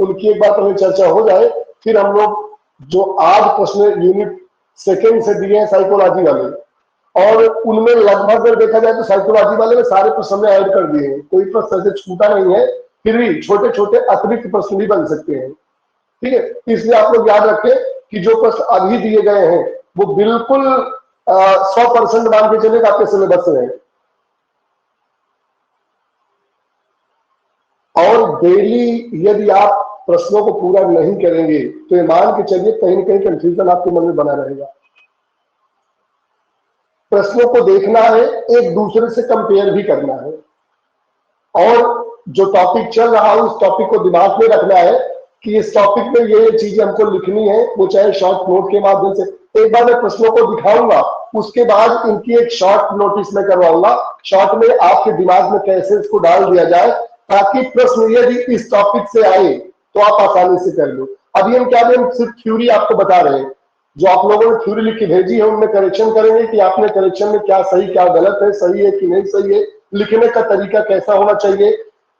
उनकी एक बार पहले चर्चा हो जाए, फिर हम लोग जो आज प्रश्न यूनिट सेकेंड से दिए हैं साइकोलॉजी वाले, और उनमें लगभग अगर देखा जाए तो साइकोलॉजी वाले में सारे प्रश्न में ऐड कर दिए हैं, कोई प्रश्न ऐसे छूटा नहीं है, फिर भी छोटे छोटे अतिरिक्त प्रश्न भी बन सकते हैं। ठीक है, इसलिए आप लोग याद रखें कि जो प्रश्न अभी दिए गए हैं वो बिल्कुल 100% मान के चले आपके सिलेबस में है। और डेली यदि आप प्रश्नों को पूरा नहीं करेंगे तो ये मान के चलिए कहीं ना कहीं कंफ्यूजन आपके मन में बना रहेगा। प्रश्नों को देखना है, एक दूसरे से कंपेयर भी करना है, और जो टॉपिक चल रहा है उस टॉपिक को दिमाग में रखना है कि इस टॉपिक में ये चीजें हमको लिखनी है, वो चाहे शॉर्ट नोट के माध्यम से। एक बार मैं प्रश्नों को दिखाऊंगा, उसके बाद इनकी एक शॉर्ट नोटिस में करवाऊंगा, शॉर्ट में आपके दिमाग में कैसे इसको डाल दिया जाए, ताकि प्रश्न यदि इस टॉपिक से आए तो आप आसानी से कर लो। अभी हम क्या हम सिर्फ थ्योरी आपको बता रहे हैं, जो आप लोगों ने थ्योरी लिख के भेजी है उनमें करेक्शन करेंगे कि आपने करेक्शन में क्या सही क्या गलत है, सही है कि नहीं सही है, लिखने का तरीका कैसा होना चाहिए।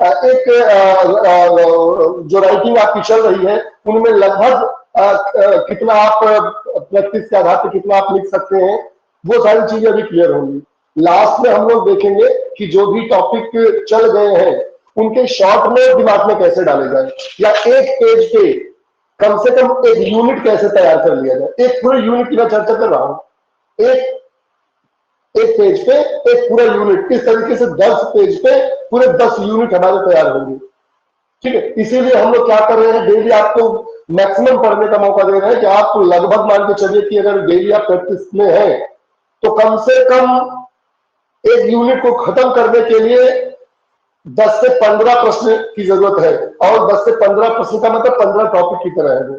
एक जो राइटिंग आपकी चल रही है उनमें लगभग कितना आप प्रैक्टिस के आधार पर कितना आप लिख सकते हैं, वो सारी चीजें अभी क्लियर होंगी। लास्ट में हम लोग देखेंगे कि जो भी टॉपिक चल गए हैं उनके शॉर्ट में दिमाग में कैसे डाले जाए, या एक पेज पे कम से कम एक यूनिट कैसे तैयार कर लिया जाए। एक पूरे यूनिट की मैं चर्चा कर रहा हूं, एक पेज पे एक पूरा यूनिट, इस तरीके से 10 पेज पे पूरे 10 यूनिट हमारे तैयार होंगे। ठीक है, इसीलिए हम लोग क्या कर रहे हैं, डेली आपको मैक्सिमम पढ़ने का मौका दे रहे हैं कि आप लगभग मान के चलिए कि अगर डेली आप प्रैक्टिस में है तो कम से कम एक यूनिट को खत्म करने के लिए 10 से 15 प्रश्न की जरूरत है, और 10 से 15 प्रश्न का मतलब 15 टॉपिक की तरह है।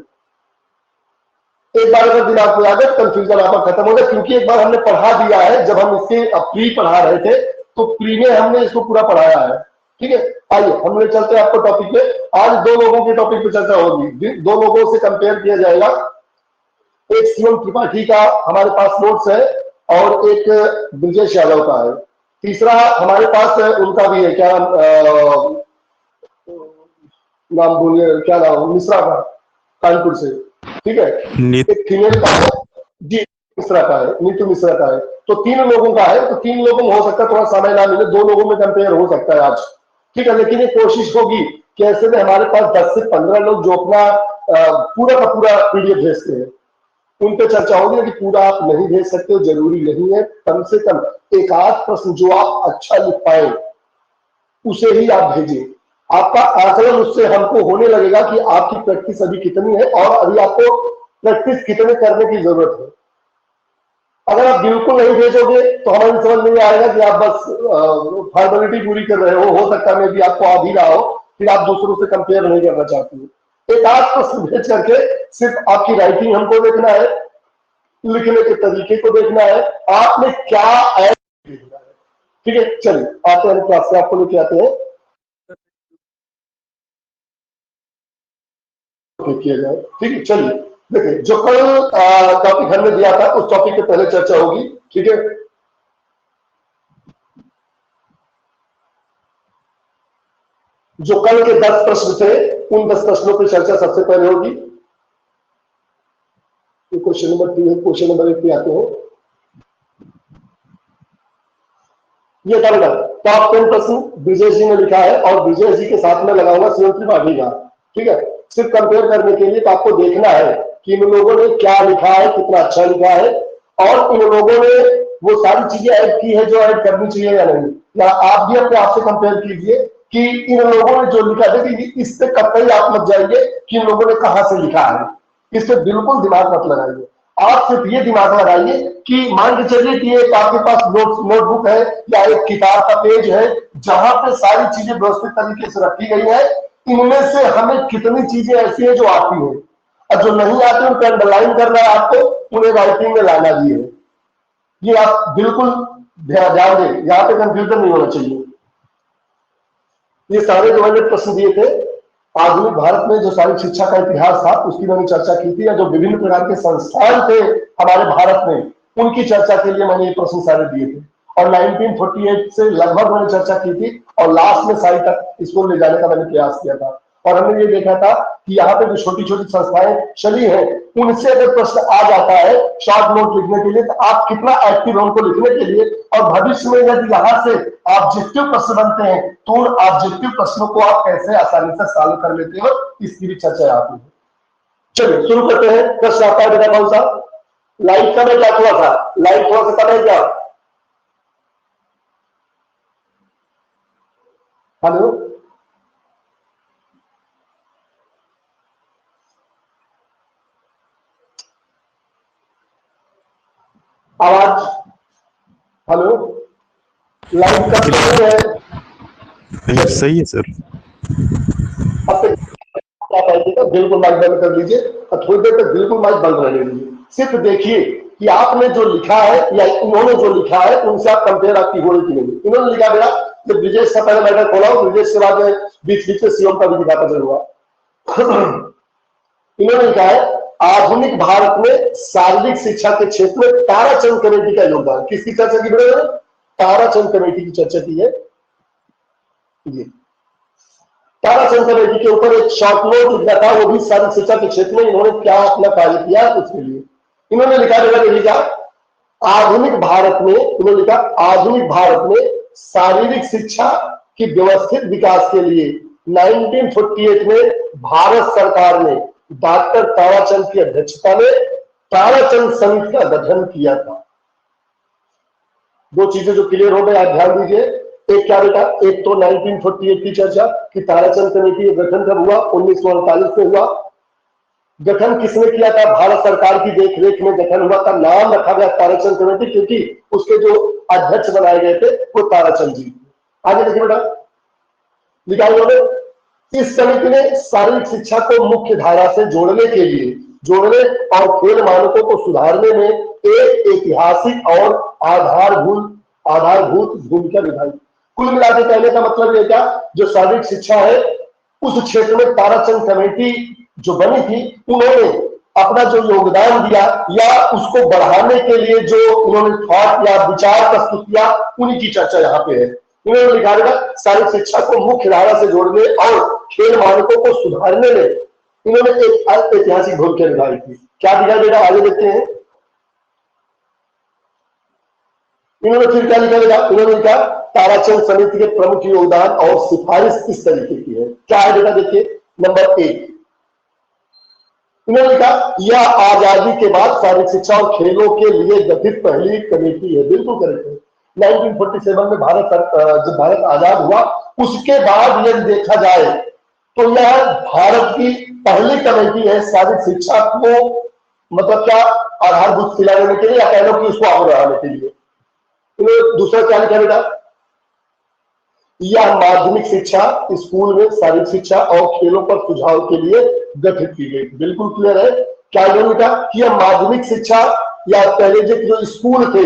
एक बार अगर दिमाग में आ गया कंफ्यूजन आपका खत्म हो गया, क्योंकि एक बार हमने पढ़ा दिया है, जब हम इसके प्री पढ़ा रहे थे तो प्री में हमने इसको पूरा पढ़ाया है। ठीक है, आइए हम लोग चलते हैं आपको टॉपिक पे। आज दो लोगों के टॉपिक पे चर्चा होगी, दो लोगों से कंपेयर किया जाएगा। एक शिवम त्रिपाठी का हमारे पास नोट्स है और एक ब्रजेश यादव का है। तीसरा हमारे पास उनका भी है, क्या नाम बोलिए, क्या नाम, मिश्रा का, कानपुर से। ठीक है, एक फीमेल का है जी, मिश्रा का है, नीतू मिश्रा का है। तो 3 लोगों का है, तो 3 लोगों में हो सकता है थोड़ा समय ना मिले, 2 लोगों में कंपेयर हो सकता है आज। ठीक है, लेकिन ये कोशिश होगी कि ऐसे में हमारे पास 10 से 15 लोग जो अपना पूरा का पूरा पीडीएफ भेजते हैं उन पे चर्चा होगी। कि पूरा आप नहीं भेज सकते हो, जरूरी नहीं है, कम से कम एक आध प्रश्न जो आप अच्छा लिख पाए उसे ही आप भेजिए। आपका आकलन उससे हमको होने लगेगा कि आपकी प्रैक्टिस अभी कितनी है और अभी आपको प्रैक्टिस कितने करने की जरूरत है। अगर आप बिल्कुल नहीं भेजोगे तो हमारी समझ नहीं आएगा कि आप बस फॉर्मेलिटी पूरी कर रहे हो सकता है भी आपको आ भी रहा हो, फिर आप दूसरों से कंपेयर नहीं करना चाहते हो। एक आध प्रश्न भेज करके सिर्फ आपकी राइटिंग हमको देखना है, लिखने के तरीके को देखना है, आपने क्या ऐड देखना है। ठीक है, चलिए आते हैं क्लास से, आपको लेके आते हैं किया जाए। ठीक है, चलिए देखिए, जो कल टॉपिक हमने दिया था उस टॉपिक पे पहले चर्चा होगी। ठीक है, जो कल के 10 प्रश्न थे उन 10 प्रश्नों पर चर्चा सबसे पहले होगी। क्वेश्चन नंबर 3 है, क्वेश्चन नंबर 1 पे आते हैं। ये करेगा टॉप 10 प्रश्न ब्रिजेश जी ने लिखा है और ब्रिजेश जी के साथ में लगाऊंगा शिवम त्रिपाठी का। ठीक है, सिर्फ कंपेयर करने के लिए तो आपको देखना है कि इन लोगों ने क्या लिखा है, कितना अच्छा लिखा है, और इन लोगों ने वो सारी चीजें ऐड की है जो ऐड करनी चाहिए या नहीं। या आप भी अपने आप से कंपेयर कीजिए कि इन लोगों ने जो लिखा है, देखिए इस पे कतई आप मत जाइए कि इन लोगों ने कहां से लिखा है, इस पे बिल्कुल दिमाग मत लगाइए। आप सिर्फ ये दिमाग लगाइए कि मान के चलिए कि एक आपके पास नोटबुक है या एक किताब का पेज है जहां पे सारी चीजें व्यवस्थित तरीके से रखी गई है। इनमें से हमें कितनी चीजें ऐसी है जो आती है और जो नहीं आती उनको अंडरलाइन करना है, आपको उन्हें राइटिंग में लाना भी है। ये आप बिल्कुल ध्यान दें, यहाँ पे कंफ्यूजन नहीं होना चाहिए। ये सारे जो मैंने प्रश्न दिए थे, आधुनिक भारत में जो सारी शिक्षा का इतिहास था उसकी मैंने चर्चा की थी, या जो विभिन्न प्रकार के संस्थान थे हमारे भारत में उनकी चर्चा के लिए मैंने ये प्रश्न सारे दिए थे। और 1948 से लगभग मैंने चर्चा की थी और लास्ट में सारी तक इसको ले जाने का मैंने प्रयास किया था। और हमने ये देखा था कि यहाँ पे जो छोटी छोटी संस्थाएं चली हैं उनसे अगर प्रश्न आ जाता है शॉर्ट नोट लिखने के लिए तो आप कितना एक्टिव हैं उनको लिखने के लिए, और भविष्य में यदि यहाँ से ऑब्जेक्टिव प्रश्न बनते हैं तो उन ऑब्जेक्टिव प्रश्नों को आप कैसे आसानी से सॉल्व कर लेते हो, इसकी भी चर्चा आती है। चलिए शुरू करते हैं। प्रश्न आता है बेटा कौन सा? लाइट का क्या हुआ था? लाइट थोड़ा सा कम है क्या? हेलो आवाज? हेलो लाइट का है? सही है सर। बिल्कुल माइक बंद कर लीजिए और थोड़ी देर तक बिल्कुल माइक बंद रहने दीजिए। सिर्फ देखिए कि आपने जो लिखा है या इन्होंने जो लिखा है उनसे आप कंपेयर आपकी हो रही कि नहीं। इन्होंने लिखा बेटा जब ब्रिजेश का पहले मैटर खोला हो, ब्रिजेश के बाद बीच बीच में सीएम का भी दिखाता जरूर। इन्होंने लिखा है आधुनिक भारत में शारीरिक शिक्षा के क्षेत्र में ताराचंद कमेटी का योगदान। किसकी चर्चा की बेटा? ताराचंद कमेटी की चर्चा की है। ये ताराचंद कमेटी के ऊपर एक शॉर्ट नोट लिखा था, वो भी शारीरिक शिक्षा के क्षेत्र में इन्होंने क्या अपना कार्य किया उसके लिए इन्होंने लिखा आधुनिक भारत में, इन्होंने लिखा आधुनिक भारत में शारीरिक शिक्षा की व्यवस्थित विकास के लिए 1948 में भारत सरकार ने डॉक्टर ताराचंद की अध्यक्षता में ताराचंद समिति का गठन किया था। दो चीजें जो क्लियर हो गए आप ध्यान दीजिए। एक क्या बेटा? एक तो 1948 की चर्चा कि ताराचंद कमेटी का गठन कब हुआ? 1948 में हुआ। गठन किसने किया था? भारत सरकार की देखरेख में गठन हुआ था। नाम रखा गया ताराचंद कमेटी क्योंकि उसके जो अध्यक्ष बनाए गए थे वो ताराचंद जी। आगे देखिए बेटा लिखा इस समिति ने शारीरिक शिक्षा को मुख्य धारा से जोड़ने और खेल मानकों को सुधारने में एक ऐतिहासिक और आधारभूत भूमिका निभाई। कुल मिलाकर कहने का मतलब यह क्या, जो शारीरिक शिक्षा है उस क्षेत्र में ताराचंद कमेटी जो बनी थी उन्होंने अपना जो योगदान दिया या उसको बढ़ाने के लिए जो उन्होंने थॉट या विचार प्रस्तुत किया उन्हीं की चर्चा यहाँ पे है। इन्होंने लिखा है शारीरिक शिक्षा को मुख्य धारा से जोड़ने और खेल मानकों को सुधारने में इन्होंने एक ऐतिहासिक भूमिका निभाई थी। क्या दिखा बेटा? आगे देखते हैं। इन्होंने फिर क्या लिखा बेटा? इन्होंने लिखा ताराचंद समिति के प्रमुख योगदान और सिफारिश इस तरीके की है। क्या है बेटा? देखिए नंबर 1 इन्होंने लिखा यह आजादी के बाद शारीरिक शिक्षा और खेलों के लिए गठित पहली कमेटी है। बिल्कुल करेक्ट है। 1947 में जब भारत आजाद हुआ उसके बाद यदि देखा जाए तो यह भारत की पहली कमेटी है शारीरिक शिक्षा को मतलब क्या आधारभूत खिलाने के लिए या कह लो कि उसको आगे बढ़ाने के लिए। इन्होंने दूसरा क्या लिखा बेटा? यह माध्यमिक शिक्षा स्कूल में शारीरिक शिक्षा और खेलों पर सुझाव के लिए गठित की गई। बिल्कुल क्लियर है। क्या लिखा कि यह माध्यमिक शिक्षा या पहले जो स्कूल थे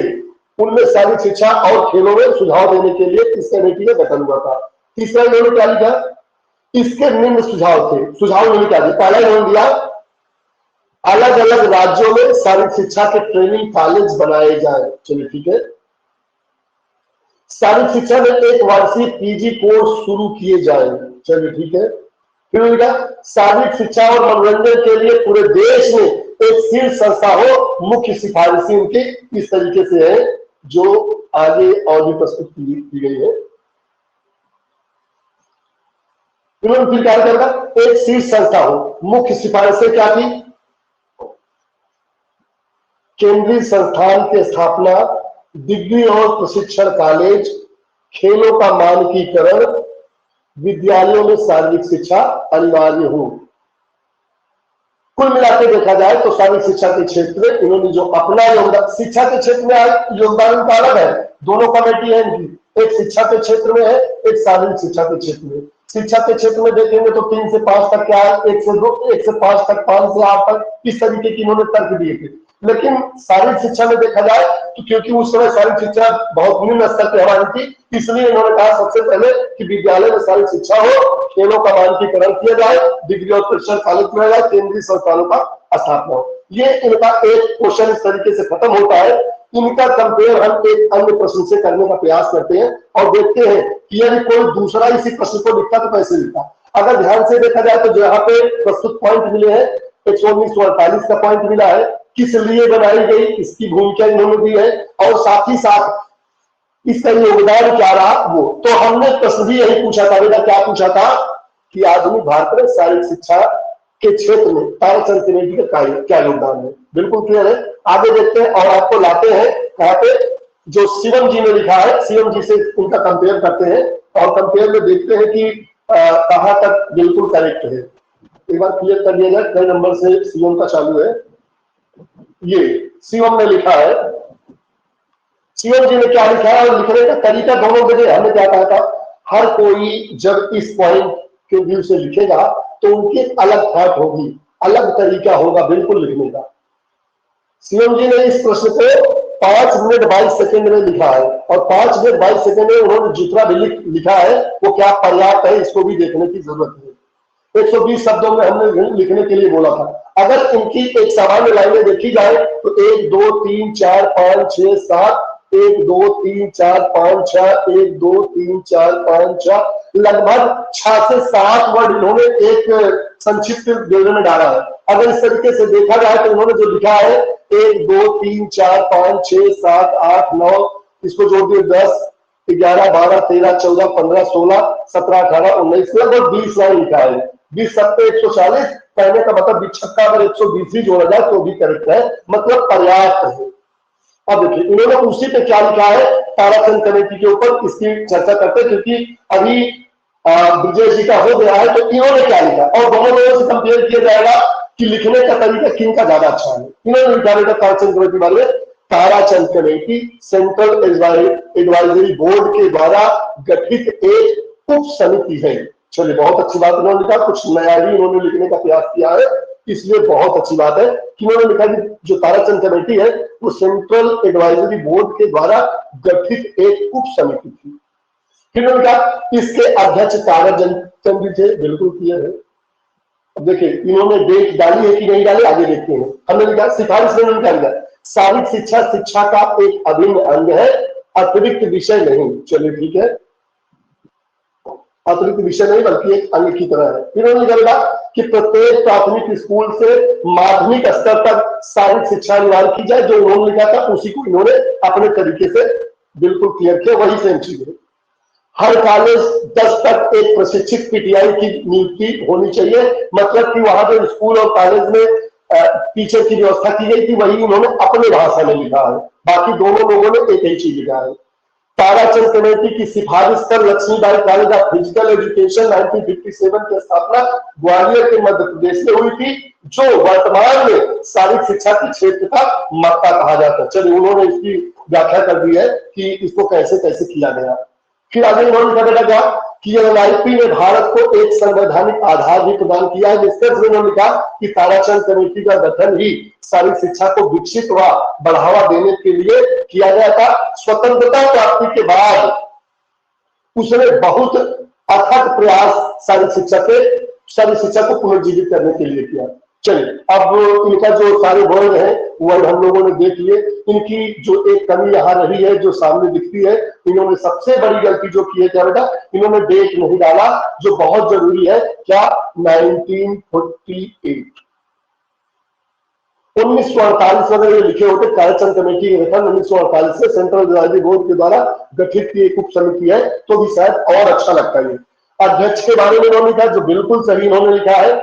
उनमें शारीरिक शिक्षा और खेलों में सुझाव देने के लिए इस कमेटी का गठन हुआ था। तीसरा इन्होंने क्या लिखा? इसके निम्न सुझाव थे। सुझाव इन्होंने क्या दिया? पहला इन्होंने दिया अलग अलग राज्यों में शारीरिक शिक्षा के ट्रेनिंग कॉलेज बनाए जाए। चलिए ठीक है। शारीरिक शिक्षा में एक वर्षीय पीजी कोर्स शुरू किए जाए। चलिए ठीक है। फिर उनका शारीरिक शिक्षा और मनोरंजन के लिए पूरे देश में एक शीर्ष संस्था हो। मुख्य सिफारिशें उनकी इस तरीके से है जो आगे और भी प्रस्तुत की गई है। इन्होंने फिर क्या करना? एक शीर्ष संस्था हो। मुख्य सिफारिशें क्या थी? केंद्रीय संस्थान की स्थापना, डिग्री और प्रशिक्षण कॉलेज, खेलों का मानकीकरण, विद्यालयों में शारीरिक शिक्षा अनिवार्य हो। कुल मिलाकर देखा जाए तो शारीरिक शिक्षा के क्षेत्र में इन्होंने जो अपना योगदान, शिक्षा के क्षेत्र में योगदान उनका अलग है। दोनों कमेटी है इनकी, एक शिक्षा के क्षेत्र में है, एक शारीरिक शिक्षा के क्षेत्र में। शिक्षा के क्षेत्र में देखेंगे तो 3 से 5 तक क्या है, 1 से 2, 1 से 5 तक, 5 से 8 तक, इस तरीके की इन्होंने तर्क दिए थे। लेकिन शारीरिक शिक्षा में देखा जाए तो क्योंकि उस समय शारीरिक शिक्षा बहुत निम्न स्तर पर हमारी थी, इसलिए इन्होंने कहा सबसे पहले कि विद्यालय में शारीरिक शिक्षा हो, खेलों का मानकीकरण किया जाए, डिग्री और प्रशिक्षण कॉलेज किया जाए, केंद्रीय संस्थानों का स्थापना हो। ये इनका एक क्वेश्चन इस तरीके से खत्म होता है। इनका कंपेयर हम एक अन्य प्रश्न से करने का प्रयास करते हैं और देखते हैं कि यदि कोई दूसरा इसी प्रश्न को लिखता तो कैसे लिखता। अगर ध्यान से देखा जाए तो जो यहाँ पे प्रस्तुत पॉइंट मिले हैं 119-148 का पॉइंट मिला है, किस लिए बनाई गई इसकी भूमिका इन्होंने दी है, और साथ ही साथ इसका योगदान क्या रहा वो। तो हमने प्रश्न भी यही पूछा था, बेटा क्या पूछा था कि आधुनिक भारत में शारीरिक शिक्षा के क्षेत्र में ताराचंद त्रिवेदी का क्या योगदान है। बिल्कुल क्लियर है। आगे देखते हैं और आपको लाते हैं यहाँ पे जो शिवम जी ने लिखा है, शिवम जी से उनका कंपेयर करते हैं और कंपेयर में देखते हैं कि कहां तक बिल्कुल करेक्ट है। एक बार क्लियर कर दिया जाए कई नंबर से शिवम का चालू है। ये शिवम ने लिखा है, शिवम जी ने क्या लिखा है और लिखने का तरीका दोनों जगह हमने क्या कहा था, हर कोई जब इस पॉइंट के व्यू से लिखेगा तो उनकी अलग थॉट होगी, अलग तरीका होगा बिल्कुल लिखने का। शिवम जी ने इस प्रश्न को 5 मिनट 22 सेकंड में लिखा है और 5 मिनट 22 सेकंड में उन्होंने जितना भी लिखा है वो क्या पर्याप्त है, इसको भी देखने की जरूरत है। 120 शब्दों में हमने लिखने के लिए बोला था। अगर इनकी एक सामान्य लाइनें देखी जाए तो 1 2 3 4 5 6 7 1 2 3 4 5 6 1 2 3 4 5 6 लगभग 6 से 7 वर्ड इन्होंने एक संक्षिप्त ब्यौरे में डाला है। अगर इस तरीके से देखा जाए तो इन्होंने जो लिखा है 1 2 3 4 5 6 7 8 9 इसको जोड़ दिए 10 11 12 13 14 15 16 17 18 19 लगभग 20 लाइन लिखा है। 20 सत्ते 140 कहने का मतलब 26 अगर 120 भी जोड़ा जाए तो भी करेक्ट है, मतलब पर्याप्त है। अब देखिए इन्होंने उसी पे क्या लिखा है, ताराचंद कमेटी के ऊपर इसकी चर्चा करते हैं क्योंकि अभी विजय जी का हो गया है तो इन्होंने क्या लिखा और दोनों लोगों से कंपेयर किया जाएगा कि लिखने का तरीका किन का ज्यादा अच्छा है। इन्होंने लिखा है ताराचंद कमेटी बारे में, Tarachand committee central advisory board के द्वारा गठित एक उप समिति है। चलिए बहुत अच्छी बात इन्होंने लिखा, कुछ नया भी इन्होंने लिखने का प्रयास किया है, इसलिए बहुत अच्छी बात है कि उन्होंने लिखा कि जो ताराचंद कमेटी है वो सेंट्रल एडवाइजरी बोर्ड के द्वारा गठित एक उप समिति थी। फिर उन्होंने कहा इसके अध्यक्ष ताराचंद जी थे, बिल्कुल क्लियर है। अब देखिए इन्होंने डेट डाली है कि नहीं डाली आगे देखते हैं। हमने लिखा सिफारिश में उन्होंने क्या लिखा, शारीरिक शिक्षा शिक्षा का एक अभिन्न अंग है, अतिरिक्त विषय नहीं। चलिए ठीक है, अतिरिक्त विषय नहीं बल्कि एक अंग की तरह है। फिर उन्होंने कहा कि प्रत्येक प्राथमिक स्कूल से माध्यमिक स्तर तक शारीरिक शिक्षा अनिवार्य की जाए। जो उन्होंने लिखा था उसी को इन्होंने अपने तरीके से बिल्कुल क्लियर किया, वही सेम चीज है। हर कॉलेज 10 तक एक प्रशिक्षित पीटीआई की नियुक्ति होनी चाहिए, मतलब कि वहां जो स्कूल और कॉलेज में टीचर की व्यवस्था की गई थी वही उन्होंने अपने भाषा में लिखा है, बाकी दोनों लोगों ने एक ही चीज लिखा है। ताराचंद कमेटी की सिफारिश कर Lakshmibai college of physical education 1957 की स्थापना ग्वालियर के मध्य प्रदेश में हुई थी, जो वर्तमान में शारीरिक शिक्षा के क्षेत्र का मक्का कहा जाता है। चलिए उन्होंने इसकी व्याख्या कर दी है कि इसको कैसे कैसे किया गया। फिर आगे उन्होंने कहा गया कि एनआईपी ने भारत को एक संवैधानिक आधार भी प्रदान किया है। निष्कर्ष में उन्होंने कहा कि ताराचंद कमेटी का गठन ही शारीरिक शिक्षा को विकसित व बढ़ावा देने के लिए किया गया था। स्वतंत्रता प्राप्ति के बाद उसने बहुत अथक प्रयास शारीरिक शिक्षा को पुनर्जीवित करने के लिए किया। चलिए अब इनका जो सारे वर्ड है वर्ड हम लोगों ने देख लिए। इनकी जो एक कमी यहाँ रही है जो सामने दिखती है, इन्होंने सबसे बड़ी गलती जो की है क्या बेटा, इन्होंने डेट नहीं डाला जो बहुत जरूरी है। क्या 1948 1948 अगर ये लिखे होते ताराचंद कमेटी के गठन 1948 से सेंट्रल एडवाइजरी बोर्ड के द्वारा गठित की एक उप समिति है तो भी शायद और अच्छा लगता है। अध्यक्ष के बारे में इन्होंने लिखा जो बिल्कुल सही इन्होंने लिखा है।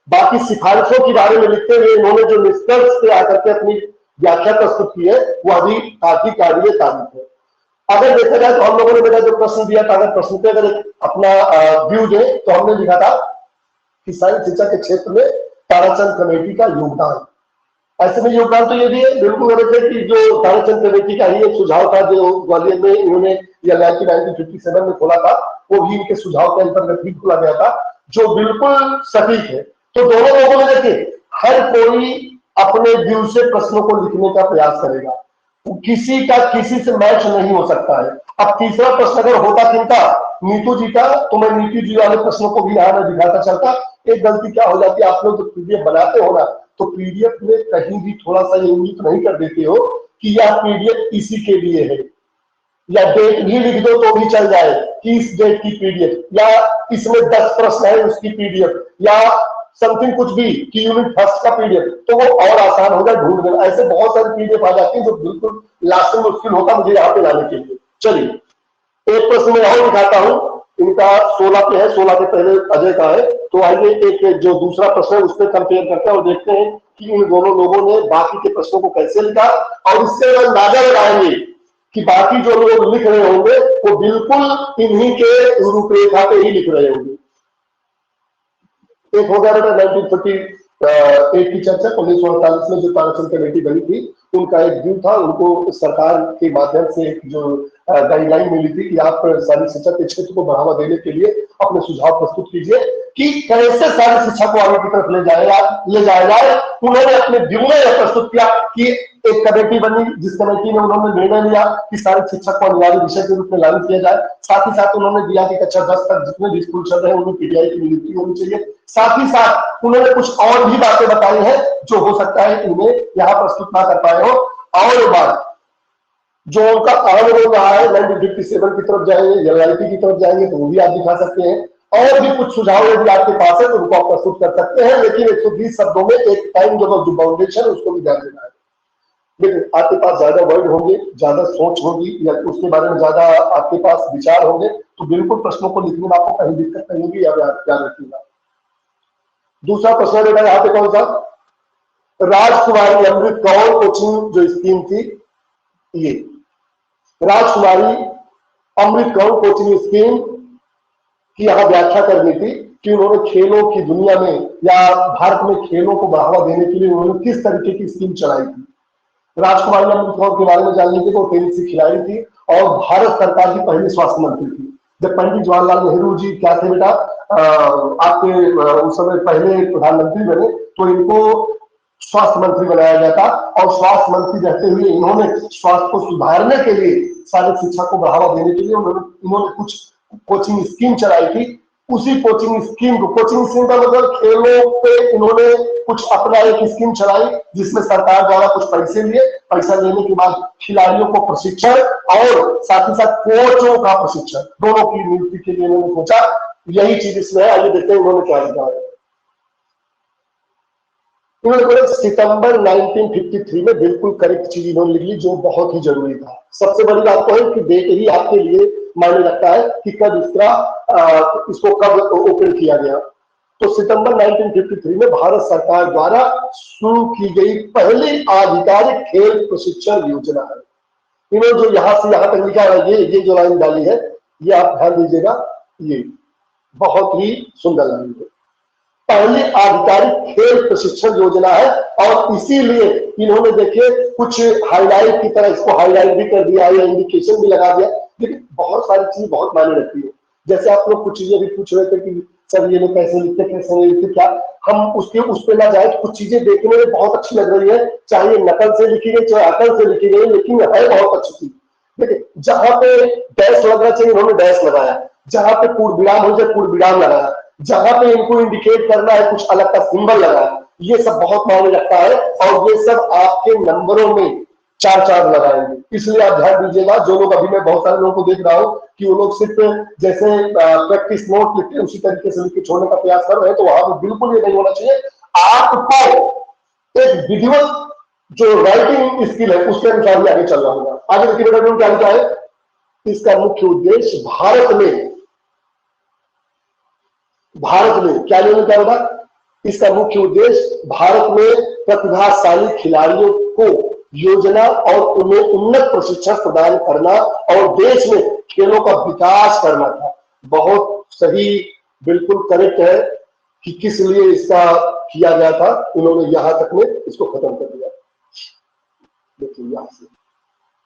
बाकी सिफारिशों के बारे में लिखते हुए इन्होंने जो निष्कर्ष पे आकर के अपनी व्याख्या प्रस्तुत की है वो अभी काफी काबिले तारीफ है। अगर देखा जाए तो हम लोगों ने बेटा जो प्रश्न दिया था, अगर प्रश्न पे अगर अपना व्यू दे तो हमने लिखा था कि शारीरिक शिक्षा के क्षेत्र में ताराचंद कमेटी का योगदान। ऐसे में योगदान तो ये भी है बिल्कुल गलत कि जो ताराचंद कमेटी का ही एक सुझाव था जो ग्वालियर में इन्होंने या 1957 में खोला था, वो भी इनके सुझाव के अंतर्गत ही खोला गया था, जो बिल्कुल सटीक है। तो दोनों लोगों में देखिए हर कोई अपने व्यू से प्रश्नों को लिखने का प्रयास करेगा, किसी का किसी से मैच नहीं हो सकता है। अब तीसरा प्रश्न अगर होता किनका, नीतू जी का, तो मैं नीतू जी वाले प्रश्नों को भी यहाँ में दिखाता चलता। एक गलती क्या हो जाती है, आप लोग जब पीडीएफ बनाते हो ना तो पीडीएफ में कहीं भी थोड़ा सा ये उम्मीद नहीं कर देते हो कि यह पीडीएफ इसी के लिए है, या डेट भी लिख दो तो भी चल जाए, कि इस डेट की पीडीएफ, या इसमें 10 प्रश्न है उसकी पीडीएफ, या समथिंग कुछ भी कि यूनिट फर्स्ट का पीडीएफ, तो वो और आसान होगा ढूंढना। ऐसे बहुत सारी पीडीएफ आ जाती है जो बिल्कुल लास्ट में मुश्किल होता मुझे यहाँ पे लाने के लिए। चलिए एक प्रश्न मैं और दिखाता हूं, इनका 16 पे है, 16 पे पहले अजय का है। तो आइए एक जो दूसरा प्रश्न है उस पर कंपेयर करते हैं और देखते हैं कि इन दोनों लोगों ने बाकी के प्रश्नों को कैसे लिखा, और इससे अंदाजा लगाएंगे कि बाकी जो लोग लिख रहे होंगे वो बिल्कुल इन्हीं के रूपरेखा पे ही लिख रहे होंगे। एक हो गया बेटा 1948 की चर्चा, 1948 में जो ताराचंद कमेटी बनी थी उनका एक व्यू था, उनको सरकार के माध्यम से जो गाइडलाइन मिली थी कि आप शारीरिक शिक्षा के क्षेत्र को बढ़ावा देने के लिए अपने सुझाव प्रस्तुत कीजिए कि कैसे शारीरिक शिक्षा को आगे की तरफ ले जाया जाए। उन्होंने अपने व्यू में यह प्रस्तुत किया कि एक कमेटी बनी, जिस कमेटी में उन्होंने निर्णय लिया कि शारीरिक शिक्षा को अनिवार्य विषय के रूप में लागू किया जाए। साथ ही साथ उन्होंने दिया कि कक्षा 10 तक जितने भी स्कूल चल रहे हैं उनमें पीटीआई की नियुक्ति होनी चाहिए। साथ ही साथ उन्होंने कुछ और भी बातें बताई हैं जो हो सकता है इनमें यहाँ प्रस्तुत ना कर पाए हो। और एक बात जो उनका अहम रोल रहा है 1957 की तरफ जाएंगे, एलआईपी की तरफ जाएंगे तो वो भी आप दिखा सकते हैं, और भी कुछ सुझाव यदि आपके पास है तो उनको आप प्रस्तुत कर सकते हैं, लेकिन 120 शब्दों में एक टाइम जो बाउंडेशन है उसको भी ध्यान देना है। लेकिन आपके पास ज्यादा वर्ड होंगे, ज्यादा सोच होगी, या उसके बारे में ज्यादा आपके पास विचार होंगे तो बिल्कुल प्रश्नों को लिखने में आपको कहीं दिक्कत नहीं होगी, या याद रखिएगा। दूसरा प्रश्न बेटा यहाँ पे कौन सा, राजकुमारी अमृत कौर कोचिंग जो स्कीम थी, ये राजकुमारी अमृत कौर कोचिंग स्कीम की यहाँ व्याख्या करनी थी कि उन्होंने खेलों की दुनिया में या भारत में खेलों को बढ़ावा देने के लिए उन्होंने किस तरीके की स्कीम चलाई थी। राजकुमारी अमृत कौर के बारे में जानने के लिए वो टेनिस की खिलाड़ी थी और भारत सरकार की पहली स्वास्थ्य मंत्री थी। जब पंडित जवाहरलाल नेहरू जी क्या थे बेटा, आपके उस समय पहले प्रधानमंत्री बने तो इनको स्वास्थ्य मंत्री बनाया गया था, और स्वास्थ्य मंत्री रहते हुए इन्होंने स्वास्थ्य को सुधारने के लिए, शारीरिक शिक्षा को बढ़ावा देने के लिए इन्होंने कुछ कोचिंग स्कीम चलाई थी। उसी कोचिंग स्कीम का मतलब खेलों पे इन्होंने कुछ अपना एक स्कीम चलाई जिसमें सरकार द्वारा कुछ पैसे लिए, पैसा लेने के बाद खिलाड़ियों को प्रशिक्षण और साथ ही साथ कोचों का प्रशिक्षण दोनों की नियुक्ति के लिए इन्होंने सोचा। यही चीज इसमें है, आइए देखते हैं उन्होंने क्या लिखा है। उन्होंने सितंबर 1953 में बिल्कुल करेक्ट चीज इन्होंने लिख ली जो बहुत ही जरूरी था। सबसे बड़ी बात तो है कि डेट ही आपके लिए मायने रखता है कि कब इसको कब ओपन किया गया। तो सितंबर 1953 में भारत सरकार द्वारा शुरू की गई पहली आधिकारिक खेल प्रशिक्षण योजना है। इन्होंने जो यहां से यहां तक लिखा है, ये जो लाइन डाली है, ये आप ध्यान दीजिएगा, ये बहुत ही सुंदर लाइन है। पहली आधिकारिक खेल प्रशिक्षण योजना है, और इसीलिए इन्होंने देखिए कुछ हाईलाइट की तरह इसको हाईलाइट भी कर दिया या इंडिकेशन भी लगा दिया, लेकिन बहुत सारी चीज बहुत मायने रखती है। जैसे आप लोग कुछ चीजें भी पूछ रहे थे कि सर ये लोग कैसे लिखते कैसे नहीं लिखते, क्या हम उस पर ना जाए। कुछ चीजें देखने में बहुत अच्छी लग रही है, चाहे नकल से लिखी गई चाहे अकल से लिखी गई, लेकिन है बहुत अच्छी चीज। देखिए जहां पे डैश लगना चाहिए उन्होंने डैश लगाया, जहां पे पूर्ण विराम हो जाए पूर्ण विराम लगाया, जहां पे इनको इंडिकेट करना है कुछ अलग का सिंबल लगाया। ये सब बहुत मायने रखता है, और ये सब आपके नंबरों में 4-4 लगाएंगे। इसलिए आप ध्यान दीजिएगा, जो लोग अभी मैं बहुत सारे लोगों को देख रहा हूं कि वो लोग सिर्फ जैसे प्रैक्टिस नोट लिखते हैं उसी तरीके से लिख के छोड़ने का प्रयास कर रहे हैं, तो वहां पर बिल्कुल ये नहीं होना चाहिए। आपको एक विधिवत जो राइटिंग स्किल है उसके अनुसार ही आगे चलना होगा। आगे देखिए बेटा क्या लिखा है, इसका मुख्य उद्देश्य भारत में क्या लेने का होगा। इसका मुख्य उद्देश्य भारत में प्रतिभाशाली खिलाड़ियों को योजना और उन्हें उन्नत प्रशिक्षण प्रदान करना और देश में खेलों का विकास करना था। बहुत सही, बिल्कुल करेक्ट है कि किस लिए इसका किया गया था। उन्होंने यहां तक में इसको खत्म कर दिया। देखिए यहां से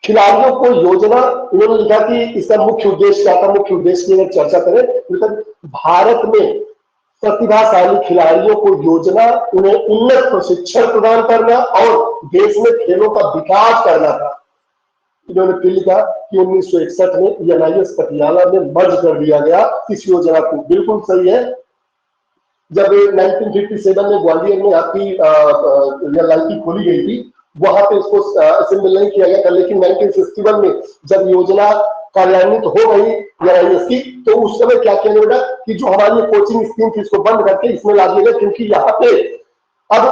खिलाड़ियों को योजना, उन्होंने लिखा कि इसका मुख्य उद्देश्य क्या था। मुख्य उद्देश्य की अगर चर्चा करें मतलब भारत में प्रतिभाशाली खिलाड़ियों को योजना, उन्हें उन्नत प्रशिक्षण प्रदान करना और देश में खेलों का विकास करना था। इन्होंने फिर लिखा कि 1961 में एनआईएस पटियाला में मर्ज कर दिया गया इस योजना को। बिल्कुल सही है। जब 1957 में ग्वालियर में आपकी एलआईपी खोली गई थी, वहां पे इसको असेंबल नहीं किया गया था, लेकिन 1961 में जब योजना कार्यान्वित हो गई NIS की, तो उस समय क्या किया बेटा कि जो हमारी कोचिंग स्कीम थी इसको बंद करके इसमें ला दिया गया, क्योंकि यहाँ पे अब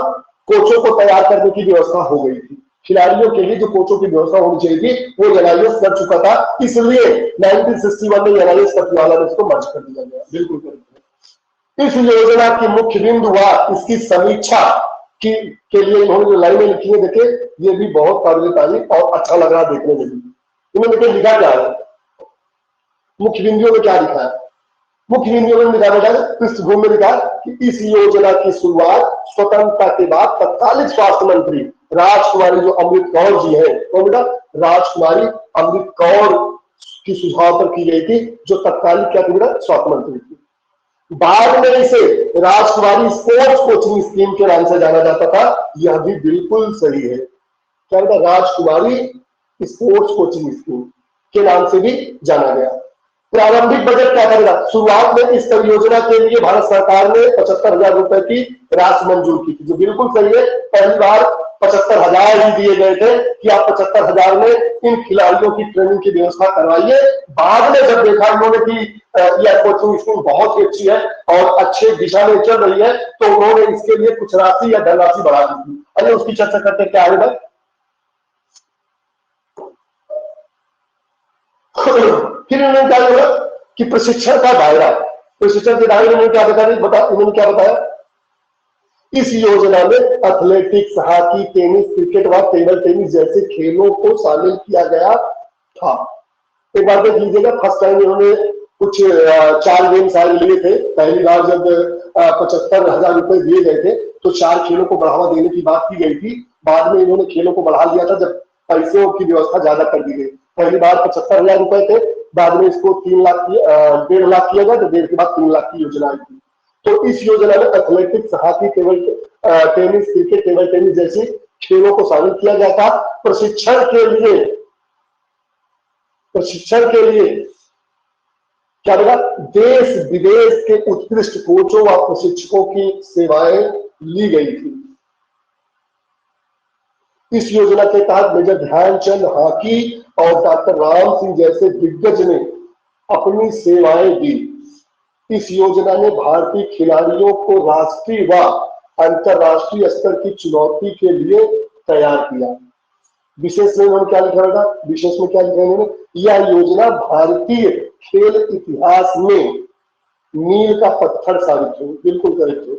कोचों को तैयार करने की व्यवस्था हो गई थी। खिलाड़ियों के लिए जो कोचों की व्यवस्था होनी चाहिए थी वो NIS कर चुका था, इसलिए 1961 में NIS पटियाला में इसको मर्ज कर दिया गया। बिल्कुल करेक्ट। इस योजना की मुख्य बिंदु हुआ इसकी समीक्षा के लिए इन्होंने जो लाइनें लिखी है, देखे ये भी बहुत काबिल तारीफ और अच्छा लग रहा देखने में भी। इन्होंने देखिए लिखा क्या है, मुख्य बिंदुओं में क्या लिखा है, मुख्य बिंदुओं में लिखा बेटा पृष्ठभूमि में लिखा कि इस योजना की शुरुआत स्वतंत्रता के बाद तत्कालीन स्वास्थ्य मंत्री राजकुमारी जो अमृत कौर जी है, तो बेटा राजकुमारी अमृत कौर की सुझाव पर की गई थी, जो तत्कालीन क्या थी बेटा स्वास्थ्य मंत्री थी। बाद में इसे राजकुमारी स्पोर्ट्स कोचिंग स्कीम के नाम से जाना जाता था, यह भी बिल्कुल सही है। क्या बेटा राजकुमारी स्पोर्ट्स कोचिंग स्कीम के नाम से भी जाना गया। प्रारंभिक बजट क्या करेगा, शुरुआत में इस परियोजना के लिए भारत सरकार ने 75,000 रुपए की राशि मंजूर की थी, जो बिल्कुल सही है। पहली बार 75,000 ही दिए गए थे कि आप 75,000 में इन खिलाड़ियों की ट्रेनिंग की व्यवस्था करवाइए। बाद में जब देखा इन्होंने कि यह कोचिंग स्कूल बहुत ही अच्छी है और अच्छे दिशा में चल रही है, तो उन्होंने इसके लिए कुछ राशि या धनराशि बढ़ा दी थी। अरे उसकी चर्चा करते क्या है भाई। फिर उन्होंने क्या बोला कि प्रशिक्षण का दायरा, प्रशिक्षण के दायरे में क्या बताया, उन्होंने क्या बताया, इस योजना में एथलेटिक्स, हॉकी, टेनिस, क्रिकेट व टेबल टेनिस जैसे खेलों को शामिल किया गया था। एक बार देख लीजिएगा, फर्स्ट टाइम इन्होंने कुछ 4 गेम शायद लिए थे। पहली बार जब 75,000 रुपए दिए गए थे तो 4 खेलों को बढ़ावा देने की बात की गई थी। बाद में इन्होंने खेलों को बढ़ा लिया था जब पैसों की व्यवस्था ज्यादा कर दी गई। पहली बार 75,000 रुपए थे, बाद में इसको 3 लाख 1.5 लाख किया गया, तो 1.5 के बाद 3 लाख की योजना आई थी। तो इस योजना में athletics, hockey, tennis, cricket, table tennis जैसे खेलों को शामिल किया गया था। प्रशिक्षण के लिए क्या होगा, देश विदेश के उत्कृष्ट कोचों व प्रशिक्षकों की सेवाएं ली गई थी। इस योजना के तहत मेजर ध्यानचंद हॉकी और डॉक्टर राम सिंह जैसे दिग्गज ने अपनी सेवाएं दी। इस योजना ने भारतीय खिलाड़ियों को राष्ट्रीय व अंतरराष्ट्रीय स्तर की चुनौती के लिए तैयार किया। विशेष में उन्होंने क्या लिखा था, विशेष में क्या लिखा उन्होंने, यह योजना भारतीय खेल इतिहास में मील का पत्थर साबित हुई। बिल्कुल करेक्ट है।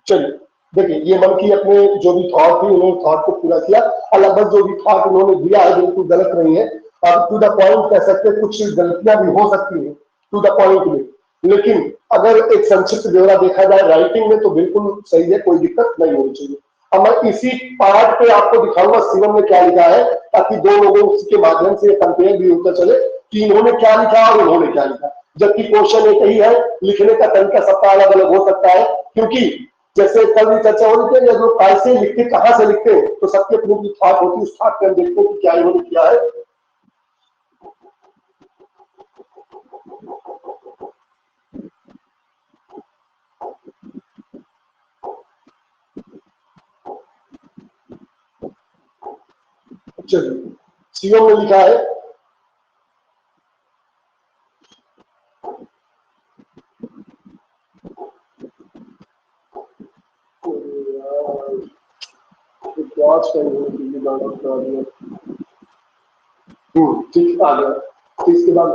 चलिए देखिए, ये मन की अपने जो भी थॉट थी उन्होंने थॉट को पूरा किया, और लगभग जो भी थॉट उन्होंने दिया है बिल्कुल गलत नहीं है। आप टू द पॉइंट कह सकते हैं, कुछ गलतियां भी हो सकती है टू द पॉइंट में, लेकिन अगर एक संक्षिप्त ब्यौरा देखा जाए राइटिंग में तो बिल्कुल सही है, कोई दिक्कत नहीं होनी चाहिए। अब मैं इसी पार्ट पे आपको दिखाऊंगा शिवम ने क्या लिखा है, ताकि 2 लोगों के माध्यम से कंपेयर भी होता चले कि इन्होंने क्या लिखा और उन्होंने क्या लिखा। जबकि क्वेश्चन एक ही है, लिखने का तरीका सबका अलग अलग हो सकता है, क्योंकि जैसे कल भी चर्चा हो रही थी, जब लोग कैसे लिखते, कहां से लिखते, तो सबकी अपनी थॉट होती है। उस थॉट पर देखते हैं कि क्या इन्होंने किया है। चलिए, सीएम ने लिखा है, ठीक आ गया, इसके बाद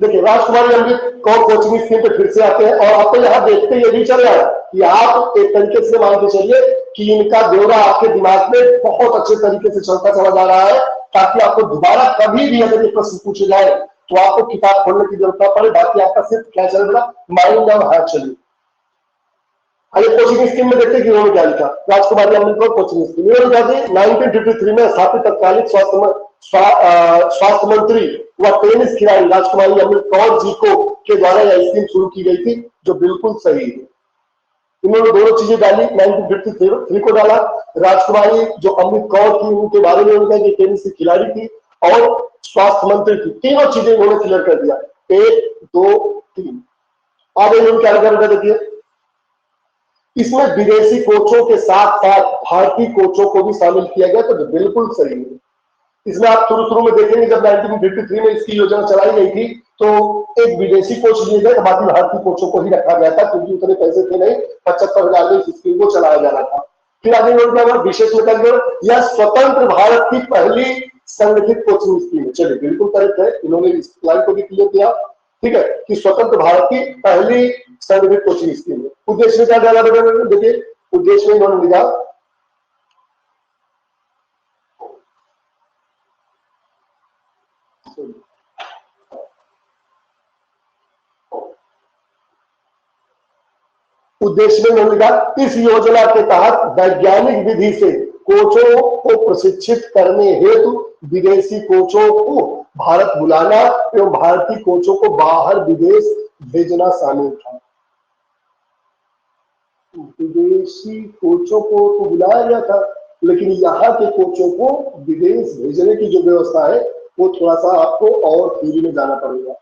देखिए राजकुमारी अमृत कौर कोचिंग स्कीम पे फिर से आते हैं, और आपको यहाँ देखते ये भी चल रहा है कि आप एक तरीके से मान के चलिए कि इनका ब्यौरा आपके दिमाग में बहुत अच्छे तरीके से चलता चला जा रहा है, ताकि आपको दोबारा कभी भी अगर ये प्रश्न पूछे जाए तो आपको किताब खोलने की जरूरत ना पड़े। बाकी आपका सिर्फ क्या चल रहा, माइंड और हाथ चलिए। आइए कोचिंग स्कीम में देखते हैं कि उन्होंने क्या लिखा। राजकुमारी अमृत कौर कोचिंग स्कीम 1953 में स्थापित तत्कालीन स्वास्थ्य मंत्री व टेनिस खिलाड़ी राजकुमारी अमृत कौर जी को के द्वारा यह स्कीम शुरू की गई थी, जो बिल्कुल सही है। इन्होंने दोनों चीजें डाली, 1953 को डाला। राजकुमारी जो अमृत कौर थी उनके बारे में उन्होंने कहा कि टेनिस की खिलाड़ी थी और स्वास्थ्य मंत्री थी, तीनों चीजें उन्होंने क्लियर कर दिया, 1 2 3। आगे इन्होंने क्या कर देखिए, इसमें विदेशी कोचों के साथ साथ भारतीय कोचों को भी शामिल किया गया, तो बिल्कुल सही है। इसमें आप शुरू में देखेंगे जब 1953 में इसकी योजना चलाई गई थी तो एक विदेशी कोच लिए गए, बाकी भारतीय कोचों को ही रखा गया था क्योंकि उतने पैसे थे नहीं, 75,000 में इस स्कीम को चलाया जा रहा था। फिर आगे विशेष में यह स्वतंत्र भारत की पहली संगठित कोचिंग स्कीम है। चलिए बिल्कुल करेक्ट है, इन्होंने इस लाइन को भी क्लियर किया, ठीक है, कि स्वतंत्र भारत की पहली संगठित कोचिंग स्कीम है। उद्देश्य में क्या जाना बेटा, देखिए उद्देश्य में इन्होंने लिखा उद्देश्य में लिखा इस योजना के तहत वैज्ञानिक विधि से कोचों को प्रशिक्षित करने हेतु विदेशी कोचों को भारत बुलाना एवं भारतीय कोचों को बाहर विदेश भेजना शामिल था। विदेशी कोचों को तो बुलाया गया था, लेकिन यहाँ के कोचों को विदेश भेजने की जो व्यवस्था है वो थोड़ा सा आपको और थ्योरी में जाना पड़ेगा,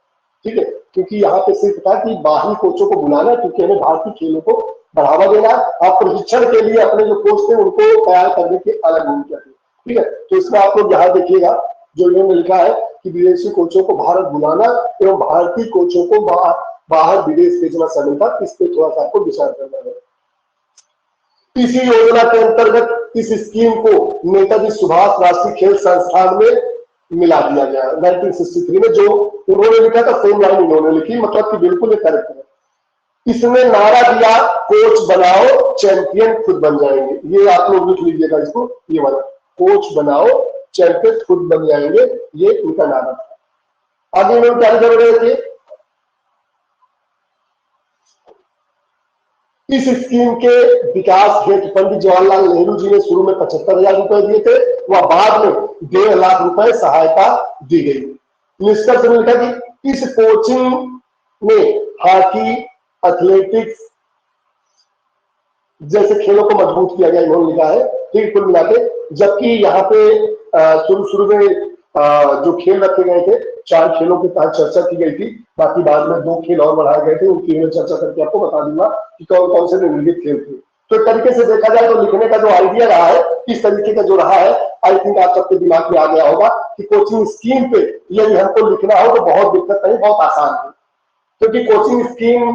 ठीक है, क्योंकि यहाँ पे सिर्फ था कि बाहरी कोचों को बुलाना, क्योंकि हमें भारतीय खेलों को बढ़ावा देना, आप प्रशिक्षण के लिए अपने जो कोच थे उनको तैयार करने की अलग भूमिका थी, ठीक है। तो इसमें आप लोग यहाँ देखिएगा जो इन्होंने लिखा है कि विदेशी कोचों को भारत बुलाना एवं भारतीय कोचों को बाहर विदेश भेजना शामिल था। इस पे थोड़ा सा आपको विचार करना है। इसी योजना के अंतर्गत इस स्कीम को नेताजी सुभाष राष्ट्रीय खेल संस्थान में मिला दिया गया 1963 में। जो उन्होंने लिखा था सेम लाइन इन्होंने लिखी, मतलब कि बिल्कुल करेक्ट है। इसने नारा दिया कोच बनाओ चैंपियन खुद बन जाएंगे। ये आप लोग लिख लीजिएगा इसको, ये वाला कोच बनाओ चैंपियन खुद बन जाएंगे, ये उनका नारा था। आगे इन्होंने क्या कर रहे थे, इस स्कीम के विकास हेतु पंडित जवाहरलाल नेहरू जी ने शुरू में 75,000 रुपए दिए थे, वह बाद में 1.5 लाख रुपए सहायता दी गई। निष्कर्ष में लिखा कि इस कोचिंग में हॉकी, एथलेटिक्स जैसे खेलों को मजबूत किया गया, इन्होंने लिखा है, ठीक, कुल मिला के। जबकि यहाँ पे शुरू में जो खेल रखे गए थे 4 खेलों के तहत चर्चा की गई थी, बाकी बाद में 2 खेल और बढ़ाए गए थे, उनकी मैं चर्चा करके आपको बता दूंगा कि कौन कौन से निम्नलिखित खेल थे। तो एक तरीके से देखा जाए तो लिखने का जो आइडिया रहा है, इस तरीके का जो रहा है, आई थिंक आप सबके दिमाग में आ गया होगा कि कोचिंग स्कीम पे यदि हमको लिखना हो तो बहुत दिक्कत नहीं, बहुत आसान है। क्योंकि कोचिंग स्कीम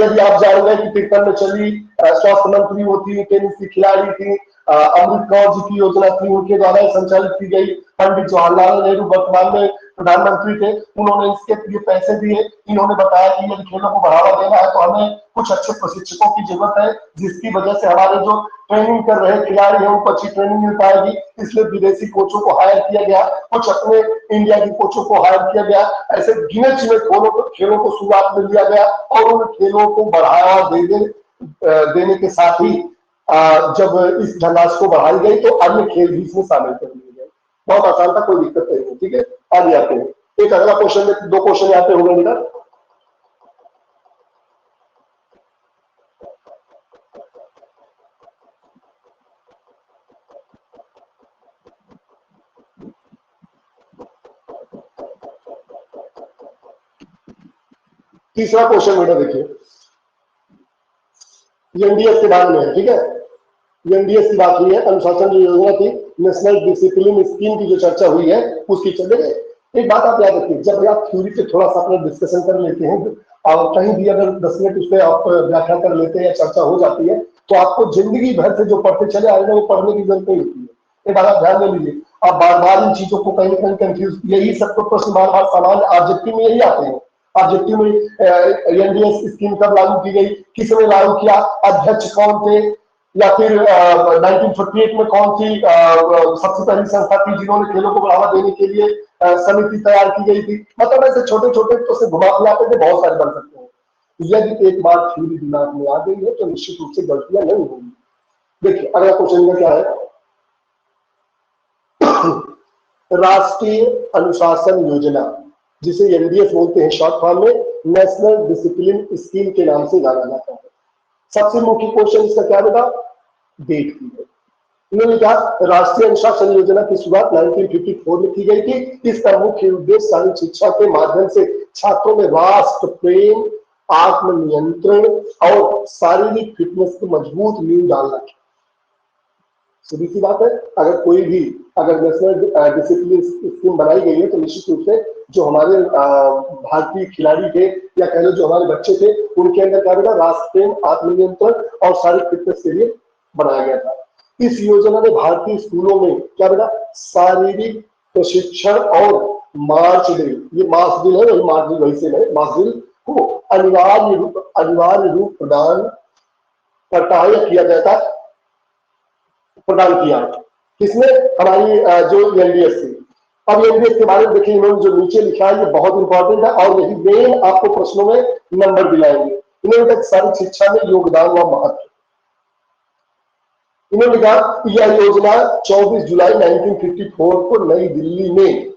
यदि आप जान गए कि 53 में चली, स्वास्थ्य मंत्री वो थी, टेनिस की खिलाड़ी थी, अमृत कौर जी की योजना थी, उनके द्वारा संचालित की गई। पंडित जवाहरलाल नेहरू वर्तमान में प्रधानमंत्री थे, उन्होंने इसके लिए पैसे दिए। इन्होंने बताया कि यदि खेलों को बढ़ावा देना है तो हमें कुछ अच्छे प्रशिक्षकों की जरूरत है, जिसकी वजह से हमारे जो ट्रेनिंग कर रहे खिलाड़ी हैं उनको अच्छी ट्रेनिंग मिल पाएगी, इसलिए विदेशी कोचों को हायर किया गया, कुछ अपने इंडिया के कोचों को हायर किया गया। ऐसे गिने चुने खेलों को शुरुआत में लिया गया और उन खेलों को बढ़ावा देने के साथ ही जब इस धनराशि को बढ़ाई गई तो अन्य खेल भी इसमें शामिल कर लिए गए। बहुत आसान था, कोई दिक्कत नहीं है, ठीक है। आगे आते हैं, एक अगला क्वेश्चन में 2 क्वेश्चन यहाँ पे होंगे बेटा। तीसरा क्वेश्चन बेटा देखिए, एनडीएस के बारे में है, ठीक है। एनडीएस की बात हुई है, अनुशासन जो योजना थी, नेशनल डिसिप्लिन स्कीम की जो चर्चा हुई है उसकी चलेंगे। एक बात आप याद रखिए, जब आप थ्योरी पे थोड़ा सा अपना डिस्कशन कर लेते हैं और कहीं भी अगर 10 मिनट उस पर आप व्याख्या कर लेते हैं या चर्चा हो जाती है तो आपको जिंदगी भर से जो पढ़ते चले आए वो पढ़ने की जरूरत नहीं होती है। एक बात आप ध्यान में लीजिए, आप बार बार इन चीजों को कहीं ना कहीं कंफ्यूज, यही सबको प्रश्न बार बार सवाल ऑब्जेक्टिव में यही आते हैं। ऑब्जेक्टिव में एनडीएस स्कीम कब लागू की गई, किसने लागू किया, अध्यक्ष कौन थे, या फिर 1948 में कौन सी सबसे पहली संस्था थी जिन्होंने खेलों को बढ़ावा देने के लिए समिति तैयार की गई थी। मतलब ऐसे छोटे छोटे तो से घुमा फिराते थे, बहुत सारे बन सकते हैं। यदि एक बार थ्योरी दिमाग में आ गई है तो निश्चित रूप से गलतियां नहीं होंगी। देखिए अगला क्वेश्चन क्या है, राष्ट्रीय अनुशासन योजना, जिसे एनडीएस बोलते हैं शॉर्ट फॉर्म में, नेशनल डिसिप्लिन स्कीम के नाम से जाना जाता है। सबसे मुख्य क्वेश्चन इसका क्या बेटा, डेट की है। इन्होंने कहा राष्ट्रीय अनुशासन योजना की शुरुआत 1954 में की गई थी। इसका मुख्य उद्देश्य शारीरिक शिक्षा के माध्यम से छात्रों में राष्ट्र प्रेम, आत्मनियंत्रण और शारीरिक फिटनेस की मजबूत नींव डालना है। सीधी सी बात है, अगर कोई भी अगर नेशनल डिसिप्लिन स्कीम बनाई गई है तो निश्चित रूप से जो हमारे भारतीय खिलाड़ी थे या कह लो जो हमारे बच्चे थे उनके अंदर क्या बेटा राष्ट्र प्रेम, आत्मनियंत्रण और शारीरिक फिटनेस के लिए बनाया गया था। इस योजना ने भारतीय स्कूलों में क्या बेटा शारीरिक प्रशिक्षण और मार्च ड्रिल, ये मार्च ड्रिल है, वही मार्च ड्रिल वही से है, मार्च ड्रिल को अनिवार्य रूप प्रदान करता है या किया जाता है, प्रदान किया किसने, हमारी जो एनडीएस थी। अब एनडीएस के बारे में देखिए इन्होंने जो नीचे लिखा है ये बहुत इंपॉर्टेंट है और यही मेन आपको प्रश्नों में नंबर दिलाएंगे। इन्होंने कहा सारी शिक्षा में योगदान व महत्व। इन्होंने कहा यह योजना 24 जुलाई 1954 को नई दिल्ली में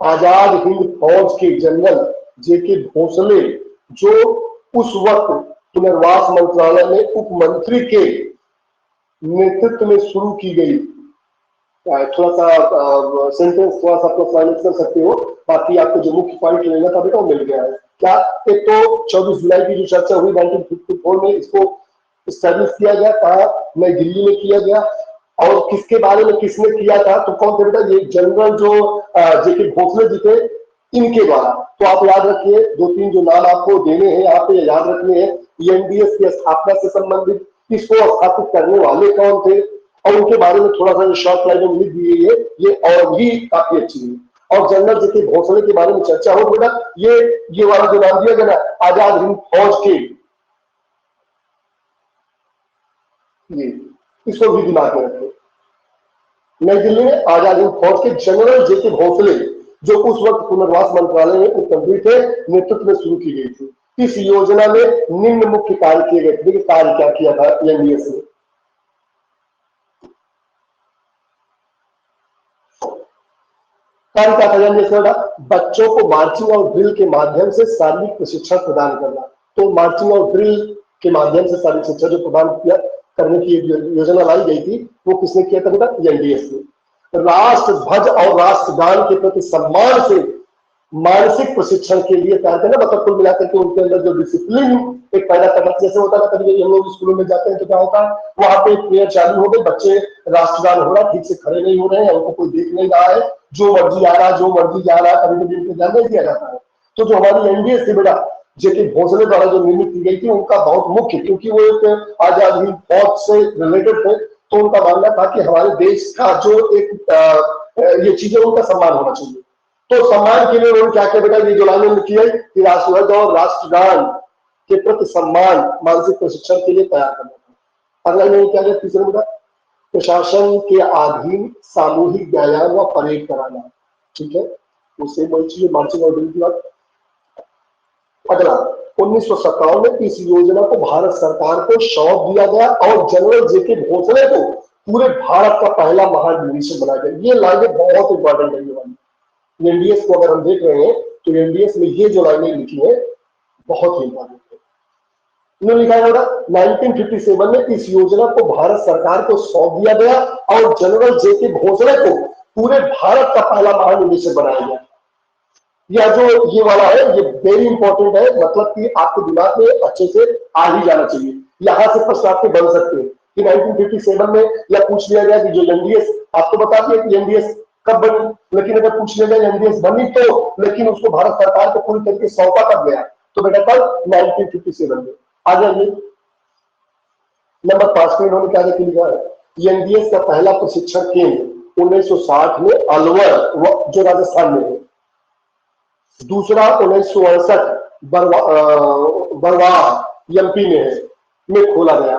आजाद हिंद फौज के जनरल जेके भोसले जो उस वक्त पुनर्वास मंत्रालय में उप मंत्री के नेतृत्व में शुरू की गई। थोड़ा सा सेंटेंस थोड़ा सा प्लस माइनस कर सकते हो, बाकी आपको जो मुख्य पॉइंट लेना था बेटा वो मिल गया है। क्या एक तो 24 जुलाई की जो चर्चा हुई 1954 में इसको स्टैब्लिश किया गया था, नई दिल्ली में किया गया और किसके बारे में किसने किया था, तो कौन थे बेटा, ये जनरल जो जेके भोसले जी थे इनके द्वारा। तो आप याद रखिए दो तीन जो नाम आपको देने हैं यहाँ पे याद रखने हैं। एनडीएस की स्थापना से संबंधित इसको स्थापित करने वाले कौन थे और उनके बारे में थोड़ा सा शॉर्ट लाइन में लिख दी है, ये और भी काफी अच्छी है। और जनरल जेके भोसले के बारे में चर्चा हो बेटा, ये वाला जो नाम दिया गया ना आजाद हिंद फौज के, ये इसको भी दिमाग में रखें। नई दिल्ली में आजाद हिंद फौज के जनरल जेके भोसले जो उस वक्त पुनर्वास मंत्रालय में उपमंत्री थे नेतृत्व में शुरू की गई थी। इस योजना में निम्न मुख्य कार्य किए गए थे। देखिए कार्य क्या किया था एनडीएस ने, कार्य क्या था एनडीएस ने, बच्चों को मार्चिंग और ड्रिल के माध्यम से शारीरिक प्रशिक्षण प्रदान करना। तो मार्चिंग और ड्रिल के माध्यम से शारीरिक शिक्षा जो प्रदान किया करने की योजना लाई गई थी वो किसने किया था बेटा, एनडीएस ने। राष्ट्र ध्वज और राष्ट्रगान के प्रति सम्मान से मानसिक प्रशिक्षण के लिए तैयार करना, मतलब कुल मिलाकर के उनके अंदर जो डिसिप्लिन एक पैदा करना। जैसे होता है कभी हम लोग स्कूलों में जाते हैं तो क्या होता है वहां पे प्रेयर चालू हो गई, बच्चे राष्ट्रगान हो रहा है ठीक से खड़े नहीं हो रहे हैं, उनको कोई देख नहीं रहा है, जो मर्जी आ रहा है जो मर्जी जा रहा है, कभी कभी उनको ध्यान नहीं दिया जाता है। तो जो हमारी एनडीएस थी बेटा जेके भोसले द्वारा जो निर्मित की गई थी उनका बहुत मुख्य, क्योंकि वो एक आजाद हिंद फौज से रिलेटेड थे, तो उनका मानना था कि हमारे देश का जो एक ये चीजें उनका सम्मान होना चाहिए। तो सम्मान के लिए उन्होंने क्या किया बेटा, ये जो लाइनें लिखी है कि राष्ट्रध्वज और राष्ट्रगान के प्रति सम्मान मानसिक प्रशिक्षण के लिए तैयार करना था। अगला लाइन क्या है तीसरे बेटा, प्रशासन के अधीन सामूहिक व्यायाम व परेड कराना। ठीक है, उससे वही चीज मार्चिंग और ड्रिल की बात। अगला 1957 में इस योजना को भारत सरकार को सौंप दिया गया और जनरल जेके भोसले को पूरे भारत का पहला महानिदेशक बनाया गया। ये लाइनें बहुत इंपॉर्टेंट है। ये वाली एनडीएस को अगर हम देख रहे हैं तो एनडीएस में ये जो लाइनें लिखी है बहुत ही इंपॉर्टेंट है। इन्होंने लिखा है 1957 में इस योजना को भारत सरकार को सौंप दिया गया और जनरल जेके भोसले को पूरे भारत का पहला महानिदेशक बनाया गया। यह जो ये वाला है ये वेरी इंपॉर्टेंट है, मतलब कि आपके दिमाग में अच्छे से आ ही जाना चाहिए। यहां से प्रश्न आपके बन सकते हैं कि 1957 में यह पूछ लिया गया कि जो एनडीएस आपको बता दिया कि एनडीएस कब बनी, लेकिन अगर पूछ लिया गया एनडीएस बनी तो, लेकिन उसको भारत सरकार को पूरी तरीके से सौंपा कब गया, तो बेटा कल 1957 में। आ जाइए नंबर 5 में इन्होंने क्या लिखा है, एनडीएस का पहला प्रशिक्षण केंद्र 1960 में अलवर जो राजस्थान में है, दूसरा 1968 बरवाह एमपी में है में खोला गया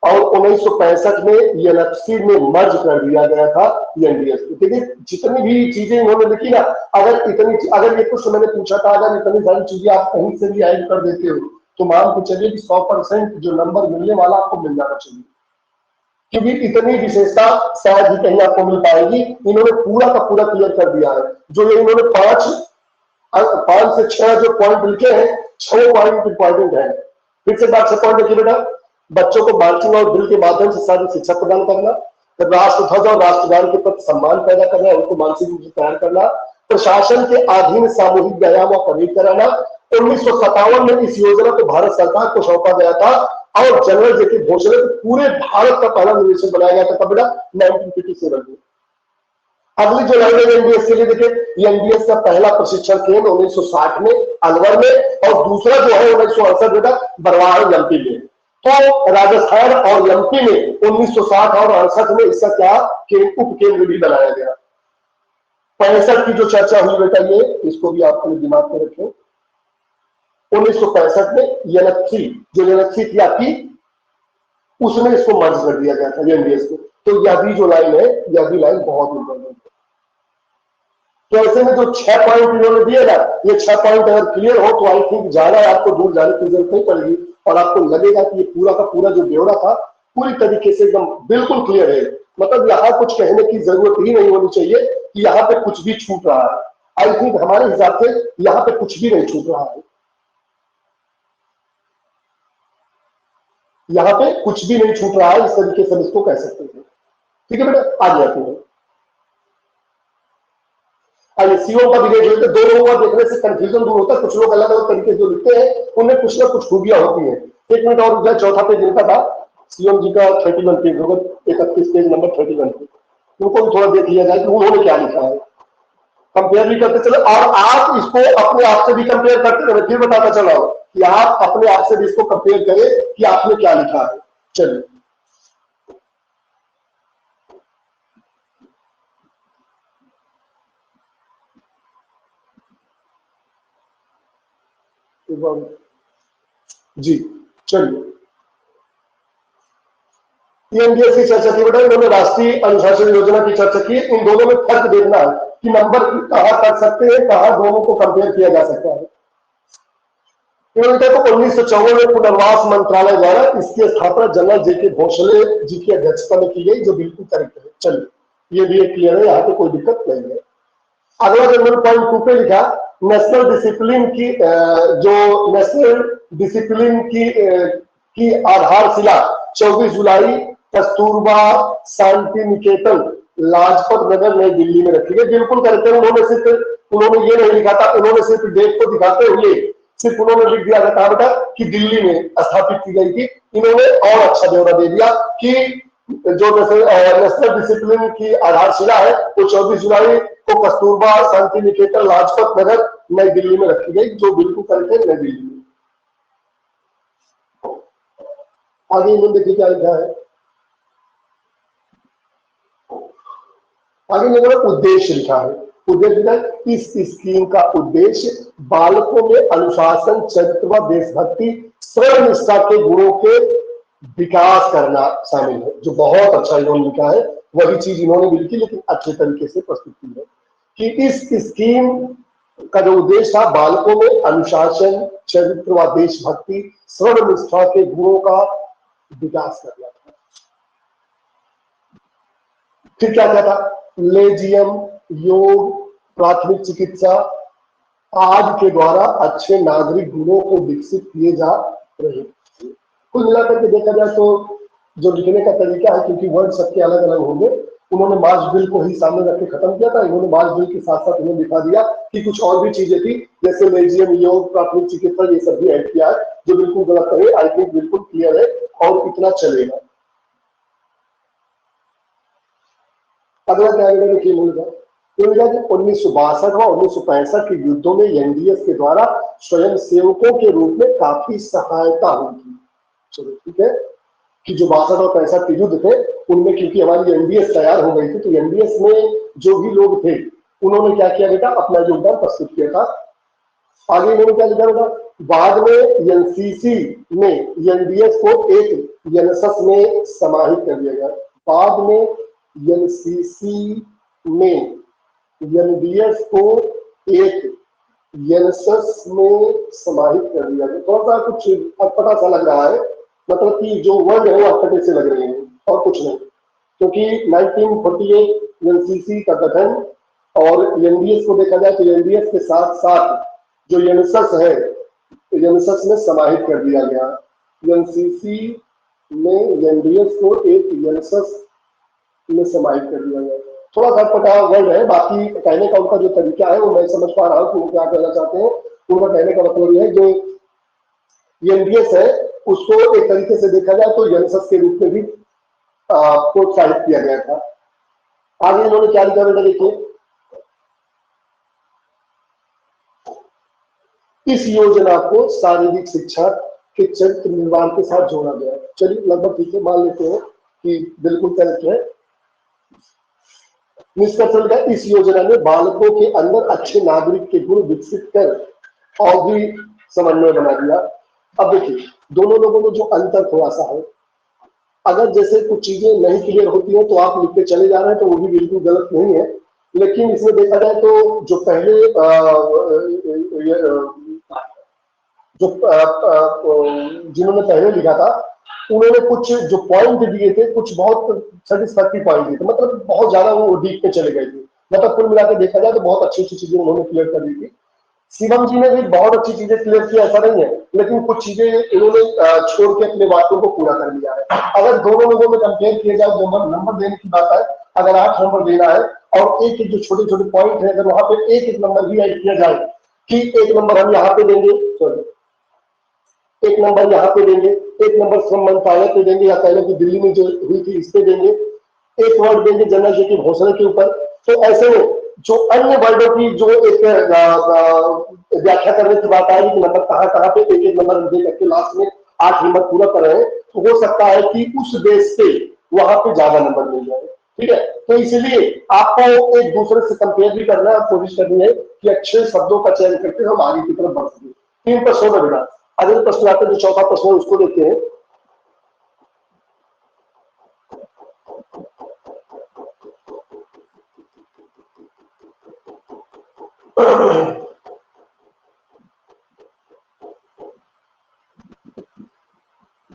और 1965 में एनएफसी में मर्ज कर दिया गया था एनडीएस। देखिए जितनी भी चीजें इन्होंने लिखी ना, अगर ये कुछ मैंने पूछा था अगर इतनी सारी चीजें आप कहीं से भी ऐड कर देते हो तो मान के चलिए कि 100% जो नंबर मिलने वाला आपको मिल जाना चाहिए, क्योंकि इतनी विशेषता शायद ही कहीं आपको मिल पाएगी। इन्होंने पूरा का पूरा क्लियर कर दिया है। जो ये इन्होंने 5 से 6 जो पॉइंट लिखे हैं 6 पॉइंट इंपॉर्टेंट है। फिर से बात 6 पॉइंट देखिए बेटा, बच्चों को मार्चिंग और ड्रिल के माध्यम से शारीरिक शिक्षा प्रदान करना, राष्ट्रध्वज और राष्ट्रगान के प्रति सम्मान पैदा करना, उनको मानसिक रूप से तैयार करना, प्रशासन के अधीन सामूहिक व्यायाम और परेड कराना। 1957 में इस योजना को भारत सरकार को सौंपा गया था और जनरल जेके भोसले को पूरे भारत का पहला निदेशक बनाया गया था, तब बेटा 1957 में। अगली जो लाइन है एनडीएस के लिए देखिए, एनडीएस का पहला प्रशिक्षण केंद्र 1960 में अलवर में, और दूसरा जो है 1968 बेटा बरवाड़ एमपी में। तो राजस्थान और एमपी में 1960 और 68 में इसका क्या उप केंद्र भी बनाया गया। 65 की जो चर्चा हुई बेटा, ये इसको भी आप अपने दिमाग में रखें। 1965 में यनक्षी जो यनक्षी थी आपकी, उसमें इसको मर्ज कर दिया गया था एनडीएस को। तो यह भी जो लाइन है, यह भी लाइन बहुत इंपॉर्टेंट है। तो ऐसे में जो 6 पॉइंट इन्होंने दिए ना, ये 6 पॉइंट अगर क्लियर हो तो आई थिंक ज्यादा आपको दूर जाने की जरूरत नहीं पड़ेगी, और आपको लगेगा कि ये पूरा का पूरा जो ब्यौरा था पूरी तरीके से एकदम बिल्कुल क्लियर है। मतलब यहाँ कुछ कहने की जरूरत ही नहीं होनी चाहिए कि यहाँ पे कुछ भी छूट रहा है। आई थिंक हमारे हिसाब से यहाँ पे कुछ भी नहीं छूट रहा है, यहाँ पे कुछ भी नहीं छूट रहा है, इस तरीके से इसको कह सकते हैं। ठीक है बेटा, आगे आते हैं। आइए सीओ का भी देख लेते। दो लोगों का देखने से कंफ्यूजन दूर होता है। कुछ लोग अलग अलग तरीके जो लिखते हैं उनमें कुछ ना कुछ खूबियां होती है। एक मिनट और जो चौथा पेज लिखा था सीएम जी का 31 पेज होगा, 31 पेज नंबर 31 पे, उनको भी थोड़ा देख लिया जाए कि उन्होंने क्या लिखा है। कंपेयर भी करते चलो, और आप इसको अपने आप से भी कंपेयर करते रहे। फिर बताता चलो कि आप अपने आप से भी इसको कंपेयर करें कि आपने क्या लिखा है। चलिए जी, चलिए एनडीएस की चर्चा की बेटा, इन्होंने राष्ट्रीय अनुशासन योजना की चर्चा की। इन दोनों में फर्क देखना है कि नंबर कहां कर सकते हैं, कहां दोनों को कंपेयर किया जा सकता है। इन्होंने तो 1954 में पुनर्वास मंत्रालय द्वारा इसकी स्थापना जनरल जेके भोसले जी की अध्यक्षता में की गई, जो बिल्कुल करेक्ट है। चलिए ये भी एक क्लियर है, यहाँ पे कोई दिक्कत नहीं है। अगला जो मैंने पॉइंट 2 पे लिखा, नेशनल डिसिप्लिन की जो नेशनल डिसिप्लिन की आधारशिला 24 जुलाई कस्तूरबा शांति निकेतन लाजपत नगर नई दिल्ली में रखी गई। बिल्कुल करेक्ट है। उन्होंने ये नहीं लिखा था, उन्होंने सिर्फ डेट को दिखाते हुए सिर्फ उन्होंने लिख दिया था बेटा कि दिल्ली में स्थापित की गई थी। इन्होंने और अच्छा ब्यौरा दे दिया कि जो नेशनल डिसिप्लिन की आधारशिला है वो 24 जुलाई को कस्तूरबा शांति निकेतन लाजपत नगर नई दिल्ली में रखी गई, जो बिल्कुल करेक्ट है, नई दिल्ली में। आगे इन्होंने देखिए क्या लिखा है, आगे इन्होंने उद्देश्य लिखा है। उद्देश्य इस स्कीम का उद्देश्य बालकों में अनुशासन, चरित्र व देशभक्ति, स्वयं निष्ठा के गुणों के विकास करना शामिल है। जो बहुत अच्छा इन्होंने लिखा है, वही चीज इन्होंने भी लिखी, लेकिन अच्छे तरीके से प्रस्तुत की है कि इस स्कीम का जो उद्देश्य था बालकों में अनुशासन, चरित्र व देशभक्ति, स्वयं निष्ठा के गुणों का विकास करना था। फिर क्या क्या था, लेजियम, योग, प्राथमिक चिकित्सा आदि के द्वारा अच्छे नागरिक गुणों को विकसित किए जा रहे। कुल मिलाकर के देखा जाए तो जो लिखने का तरीका है, क्योंकि वर्ड सबके अलग अलग होंगे, उन्होंने मार्च बिल को ही सामने रख के खत्म किया था। इन्होंने मार्च बिल के साथ साथ इन्होंने दिखा दिया कि कुछ और भी चीजें थी, जैसे लेजियम, योग, प्राथमिक चिकित्सा, ये सब भी ऐड किया है, जो बिल्कुल गलत है। आई थिंक बिल्कुल क्लियर है और इतना चलेगा। अगला क्या देखिए, 1962 व 1965 के युद्धों में एनडीएस के द्वारा स्वयं सेवकों के रूप में काफी सहायता हुई थी। चलो ठीक है कि जो 62 और 65 के युद्ध थे उनमें क्योंकि हमारी एनडीएस तैयार हो गई थी, तो एनडीएस में जो भी लोग थे उन्होंने क्या किया बेटा, अपना योगदान प्रस्तुत किया था। आगे इन्होंने क्या लिखा बेटा, बाद में एनसीसी में एनडीएस को एक एनएसएस में समाहित कर दिया गया। बाद में एनसीसी में एनडीएस को एक एनएसएस में समाहित कर दिया गया। थोड़ा सा कुछ अटपटा सा लग रहा है, मतलब कि जो वर्ड है वो अटपटे से लग रहे हैं और कुछ नहीं, क्योंकि 1948 एनसीसी का गठन और एनडीएस को देखा जाए तो एनडीएस के साथ साथ जो एनएसएस है, एनएसएस में समाहित कर दिया गया। एनसीसी में एनडीएस को एक एनएसएस में समाहित कर दिया गया। थोड़ा सा पता वर्ड है, बाकी कहने का उनका जो तरीका है वो मैं समझ पा रहा हूँ कि वो क्या कहना चाहते हैं। उनका कहने का मतलब यह है जो एनडीएस है उसको एक तरीके से देखा जाए तो यंसस के रूप में भी प्रोत्साहित किया गया था। आगे इन्होंने क्या लिखा बेटा देखिए, इस योजना को शारीरिक शिक्षा के चरित्र निर्माण के साथ जोड़ा गया है। चलिए लगभग ठीक है, मान लेते हैं कि बिल्कुल करेक्ट है। निष्कर्ष है, इस योजना में बालकों के अंदर अच्छे नागरिक के गुण विकसित कर और भी समन्वय बना दिया। अब देखिए दोनों लोगों में जो अंतर थोड़ा सा है, अगर जैसे कुछ चीजें नहीं क्लियर होती हैं तो आप लिखते चले जा रहे हैं तो वो भी बिल्कुल गलत नहीं है, लेकिन इसमें देखा जाए तो जो पहले जो जिन्होंने पहले लिखा था उन्होंने कुछ जो पॉइंट दिए थे, कुछ बहुत सेटिस्फैक्टरी पॉइंट दिए थे, मतलब बहुत ज्यादा वो डीप में चले गए थे। मतलब कुल मिलाकर देखा जाए तो बहुत अच्छी अच्छी चीजें उन्होंने क्लियर कर दी थी। शिवम जी ने भी बहुत अच्छी चीजें क्लियर की, ऐसा नहीं है, लेकिन कुछ चीजें इन्होंने छोड़ के अपने बातों को पूरा कर लिया है। अगर दोनों लोगों में कंपेयर किया जाए, नंबर देने की बात है, अगर 8 नंबर देना है और एक एक जो छोटे छोटे पॉइंट है, अगर वहां पे एक एक नंबर भी ऐड किया जाए कि एक नंबर हम यहाँ पे देंगे, सॉरी एक नंबर यहाँ पे देंगे, एक नंबर श्रम मंत्रालय पे देंगे, या पहले की दिल्ली में जो हुई थी इस पे देंगे, एक वर्ड देंगे जनरल जी के घोषणा के ऊपर। तो ऐसे में जो अन्य वर्डों की जो एक व्याख्या करने की बात आएगी कि नंबर कहाँ कहाँ पे एक एक नंबर दे करके लास्ट में 8 नंबर पूरा कर रहे हैं, तो हो सकता है कि उस बेस पे वहां पे ज्यादा नंबर मिल जाए। ठीक है, तो इसलिए आपको एक दूसरे से कंपेयर भी करना है, कोशिश करनी है कि अच्छे शब्दों का चयन करके हम आगे की तरफ बढ़ सकें। 3 प्रश्नों में बिना अगले प्रश्न आते हैं, जो चौथा प्रश्न है उसको देखते हैं।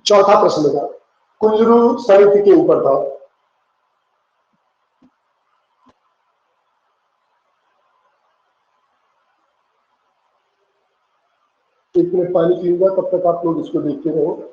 चौथा प्रश्न था कुंजरू समिति के ऊपर था। एक मिनट पानी पीऊंगा, तब तक आप लोग इसको देखते रहो।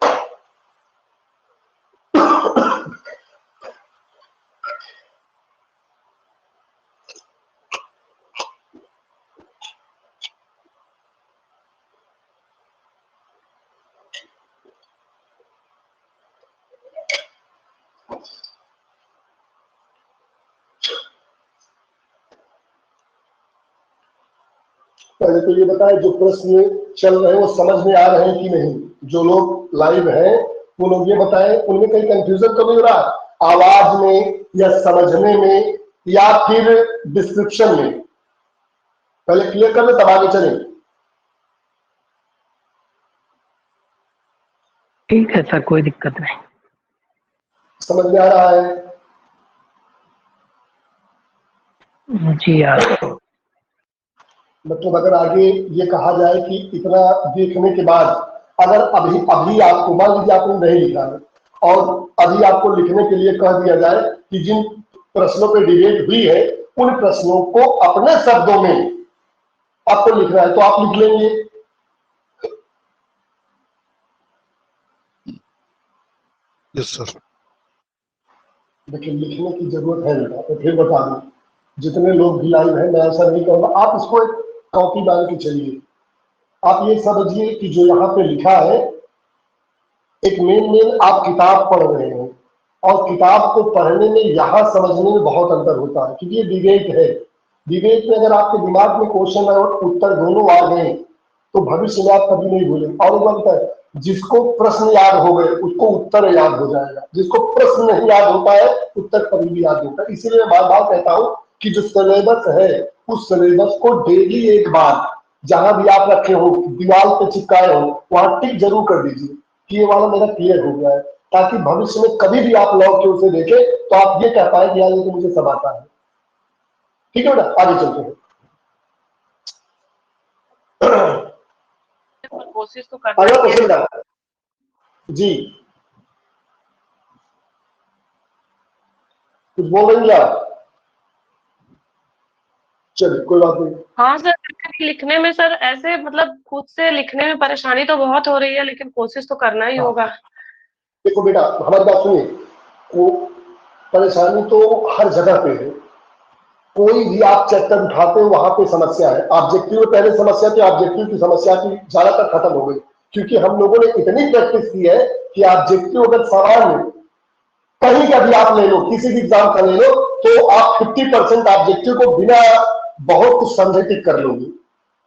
पहले तो ये बताएं जो प्रश्न चल रहे हैं वो समझ में आ रहे हैं कि नहीं। जो लोग लाइव हैं वो लोग ये बताएं, उनमें कहीं कंफ्यूजन तो नहीं हो रहा आवाज में या समझने में या फिर डिस्क्रिप्शन में? पहले क्लियर कर ले तब आगे चले। ठीक है सर, कोई दिक्कत नहीं। समझ में आ रहा है? जी यार, मतलब अगर आगे ये कहा जाए कि इतना देखने के बाद अगर अभी अभी आपको मान लीजिए आपने नहीं लिखा है और अभी आपको लिखने के लिए कह दिया जाए कि जिन प्रश्नों पे डिबेट हुई है उन प्रश्नों को अपने शब्दों में आपको लिखना है, तो आप लिख लेंगे? Yes sir. देखिए लिखने की जरूरत है बेटा, तो फिर बता दूं जितने लोग भी लाइव हैं, मैं ऐसा नहीं कहूंगा, आप इसको एक कॉपी डाल के चलिए। आप ये समझिए कि जो यहाँ पे लिखा है एक मेन आप किताब पढ़ रहे हैं और किताब को पढ़ने में यहाँ समझने में बहुत अंतर होता है, क्योंकि ये डिबेट है। डिबेट में अगर आपके दिमाग में क्वेश्चन और उत्तर दोनों आ गए तो भविष्य में आप कभी नहीं भूलेंगे। और बोलता है जिसको प्रश्न याद हो गए उसको उत्तर याद हो जाएगा, जिसको प्रश्न नहीं याद होता है उत्तर कभी भी याद होता है। इसीलिए मैं बार बार कहता हूं कि जो सिलेबस है उस सिलेबस को डेली एक बार जहां भी आप रखे हो दीवार पे चिपकाए हो वहां टिक जरूर कर दीजिए कि ये वाला मेरा क्लियर हो गया है, ताकि भविष्य में कभी भी आप लौट के उसे देखें तो आप ये कह पाए कि यार ये तो मुझे सब आता है। ठीक है बेटा, आगे चलते हैं। कोशिश तो करना अगला क्वेश्चन जी, कुछ बोल रही हैं आप? चलिए कोई बात नहीं। हाँ सर, लिखने में सर ऐसे मतलब खुद से लिखने में परेशानी तो बहुत हो रही है, लेकिन कोशिश तो करना ही होगा। देखो बेटा हमारी बात सुनिए, वो परेशानी तो हर जगह पे है। कोई भी आप चैप्टर उठाते हो वहां पे समस्या है। ऑब्जेक्टिव पहले समस्या थी, ऑब्जेक्टिव की समस्या की ज्यादातर खत्म हो गई। क्योंकि हम लोगों ने इतनी प्रैक्टिस की है कि ऑब्जेक्टिव अगर सवाल में कहीं का भी आप ले लो, किसी भी एग्जाम का ले लो, तो आप 50% ऑब्जेक्टिव को बिना बहुत कुछ समझे टिक कर लोगे,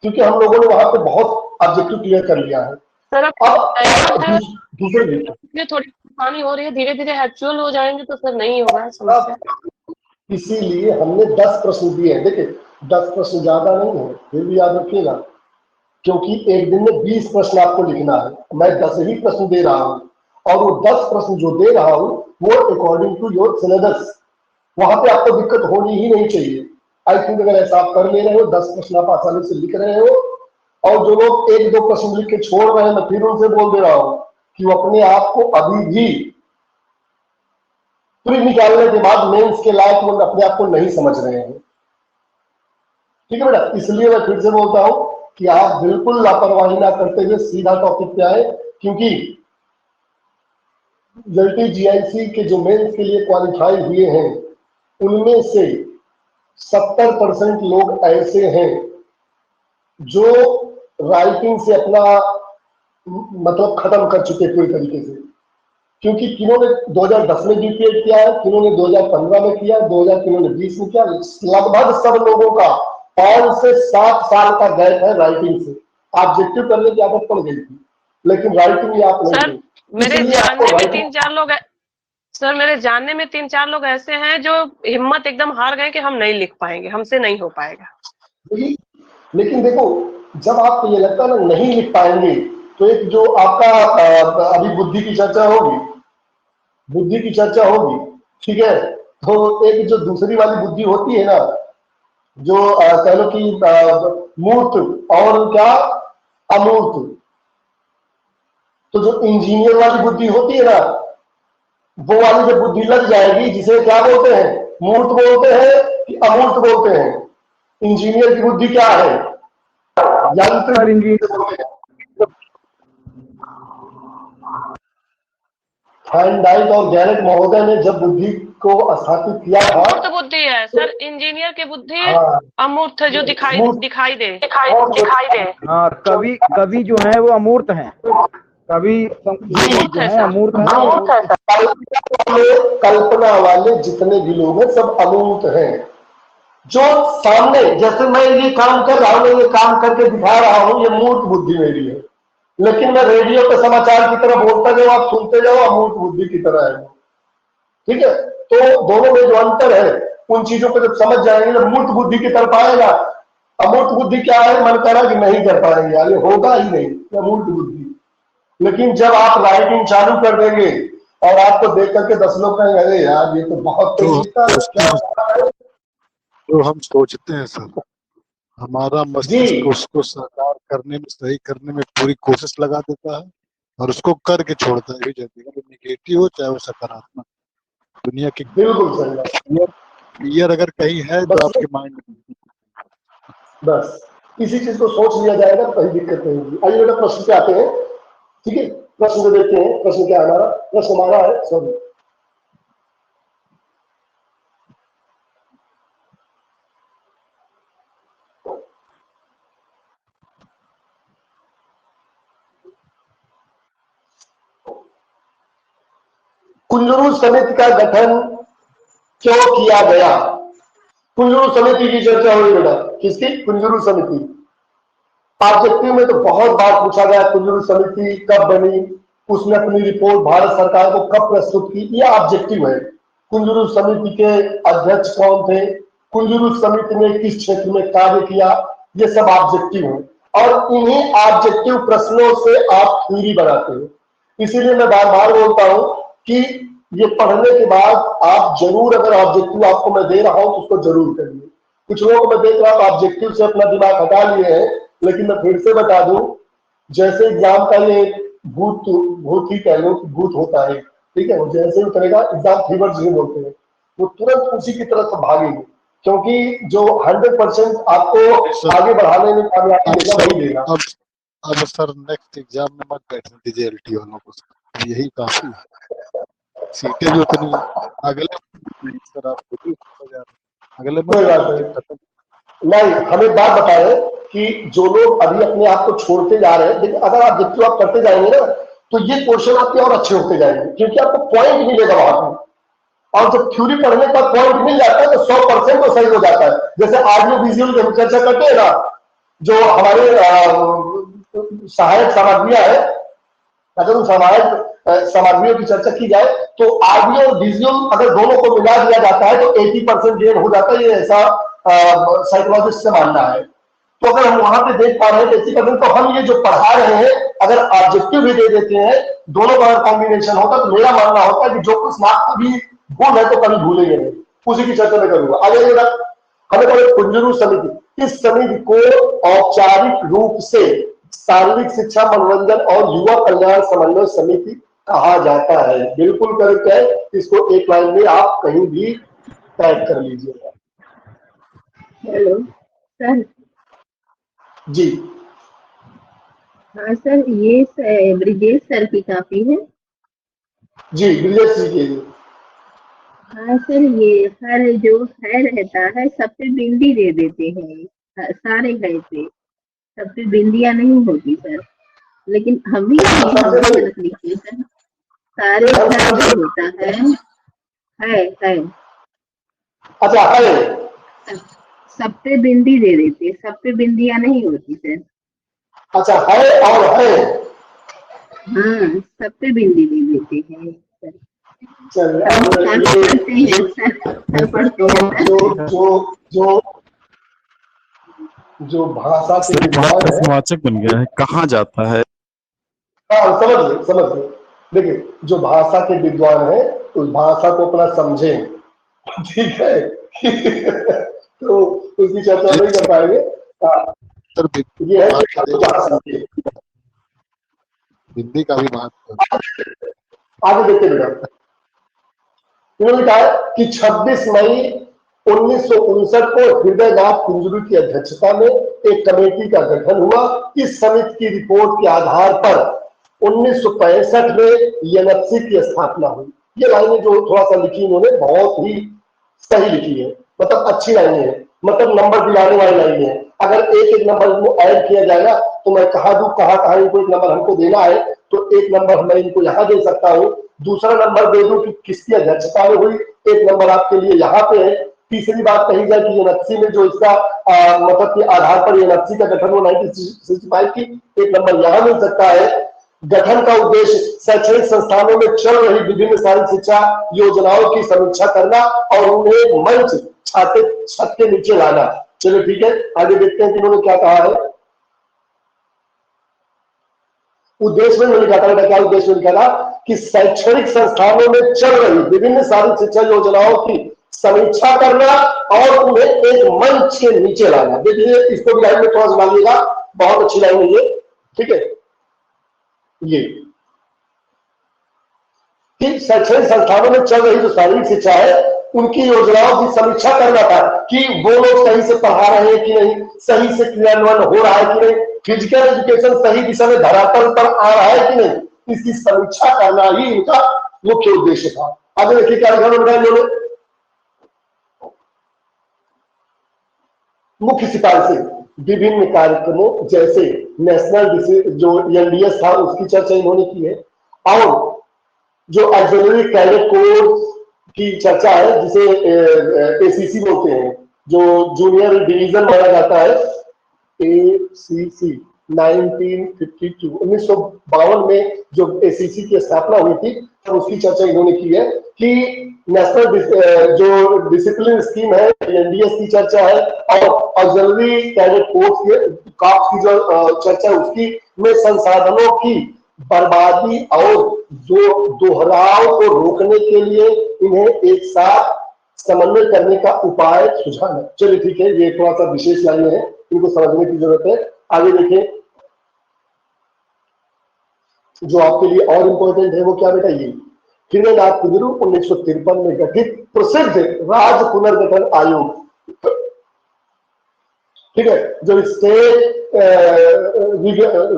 क्योंकि हम लोगों ने वहां पे बहुत ऑब्जेक्टिव क्लियर कर लिया है। सर अब दूसरे ये थोड़ी परेशानी हो रही है, धीरे धीरे हैचुअल हो जाएंगे तो सर नहीं होगा समस्या। इसीलिए हमने 10 प्रश्न दिए हैं। देखिए 10 प्रश्न ज्यादा नहीं है, फिर भी याद रखिएगा, क्योंकि एक दिन में 20 प्रश्न आपको लिखना है, मैं 10 ही प्रश्न दे रहा हूं, और वो 10 प्रश्न जो दे रहा हूं वो अकॉर्डिंग टू योर सिलेबस, वहां पे आपको दिक्कत होनी ही नहीं चाहिए। आई थिंक अगर ऐसा आप कर ले रहे हो, 10 प्रश्न आप आसानी से लिख रहे हो, और जो लोग 1-2 प्रश्न लिख के छोड़ रहे हैं, मैं फिर उनसे बोल दे रहा हूं कि वो अपने आप को अभी भी प्री निकालने के बाद मेंस के लायक वो अपने आप को नहीं समझ रहे हैं। ठीक है बेटा, इसलिए मैं फिर से बोलता हूं कि आप बिल्कुल लापरवाही ना करते हुए सीधा टॉपिक पे आए, क्योंकि एलटी जीआईसी के जो मेंस के लिए क्वालिफाई हुए हैं उनमें से 70% लोग ऐसे हैं जो राइटिंग से अपना मतलब खत्म कर चुके पूरी तरीके से, क्योंकि किन्होंने 2010 में बीपीएड किया है, किन्होंने 2015 में किया, 2020 में किया, लगभग सब लोगों का 5 से 7 साल का गैप है राइटिंग से। ऑब्जेक्टिव करने की आदत पड़ गई थी, लेकिन राइटिंग में आप नहीं। मेरे जानने में 3-4 लोग सर मेरे जानने में 3-4 लोग ऐसे हैं जो हिम्मत एकदम हार गए कि हम नहीं लिख पाएंगे, हमसे नहीं हो पाएगा। लेकिन देखो, जब आपको ये लगता है ना नहीं लिख पाएंगे, तो एक जो आपका अभी बुद्धि की चर्चा होगी, ठीक है, तो एक जो दूसरी वाली बुद्धि होती है ना, जो कह लो कि मूर्त और क्या अमूर्त, तो जो इंजीनियर वाली बुद्धि होती है ना, वो वाली जब बुद्धि लग जाएगी, जिसे क्या बोलते हैं, मूर्त बोलते हैं कि अमूर्त बोलते हैं। इंजीनियर की बुद्धि क्या है, यांत्रिक इंजीनियर। फैनडाइक और गैरेट महोदय ने जब बुद्धि को स्थापित किया था, अमूर्त बुद्धि है सर, इंजीनियर की बुद्धि अमूर्त है, जो दिखाई दे। हाँ, कवि जो है वो अमूर्त हैं, कवि जो है अमूर्त हैं। कल्पना वाले जितने भी लोग हैं सब अमूर्त हैं। जो सामने, जैसे मैं ये काम कर रहा हूं, मैं ये काम करके दिखा रहा हूं, ये मूर्त बुद्धि मेरी है, लेकिन मैं रेडियो पे समाचार की तरह बोलता जाऊं, आप सुनते जाओ, अमूर्त बुद्धि की तरह है। ठीक है, तो दोनों में जो अंतर है, उन चीजों को जब समझ जाएंगे, जब मूर्त बुद्धि की तरफ आएगा। अमूर्त बुद्धि क्या है, मन करा कि नहीं कर पाएंगे यार, ये होगा ही नहीं, अमूर्त बुद्धि। लेकिन जब आप राइटिंग चालू कर देंगे और आपको देख करके 10 लोग कहेंगे अरे यार ये तो बहुत जो हम सोचते हैं सर, हमारा मस्तिष्क उसको साकार करने में, सही करने में पूरी कोशिश लगा देता है और उसको करके छोड़ता है, निगेटिव हो चाहे वो सकारात्मक। दुनिया की बिल्कुल सही क्लियर अगर कहीं है तो आपके माइंड में, बस इसी चीज को सोच लिया जाएगा तो कहीं दिक्कत नहीं होगी। आइए बेटा प्रश्न पे आते हैं। ठीक है, प्रश्न को देखते हैं। प्रश्न क्या है हमारा? प्रश्न हमारा है, सॉरी, कुंजरू समिति का गठन क्यों किया गया? कुंजरू समिति की चर्चा हुई बेटा, किसकी? कुंजरू समिति। ऑब्जेक्टिव में तो बहुत बार पूछा गया कुंजरू समिति कब बनी, उसने अपनी रिपोर्ट भारत सरकार को कब प्रस्तुत की, ये ऑब्जेक्टिव है। कुंजरू समिति के अध्यक्ष कौन थे, कुंजरू समिति ने किस क्षेत्र में कार्य किया, ये सब ऑब्जेक्टिव है। और इन्हीं ऑब्जेक्टिव प्रश्नों से आप थ्योरी बनाते हो। इसीलिए मैं बार बार बोलता हूं कि ये पढ़ने के बाद आप जरूर, अगर ऑब्जेक्टिव आपको मैं दे रहा हूं तो उसको जरूर करिए। कुछ लोग मैं देख रहा हूं ऑब्जेक्टिव से अपना दिमाग हटा लिए हैं, लेकिन मैं फिर से बता दूं, जैसे एग्जाम का ये भूत ही कह लो, भूत होता है, ठीक है, वो जैसे उतरेगा एग्जाम फीवर जिसे बोलते हैं, वो तुरंत उसी की तरफ भागेंगे, क्योंकि जो 100% आपको आगे बढ़ाने में कामयाबी देगा वही देगा। अब सर नेक्स्ट एग्जाम में मत बैठने दीजिए एलटी वालों को, यही काफी है, सीटें भी उतनी अगले सर आप अगले नहीं। हमें बात बताए, कि जो लोग अभी अपने आप को छोड़ते जा रहे हैं, देखिए अगर आप जितना आप करते जाएंगे ना तो ये क्वेश्चन आपके और अच्छे होते जाएंगे, क्योंकि आपको पॉइंट मिलेगा वहां पर, और जब थ्योरी पढ़ने का पॉइंट मिल जाता है तो 100% तो सही हो जाता है। जैसे ऑडियो विजुअल की हम चर्चा करते हैं ना, जो हमारे सहायक सामग्रियां है, अगर उन सहायक सामग्रियों की चर्चा की जाए तो ऑडियो और विजुअल अगर दोनों को मिला दिया जाता है तो 80% गेन हो जाता है, ये ऐसा साइकोलॉजिस्ट से मानना है। तो अगर हम वहां पे देख पा रहे हैं 80%, तो हम ये जो पढ़ा रहे हैं अगर ऑब्जेक्टिव भी दे देते हैं, दोनों का कॉम्बिनेशन होता तो मेरा मानना होता है कि जो कुछ मार्क्स कभी भूल है तो कभी भूलेंगे नहीं, उसी की चर्चा में करूंगा। आगे हमें पढ़े कुंजरू समिति। इस समिति को औपचारिक रूप से शारीरिक शिक्षा, मनोरंजन और युवा कल्याण समन्वय समिति कहा जाता है। बिल्कुल करेक्ट है, इसको एक लाइन में आप कहीं भी टाइप कर लीजिएगा। Hello sir. जी हाँ सर, ये ब्रिजेश सर की कॉपी है। जी ब्रिजेश जी की। हाँ सर, ये हर जो है रहता है सब पे बिंदी दे देते हैं, सारे है पे सब पे बिंदियां नहीं होती सर, लेकिन हम भी गलत लिखते सर, सारे घर होता है। अच्छा है, सब पे बिंदी दे देते, सब पे बिंदियां नहीं होती सर। अच्छा है और है, हाँ सब पे बिंदी दे देते हैं सर। जो भाषा के प्रश्नवाचक बन गया है, कहाँ जाता है। हाँ समझ गए। देखिए जो भाषा के विद्वान है उस भाषा को अपना समझें, ठीक है। तो उसकी चर्चा नहीं कर पाएंगे। ये है हिंदी का भी बात आगे देखते बेटा। उन्होंने कहा कि 26 मई 1959 को हृदयनाथ कुंजरू की अध्यक्षता में एक कमेटी का गठन हुआ। इस समिति की रिपोर्ट के आधार पर 1965 में एनएफसी की स्थापना हुई। ये लाइनें जो थोड़ा सा लिखी इन्होंने बहुत ही सही लिखी है, मतलब अच्छी लाइनें हैं, मतलब नंबर दिलाने वाली लाइनें हैं। अगर एक एक नंबर इनको ऐड किया जाएगा तो मैं कहा दूं कहाँ इनको एक नंबर हमको देना है, तो एक नंबर मैं इनको यहाँ दे सकता हूँ, दूसरा नंबर दे दूं कि किसकी अध्यक्षता में हुई, एक नंबर आपके लिए यहाँ पे है। तीसरी बात कही जाए कि एनएफसी में जो इसका मतलब के आधार पर एनएफसी का गठन हुआ 1965 की, एक नंबर यहाँ मिल सकता है। गठन का उद्देश्य शैक्षणिक संस्थानों में चल रही विभिन्न शारीरिक शिक्षा योजनाओं की समीक्षा करना और उन्हें मंच छत के नीचे लाना। चलो ठीक है, आगे देखते हैं कि उन्होंने क्या कहा है। उद्देश्य में लिखा था, क्या उद्देश्य में लिखा था कि शैक्षणिक संस्थानों में चल रही विभिन्न शारीरिक शिक्षा योजनाओं की समीक्षा करना और उन्हें एक मंच के नीचे लाना। देखिए इसको भी लाइन में थोड़ा सा डालिएगा, बहुत अच्छी लाइन है ये, ठीक है। ये कि शैक्षणिक संस्थानों में चल रही जो शारीरिक शिक्षा है उनकी योजनाओं की समीक्षा करना था कि वो लोग सही से पढ़ा रहे हैं कि नहीं, सही से क्रियान्वयन हो रहा है कि नहीं, फिजिकल एजुकेशन सही दिशा में धरातल पर आ रहा है कि नहीं, इसकी समीक्षा करना ही इनका मुख्य उद्देश्य था। आगे देखिए क्या लिखा उन्होंने। मुख्य सिफारिशें विभिन्न कार्यक्रमों जैसे नेशनल जो एनडीएस था उसकी चर्चा इन्होंने की है, और जो ऑक्सिलरी कैडेट कोर्स की चर्चा है जिसे एसीसी बोलते हैं, जो जूनियर डिवीजन माना जाता है, एसीसी 1952 में जो एसीसी की स्थापना हुई थी तब उसकी चर्चा इन्होंने की है कि नेशनल जो डिसिप्लिन स्कीम है एनडीएस की चर्चा है, और ऑक्सिलरी कैडेट कोर्स की जो चर्चा है उसकी में संसाधनों की बर्बादी और जो दोहराव को रोकने के लिए इन्हें एक साथ समन्वय करने का उपाय सुझाना। चलिए ठीक है, ये थोड़ा सा विशेष लाइन है, इनको समझने की जरूरत है। आगे देखें, जो आपके लिए और इंपॉर्टेंट है वो क्या बेटा, ये हृदयनाथ कुंजरू 1953 में गठित प्रसिद्ध राज्य पुनर्गठन आयोग, ठीक है, जो स्टेट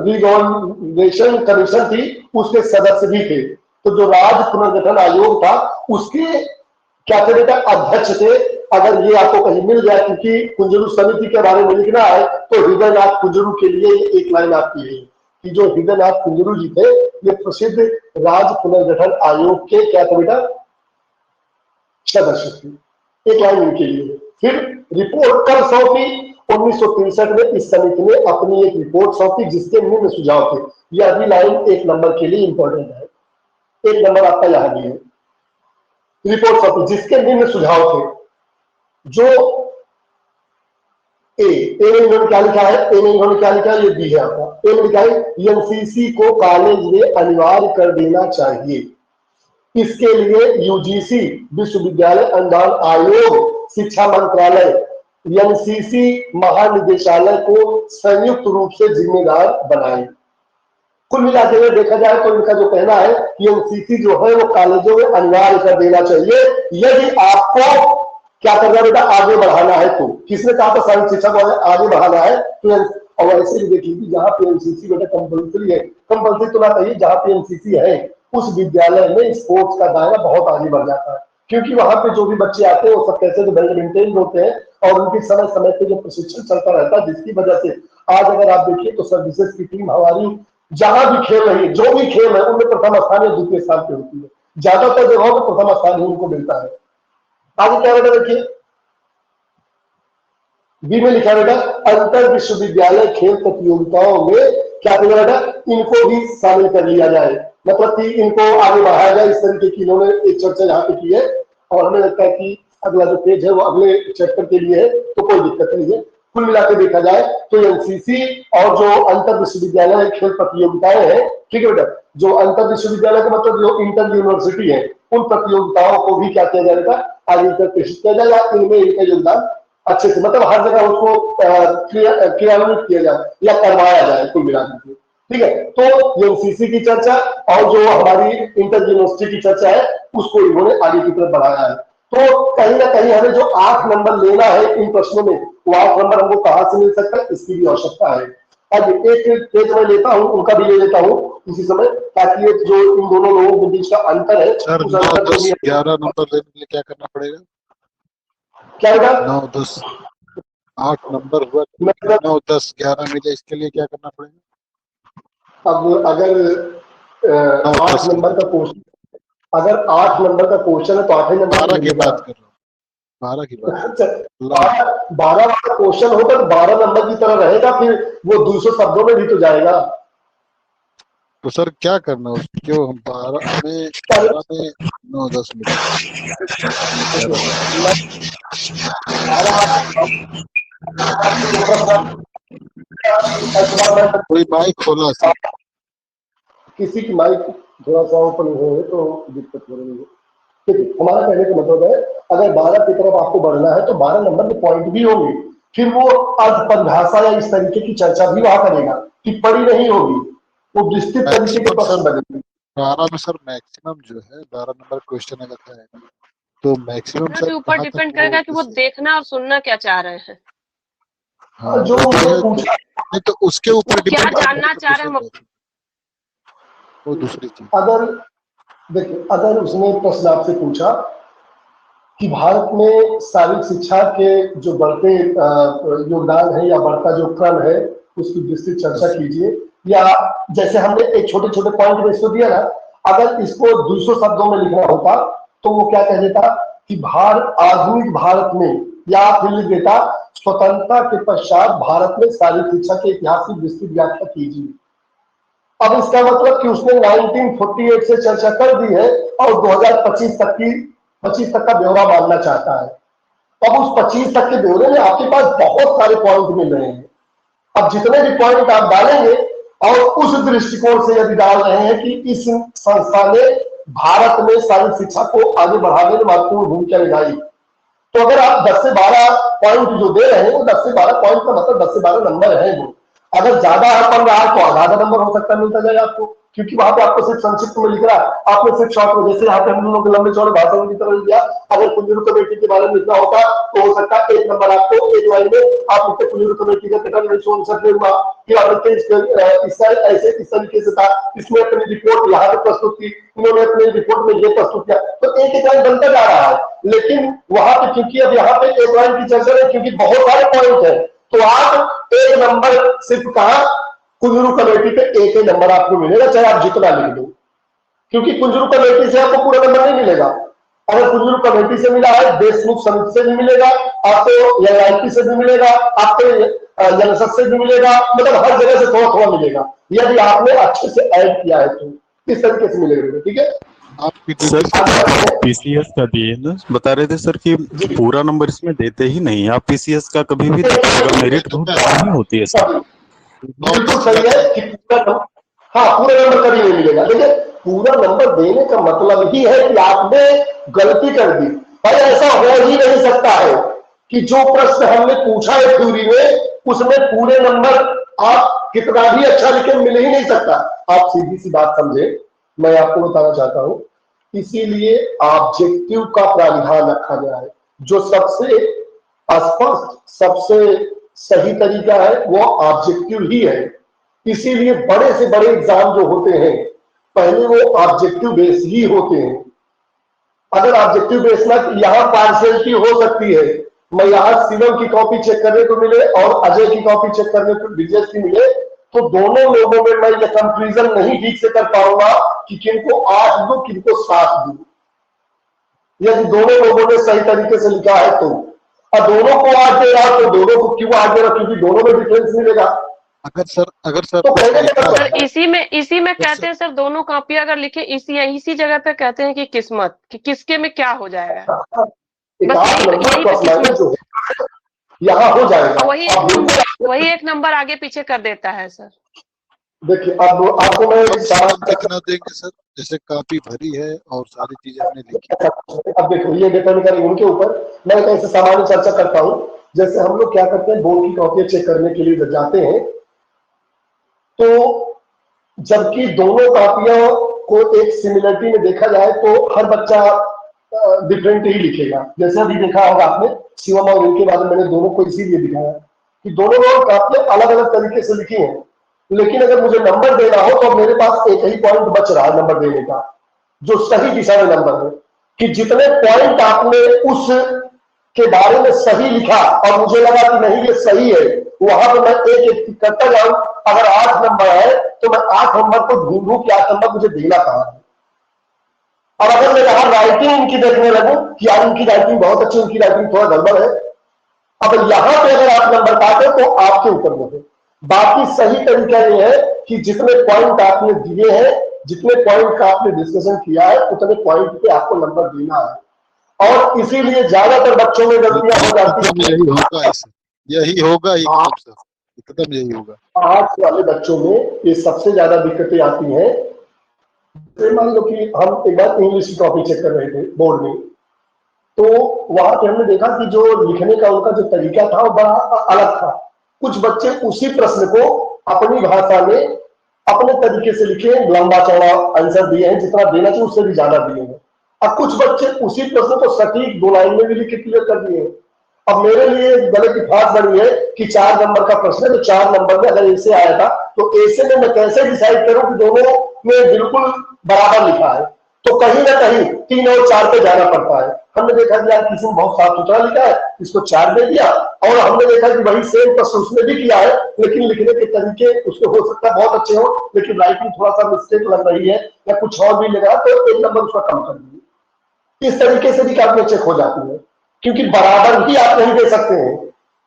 रिगॉर्गनाइजेशन कमीशन थी उसके सदस्य भी थे। तो जो राज्य पुनर्गठन आयोग था उसके क्या थे बेटा, अध्यक्ष थे। अगर ये आपको कहीं मिल जाए, क्योंकि कुंजरू समिति के बारे में लिखना है, तो हृदयनाथ कुंजरू के लिए एक लाइन आपकी है कि जो हृदयनाथ कुंजरू जी थे, ये प्रसिद्ध राज्य पुनर्गठन आयोग के क्या थे बेटा, सदस्य थे। एक लाइन इनके लिए। फिर रिपोर्ट कब सौंपी, 1963 में इस समिति ने अपनी एक रिपोर्ट सौंपी जिसके निम्न सुझाव थे। यह भी लाइन 1 नंबर के लिए इंपॉर्टेंट है, 1 नंबर आपका यहां भी है। रिपोर्ट सौंपी जिसके निम्न सुझाव थे। जो ए में इन्होंने क्या लिखा है, ए में इन्होंने क्या लिखा है, ये बी है आपका। ए में लिखा है एनसीसी को कॉलेज में अनिवार्य कर देना चाहिए। इसके लिए यूजीसी विश्वविद्यालय अनुदान आयोग, शिक्षा मंत्रालय, एनसीसी महानिदेशालय को संयुक्त रूप से जिम्मेदार बनाए। कुल मिलाकर अगर देखा जाए तो इनका जो कहना है कि एनसीसी जो है वो कॉलेजों में अनिवार्य कर देना चाहिए यदि आपको क्या करना बेटा, आगे बढ़ाना है। तो किसने कहा था सारी शिक्षा को आगे बढ़ाना है, तो और ऐसे भी देखिए कि जहां पे एनसीसी बेटा कंपल्सरी है, कंपल्सरी तो ना कहिए, जहां पे एनसीसी है उस विद्यालय में स्पोर्ट्स का दायरा बहुत आगे बढ़ जाता है, क्योंकि वहां पे जो भी बच्चे आते हैं वो सब कैसे तो वेल मेंटेन होते हैं और उनकी समय समय पे जो प्रशिक्षण चलता रहता है, जिसकी वजह से आज अगर आप देखिए तो सर्विसेज की टीम हमारी जहां भी खेल रही है, जो भी खेल है उनमें प्रथम स्थान या द्वितीय स्थान पे होती है। ज्यादातर जगहों पर प्रथम स्थान ही उनको मिलता है। आगे क्या बेटा देखिए, बी में लिखा बेटा अंतर विश्वविद्यालय खेल प्रतियोगिताओं में क्या बेटा, इनको भी शामिल कर लिया जाए, मतलब कि इनको आगे बढ़ाया जाए। इस तरीके की इन्होंने एक चर्चा यहाँ पे की है और हमें लगता है कि अगला जो पेज है वो अगले चैप्टर के लिए है, तो कोई दिक्कत नहीं है। कुल मिलाकर देखा जाए तो एनसीसी और जो अंतर विश्वविद्यालय खेल प्रतियोगिताएं हैं, ठीक है बेटा, जो अंतर विश्वविद्यालय का मतलब जो इंटर यूनिवर्सिटी है, उन प्रतियोगिताओं को भी क्या किया जाएगा, आगे प्रेषित किया जाएगा। इनमें इनका योगदान अच्छे से, मतलब हर जगह उसको क्रियान्वित किया जाए या करवाया जाए कुल मिलाकर, ठीक है। तो एनसीसी की चर्चा और जो हमारी इंटर यूनिवर्सिटी की चर्चा है उसको इन्होंने आगे की तरफ बढ़ाया है। तो कहीं ना कहीं हमें जो 8 नंबर लेना है इन प्रश्नों में, वो 8 नंबर हमको कहां से मिल सकता है, इसकी भी आवश्यकता है। अब एक पेज मैं लेता हूं, उनका भी ले लेता हूं इसी समय, ताकि जो इन दोनों लोगों के बीच का अंतर है, सर 9, 10, 11 नंबर लेने के लिए क्या करना पड़ेगा? क्या होगा? 9, 10, 8 नंबर हुआ, 9, 10, 11 मिले, इसके लिए क्या करना पड़ेगा? अब अगर 8 नंबर का क्वेश्चन, अगर 8 नंबर का क्वेश्चन है तो 8 नंबर 12 की बात कर रहा हूँ, 12 की बात। 12 वाला क्वेश्चन होगा तो 12 नंबर की तरह रहेगा, फिर वो 200 शब्दों में भी तो जाएगा। तो सर क्या करना है, क्यों हम 12 में 9, 10 मिले। कोई माइक खोला सर, किसी की माइक थोड़ा सा ओपन हो तो दिक्कत हो रही है। ठीक है, हमारा कहने का मतलब है अगर 12 की तरफ आपको बढ़ना है तो 12 नंबर के पॉइंट भी होंगे, फिर वो अर्थ परिभाषा या इस तरीके की चर्चा भी वहां करेगा, टिप्पणी नहीं होगी, वो विस्तृत तरीके के प्रश्न बनेंगे। 12 में सर मैक्सिमम जो है 12 नंबर क्वेश्चन अगर है तो मैक्सिमम के ऊपर डिपेंड करेगा कि वो देखना और सुनना क्या चाह रहे हैं। हाँ, जो नहीं तो उसके ऊपर क्या जानना चाह रहे हैं, वो दूसरी चीज। अगर देखिए, अगर उसने प्रश्न आपसे पूछा कि भारत में शारीरिक शिक्षा के जो बढ़ते योगदान है या बढ़ता जो क्रम है उसकी विस्तृत चर्चा कीजिए, या जैसे हमने एक छोटे छोटे पॉइंट में इसको दिया ना, अगर इसको 200 शब्दों में लिखना होता तो वो क्या कह देता कि आधुनिक भारत में, या फिर लिख देता स्वतंत्रता के पश्चात भारत में शारीरिक शिक्षा के इतिहास की विस्तृत व्याख्या कीजिए। अब इसका मतलब कि उसने 1948 से चर्चा कर दी है और 2025 तक का ब्यौरा मानना चाहता है। अब उस 25 तक के ब्यौरे में आपके पास बहुत सारे पॉइंट मिल रहे हैं। अब जितने भी पॉइंट आप डालेंगे और उस दृष्टिकोण से यदि डाल रहे हैं कि इस संस्था ने भारत में शारीरिक शिक्षा को आगे बढ़ाने में महत्वपूर्ण भूमिका निभाई, तो अगर आप 10 से 12 पॉइंट जो दे रहे हैं वो 10 से 12 पॉइंट का मतलब 10 से 12 नंबर है वो। अगर ज्यादा अपन रहा तो आधा नंबर हो सकता है मिलता जाएगा आपको, क्योंकि वहां पे आपको सिर्फ संक्षिप्त में लिख रहा है, आपने सिर्फ शॉर्ट में, जैसे यहाँ पे हम लोग लंबे चौड़े भाषण की तरह दिया। अगर कुंजरू कमेटी के बारे में लिखना होता तो हो सकता है 1 नंबर आपको एक लाइन में आप लिखते कुंजरू कमेटी का कितना हुआ, फिर आप लिखते ऐसे इस तरीके से था, इसने अपनी रिपोर्ट यहाँ पे प्रस्तुत की, इन्होंने अपनी रिपोर्ट में ये प्रस्तुत किया, तो एक एक लाइन बनता जा रहा है। लेकिन वहां पे क्योंकि अब यहाँ पे एक लाइन की चर्चा है, क्योंकि बहुत सारे पॉइंट है, तो आप 1 नंबर सिर्फ कहा कुंजरू कमेटी पे 1 ही नंबर आपको मिलेगा, चाहे आप जितना लिख दो, क्योंकि कुंजरू कमेटी से आपको पूरा नंबर नहीं मिलेगा। अगर कुंजरू कमेटी से मिला है, देशमुख समिति से भी मिलेगा आपको, एलआईपी से भी मिलेगा आपको, जनसद से भी मिलेगा, मतलब हर जगह से थोड़ा थोड़ा मिलेगा, यदि आपने अच्छे से ऐड किया है तो इस तरीके से मिलेगा। ठीक है, आप पीसीएस का दिए ना, बता रहे थे सर कि पूरा नंबर इसमें देते ही नहीं, आप पीसीएस का कभी भी मेरिट बहुत नहीं होती है सर। बिल्कुल सही है कि पूरा नंबर कभी नहीं मिलेगा। देखिए, पूरा नंबर देने का मतलब ही है कि आपने गलती कर दी। भाई ऐसा हो ही नहीं सकता है कि जो प्रश्न हमने पूछा है थ्योरी में, उसमें पूरे नंबर आप कितना भी अच्छा लिखे मिल ही नहीं सकता। आप सीधी सी बात समझे, मैं आपको बताना चाहता हूं, इसीलिए ऑब्जेक्टिव का प्रावधान रखा गया है। जो सबसे स्पष्ट, सबसे सही तरीका है वो ऑब्जेक्टिव ही है। इसीलिए बड़े से बड़े एग्जाम जो होते हैं पहले वो ऑब्जेक्टिव बेस ही होते हैं। अगर ऑब्जेक्टिव बेस ना, यहां पार्शियलिटी हो सकती है, मैं यहां शिवम की कॉपी चेक करने को मिले और अजय की कॉपी चेक करने को विजय की मिले, तो दोनों लोगों में मैं ये कंपेरिजन नहीं ठीक से कर पाऊंगा कि किनको 8 दूं किनको 7 दूं। यदि दोनों लोगों ने सही तरीके से लिखा है तो, और दोनों को 8 दे रहा तो दोनों को क्यों 8 दे रहा, क्योंकि दोनों में डिफरेंस मिलेगा। अगर सर तो सर इसी में कहते हैं सर, दोनों कॉपी अगर लिखे इसी जगह पे कहते हैं कि किस्मत, कि किसके में क्या हो जाएगा, यहाँ हो जाएगा, वही एक नंबर आगे पीछे कर देता है सर। देखिए, अब आपको मैं लिखना देंगे सर, जैसे कॉपी भरी है और सारी चीजें हमने लिखी। अब देखो, ये डिपेंड करेगा उनके ऊपर। मैं ऐसे सामान्य चर्चा करता हूँ, जैसे हम लोग क्या करते हैं, बोर्ड की कॉपी चेक करने के लिए जब जाते हैं, तो जबकि दोनों कॉपियों को एक सिमिलरिटी में देखा जाए तो हर बच्चा डिफरेंट ही लिखेगा। जैसे अभी देखा होगा आपने, शिवम और इनके बारे में मैंने दोनों को इसीलिए दिखाया कि दोनों लोग कॉपियां अलग अलग तरीके से लिखी हैं। लेकिन अगर मुझे नंबर देना हो तो मेरे पास एक ही पॉइंट बच रहा है नंबर देने का, जो सही दिशा में नंबर है, कि जितने पॉइंट आपने उस के बारे में सही लिखा और मुझे लगा कि नहीं ये सही है, वहां पर मैं एक एक करता जाऊं। अगर 8 नंबर है तो मैं 8 नंबर को ढूंढूं कि 8 नंबर मुझे देना कहां है। और अगर मैं यहां राइटिंग इनकी देखने लगूं कि यार इनकी राइटिंग बहुत अच्छी, इनकी राइटिंग थोड़ा गड़बड़ है, अब यहां पे अगर 8 नंबर काटे तो आपके ऊपर में है। बाकी सही तरीका ये है कि जितने पॉइंट आपने दिए हैं, जितने पॉइंट का आपने डिस्कशन किया है, उतने पॉइंट पे आपको नंबर देना है। और इसीलिए ज्यादातर बच्चों में गलतियां हो जाती है। यही होगा एकदम यही होगा। आज वाले बच्चों में ये सबसे ज्यादा दिक्कतें आती हैं। मान लो कि हम एक बार इंग्लिश की कॉपी चेक कर रहे थे बोर्ड में, तो वहां पे हमने देखा कि जो लिखने का उनका जो तरीका था वो बड़ा अलग था। कुछ बच्चे उसी प्रश्न को अपनी भाषा में अपने तरीके से लिखे, लंबा चौड़ा आंसर दिए हैं, जितना देना चाहिए उससे भी ज्यादा दिए हैं। अब कुछ बच्चे उसी प्रश्न को सटीक 2 लाइन में भी लिख के क्लियर कर दिए हैं। अब मेरे लिए गले की फांस बनी है कि 4 नंबर का प्रश्न है, तो 4 नंबर में अगर ऐसे आया था तो ऐसे में मैं कैसे डिसाइड करूं कि दोनों में बिल्कुल बराबर लिखा है। तो कहीं ना कहीं 3 और 4 पे जाना पड़ता है। हमने देखा कि यार किसी ने बहुत साफ सुथरा लिखा है, इसको 4 दे दिया, और हमने देखा कि वही सेम प्रश्न उसने भी किया है, लेकिन लिखने के तरीके उसके हो सकता है बहुत अच्छे हो, लेकिन राइटिंग थोड़ा सा मिस्टेक लग रही है या कुछ और भी लगा, तो 1 नंबर उसका कम कर दिए। इस तरीके से भी काफी चेक हो जाती है, क्योंकि बराबर ही आप नहीं दे सकते हैं।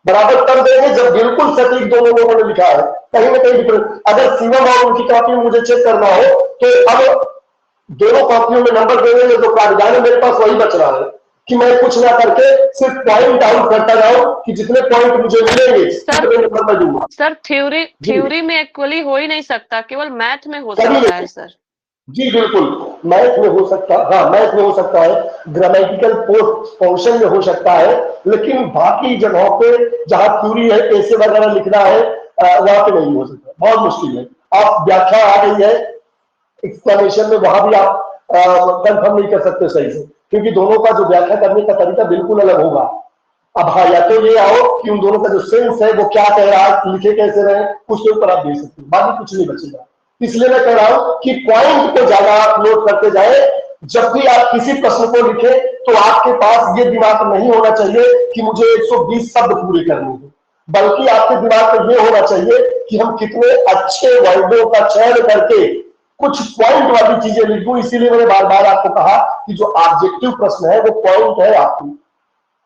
बराबर तब देंगे जब बिल्कुल सटीक दोनों लोगों ने लिखा है, कहीं ना कहीं डिफरेंस। अगर शिवम और उनकी कॉपी में मुझे चेक करना हो तो अब दोनों कॉपियों में नंबर देने जो प्रावधान है, मेरे पास वही बच रहा है कि मैं कुछ ना करके सिर्फ पॉइंट आउट करता जाऊं कि जितने पॉइंट मुझे मिलेंगे नंबर मैं दूंगा। सर थ्योरी में इक्वली हो ही नहीं सकता, केवल मैथ में हो सकता है सर। जी बिल्कुल, मैथ में हो सकता है, हाँ मैथ में हो सकता है, ग्रामेटिकल पोर्शन में हो सकता है, लेकिन बाकी जगहों पे जहां थ्योरी है, ऐसे वगैरह लिखना है, वहां पे नहीं हो सकता, बहुत मुश्किल है। आप व्याख्या आ गई है एक्सप्लेनेशन में, वहां भी आप कंफर्म नहीं कर सकते सही से, क्योंकि दोनों का जो व्याख्या करने का तरीका बिल्कुल अलग होगा। अब हाँ, या तो ये आओ कि उन दोनों का जो सेंस है वो क्या कह रहा है, लिखे कैसे रहे, उसके ऊपर आप देख सकते हैं, बाकी कुछ नहीं बचेगा। इसलिए मैं कह रहा हूं कि पॉइंट को ज्यादा आप नोट करते जाए। जब भी आप किसी प्रश्न को लिखे तो आपके पास ये दिमाग नहीं होना चाहिए कि मुझे 120 शब्द पूरे करने हैं, बल्कि आपके दिमाग में ये होना चाहिए कि हम कितने अच्छे वर्डों का चयन करके कुछ पॉइंट वाली चीजें लिख दूं। इसीलिए मैंने बार बार आपको कहा कि जो ऑब्जेक्टिव प्रश्न है वो पॉइंट है आपकी,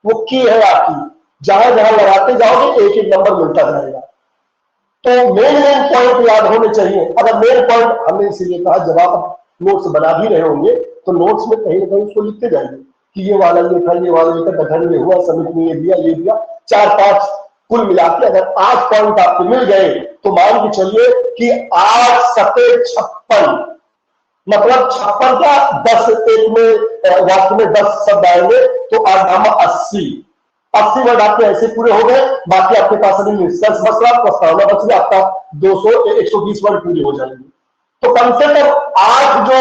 वो की है आपकी, जहां जहां लगाते जाओगे एक एक नंबर मिलता जाएगा। तो मेन पॉइंट याद होने चाहिए। अगर मेन पॉइंट, हमने इसीलिए कहा जब आप नोट्स बना भी रहे होंगे तो नोट्स में कहीं ना कहीं उसको लिखते जाएंगे कि ये वाला ये था, ये वाला ये था, गठन में हुआ, समिति में ये दिया 4-5 कुल मिला के अगर 8 पॉइंट आपको मिल गए तो मान के चलिए कि 8 सते 56, मतलब 56 का 10 एक में वाक्य में 10 शब्द आएंगे तो 80 वर्ड आपके ऐसे पूरे हो गए। बाकी आपके पास अभी निष्कर्ष बच रहा, प्रस्तावना बच रहा, आपका 120 वर्ड पूरे हो जाएंगे। तो कम से कम 8 जो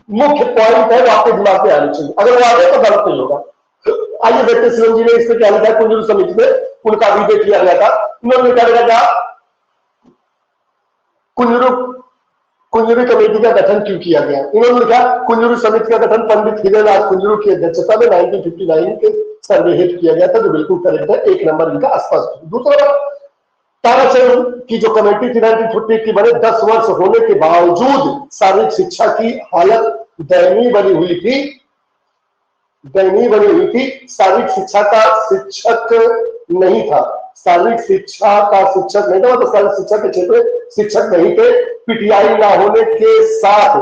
मुख्य पॉइंट है वो आपके दिमाग में आने चाहिए। अगर वो आ गए तो गलत नहीं होगा। आइए देखते शिवम जी ने इसमें क्या लिखा है। कुंजरू समिति में उनका वीडियो किया गया था, उन्होंने क्या लिखा, कुंजरू कमेटी का गठन क्यों किया गया। इन्होंने लिखा कुंजरू समिति का गठन पंडित हिरेलाल कुंजरू की अध्यक्षता में 1959 के सर्वे हेतु किया गया था, जो बिल्कुल करेक्ट है, 1 नंबर इनका स्पष्ट। दूसरा, ताराचंद की जो कमेटी थी 1950 की बने 10 वर्ष होने के बावजूद शारीरिक शिक्षा की हालत दयनीय बनी हुई थी। शारीरिक शिक्षा का शिक्षक नहीं था, शारीरिक शिक्षा का शिक्षक नहीं था, मतलब शारीरिक शिक्षा के क्षेत्र में शिक्षक नहीं थे। पीटीआई ना होने के साथ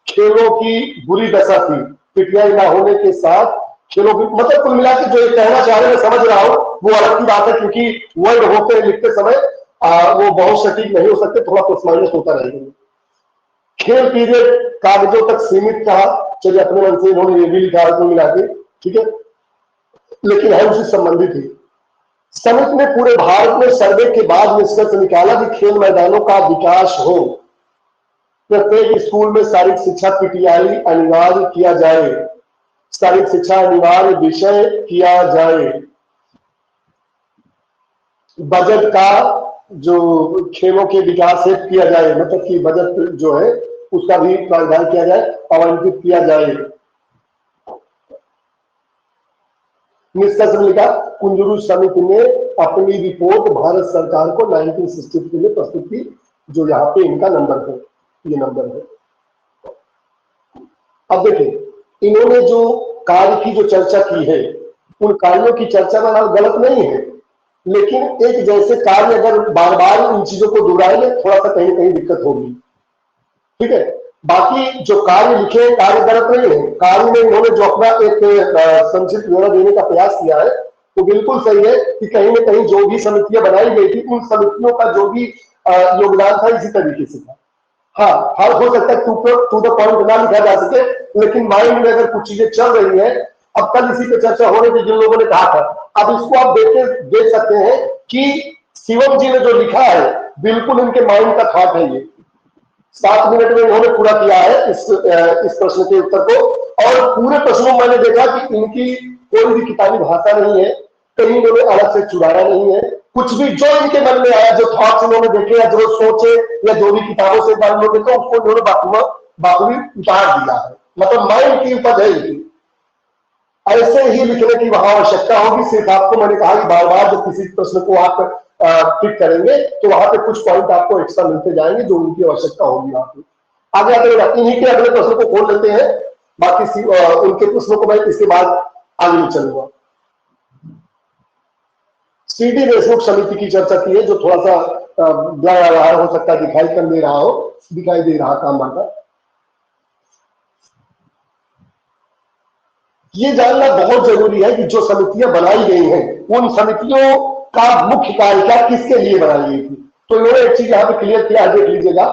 खेलों की बुरी दशा थी, पीटीआई ना होने के साथ खेलों की, मतलब कुल मिला के जो ये कहना चाह रहे हैं समझ रहा हूं, वो अलग की बात है, क्योंकि वर्ड होते हैं लिखते समय वो बहुत सटीक नहीं हो सकते, थोड़ा प्लस माइनस होता रहेगा। खेल पीरियड कागजों तक सीमित था, चलिए अपने मन से इन्होंने ये भी लिखा है मिला के, ठीक है, लेकिन है उससे संबंधित ही। समिति ने पूरे भारत में सर्वे के बाद निष्कर्ष निकाला कि खेल मैदानों का विकास हो, प्रत्येक स्कूल में शारीरिक शिक्षा पीटीआई अनिवार्य किया जाए, शारीरिक शिक्षा अनिवार्य विषय किया जाए, बजट का जो खेलों के विकास हेतु किया जाए, मतलब कि बजट जो है उसका भी प्रावधान किया जाए, आवंटित किया जाए। निष्कर्ष में लिखा कुंजरू समिति ने अपनी रिपोर्ट भारत सरकार को 1963 में प्रस्तुत की, जो यहाँ पे इनका नंबर है, ये नंबर है। अब देखिए इन्होंने जो कार्य की जो चर्चा की है, उन कार्यों की चर्चा में गलत नहीं है, लेकिन एक जैसे कार्य अगर बार बार इन चीजों को दोहराएंगे थोड़ा सा कहीं कहीं दिक्कत होगी, ठीक है। बाकी जो कार्य लिखे कार्य गलत नहीं है, कार्य में इन्होंने जो अपना एक संक्षिप्त ब्यौरा देने का प्रयास किया है वो बिल्कुल सही है कि कहीं ना कहीं जो भी समितियां बनाई गई थी उन समितियों का जो भी योगदान था इसी तरीके से था। हाँ, हर हो सकता है टू द पॉइंट ना लिखा जा सके, लेकिन माइंड में अगर कुछ चीजें चल रही है, अब कल इसी पे चर्चा हो रही थी जिन लोगों ने कहा था, अब इसको आप देख सकते हैं कि शिवम जी ने जो लिखा है बिल्कुल इनके माइंड का थॉट है। ये 7 मिनट में इन्होंने पूरा किया है इस प्रश्न के उत्तर को, और पूरे प्रश्नों में मैंने देखा कि इनकी कोई भी किताबी भाषा नहीं है, कहीं इन्होंने अलग से चुराया नहीं है, कुछ भी जो इनके मन में आया, जो थॉट्स इन्होंने देखे या जो सोचे या जो भी किताबों से मान लो तो उसको इन्होंने बाखूबी उतार दिया है, मतलब माइंड की उपज है इनकी। ऐसे ही लिखने की वहां आवश्यकता होगी। सिर्फ आपको मैंने कहा कि बार बार जब किसी प्रश्न को आप टिक करेंगे तो वहां पे कुछ पॉइंट आपको एक्स्ट्रा मिलते जाएंगे जो उनकी आवश्यकता होगी। आपको आगे आते इन्हीं के अगले प्रश्न को खोल लेते हैं, बाकी उनके प्रश्नों को मैं इसके बाद आगे चलूंगा। सीडी देशमुख समिति की चर्चा की है, जो थोड़ा सा ब्लर आ रहा है, हो सकता है दिखाई कम दे रहा हो, दिखाई दे रहा काम बांटा। ये जानना बहुत जरूरी है कि जो समितियां बनाई गई हैं उन समितियों का मुख्य कार्य क्या, किसके लिए बनाई गई थी। तो इन्होंने एक चीज यहां पे क्लियर किया, देख लीजिएगा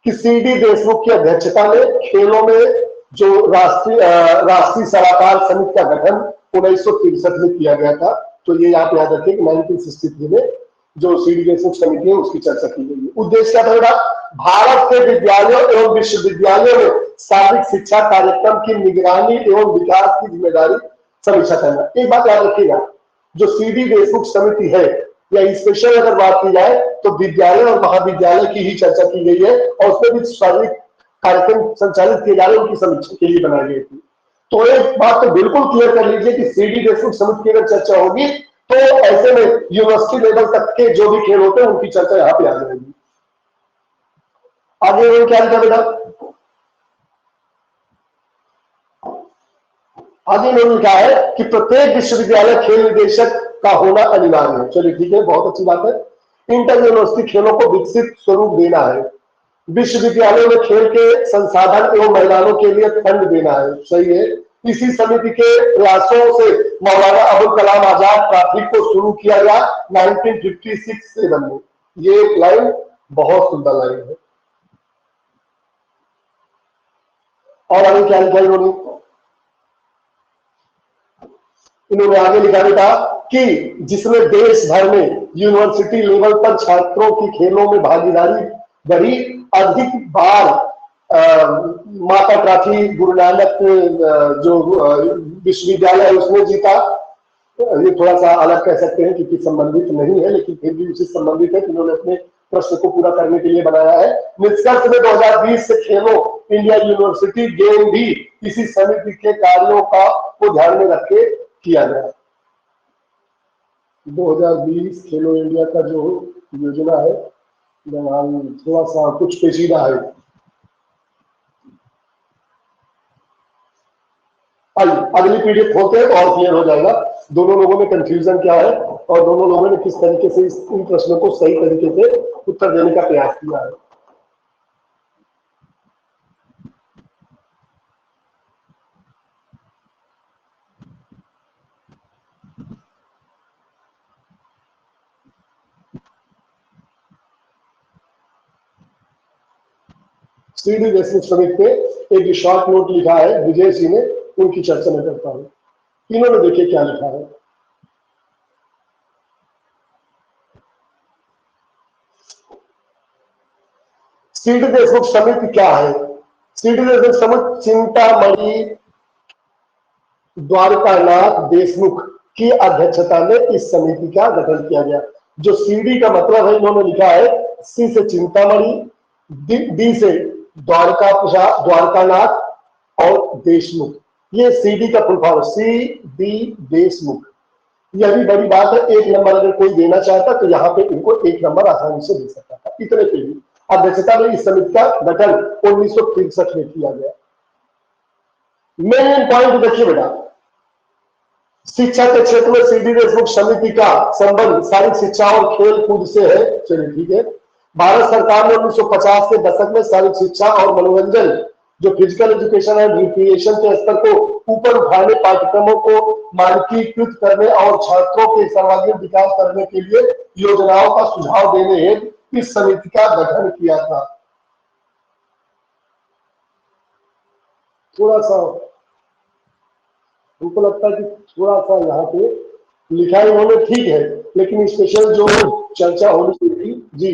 कि सीडी देशमुख की अध्यक्षता में खेलों में जो राष्ट्रीय सलाहकार समिति का गठन 1963 में किया गया था। तो ये आप याद रखिए कि 1963 में जो सीडी देशमुख समिति है उसकी चर्चा की गई है। उद्देश्य क्या था बेटा? भारत के विद्यालयों एवं विश्वविद्यालयों में सार्वजनिक शिक्षा कार्यक्रम की निगरानी एवं विकास की जिम्मेदारी समीक्षा करना। एक बात याद रखिएगा, जो सीडी देशमुख समिति है या स्पेशल अगर बात की जाए तो विद्यालय और महाविद्यालय की ही चर्चा की गई है और उसमें भी सार्वजनिक कार्यक्रम संचालित किए जा रहे हैं उनकी समीक्षा के लिए बनाई गई थी। तो एक बात तो बिल्कुल क्लियर कर लीजिए कि सीडी देशमुख समिति की अगर चर्चा होगी तो ऐसे में यूनिवर्सिटी लेवल तक के जो भी खेल होते हैं उनकी चर्चा यहाँ पे आ जाएगी। आगे उन्होंने क्या लिखा बेटा? आगे उन्होंने लिखा है कि प्रत्येक विश्वविद्यालय खेल निदेशक का होना अनिवार्य है। चलिए ठीक है, बहुत अच्छी बात है। इंटर यूनिवर्सिटी खेलों को विकसित स्वरूप देना है, विश्वविद्यालयों में खेल के संसाधन एवं मैदानों के लिए फंड देना है। सही है। इसी समिति के प्रयासों से मौलाना अबुल कलाम आजाद ट्रॉफी को शुरू किया गया 1956 में। ये एक लाइन बहुत सुंदर लाइन है। और आगे क्या लिखा इन्होंने आगे लिखा बेटा कि जिसमें देश भर में यूनिवर्सिटी लेवल पर छात्रों की खेलों में भागीदारी बढ़ी, अधिक बार माता ट्रॉफी गुरु नानक जो विश्वविद्यालय है उसने जीता। ये थोड़ा सा अलग कह सकते हैं क्योंकि संबंधित नहीं है, लेकिन फिर भी उससे संबंधित है कि उन्होंने अपने प्रश्न को पूरा करने के लिए बनाया है। निष्कर्ष में 2020 से खेलो इंडिया यूनिवर्सिटी गेम भी इसी समिति के कार्यों को ध्यान में रख के किया गया। 2020 खेलो इंडिया का जो योजना है थोड़ा सा कुछ पेचीदा है। आइए अगली पीडीएफ होते हैं तो और क्लियर हो जाएगा दोनों लोगों में कंफ्यूजन क्या है और दोनों लोगों ने किस तरीके से इन प्रश्नों को सही तरीके से उत्तर देने का प्रयास किया है। सीडी देशमुख समिति पे एक शॉर्ट नोट लिखा है विजय जी ने, उनकी चर्चा में करता हूं। इन्होंने देखिए क्या लिखा है। सीडी देशमुख समिति क्या है? सीडी देशमुख समिति चिंतामणि द्वारकानाथ देशमुख की अध्यक्षता में इस समिति का गठन किया गया। जो सीडी का मतलब है इन्होंने लिखा है सी से चिंतामणि, डी से द्वारकानाथ और देशमुख। ये सीडी का full form C D Deshmukh. यह भी बड़ी बात है, एक नंबर अगर कोई देना चाहता तो यहाँ पे इनको एक नंबर आसानी से दे सकता था। इतने पे भी अध्यक्षता में इस समिति का गठन 1963 में किया गया। मेन पॉइंट देखिए बेटा, शिक्षा के क्षेत्र में सीडी देशमुख समिति का संबंध शारीरिक शिक्षा और खेल कूद से है। चलिए ठीक है। भारत सरकार ने 1950 के दशक में शारीरिक शिक्षा और मनोरंजन जो फिजिकल एजुकेशन एंड रिक्रिएशन के स्तर को ऊपर उठाने, पाठ्यक्रमों को मानकीकृत करने और छात्रों के सर्वांगीण विकास करने के लिए योजनाओं का सुझाव देने हेतु इस समिति का गठन किया था। थोड़ा सा हमको लगता है कि थोड़ा सा यहाँ पे लिखा इन्होंने ठीक है, लेकिन स्पेशल जो चर्चा होनी चाहिए जी